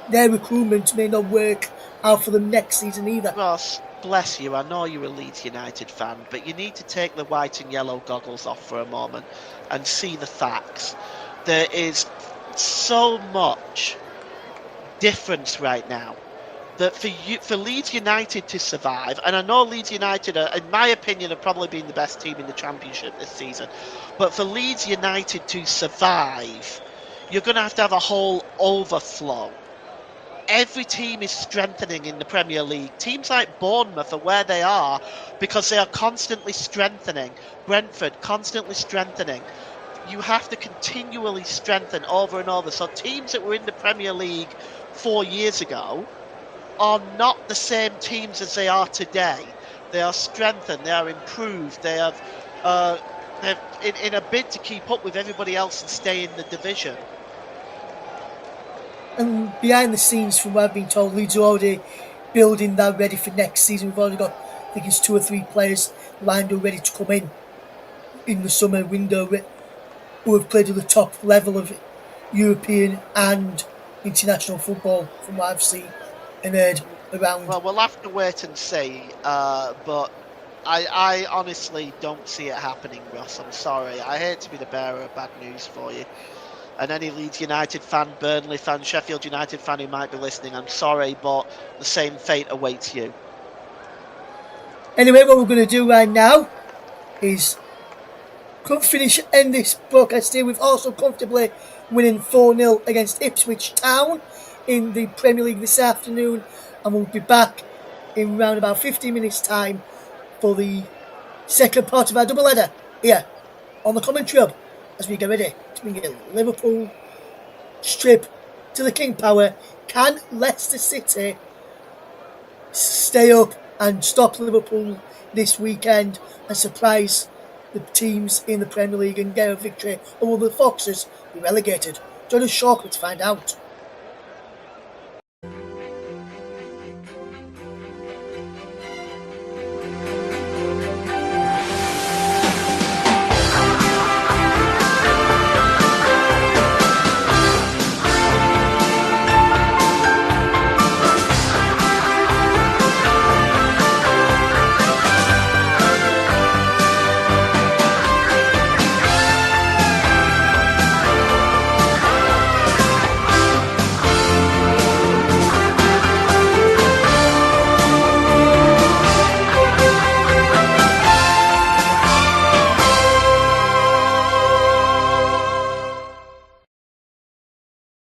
their recruitment may not work out for them next season either. Ross, bless you, I know you're a Leeds United fan, but you need to take the white and yellow goggles off for a moment and see the facts. There is so much difference right now that for Leeds United to survive, and I know Leeds United are, in my opinion, have probably been the best team in the Championship this season, but for Leeds United to survive, you're going to have a whole overflow. Every team is strengthening in the Premier League. Teams like Bournemouth are where they are because they are constantly strengthening. Brentford, constantly strengthening. You have to continually strengthen over and over. So teams that were in the Premier League 4 years ago are not the same teams as they are today. They are strengthened, they are improved, they have in a bid to keep up with everybody else and stay in the division. And behind the scenes, from what I've been told, Leeds are already building that ready for next season. We've already got, I think it's 2 or 3 players lined up ready to come in the summer window who have played at the top level of European and international football, from what I've seen and heard around. Well, we'll have to wait and see, but I honestly don't see it happening, Ross. I'm sorry. I hate to be the bearer of bad news for you. And any Leeds United fan, Burnley fan, Sheffield United fan who might be listening, I'm sorry, but the same fate awaits you. Anyway, what we're going to do right now is end this broadcast here with also comfortably winning 4-0 against Ipswich Town in the Premier League this afternoon, and we'll be back in around about 15 minutes time for the second part of our double header here on the commentary hub as we get ready to bring a Liverpool trip to the King Power. Can Leicester City stay up and stop Liverpool this weekend and surprise the teams in the Premier League and get a victory, or will the Foxes be relegated? Join us shortly to find out.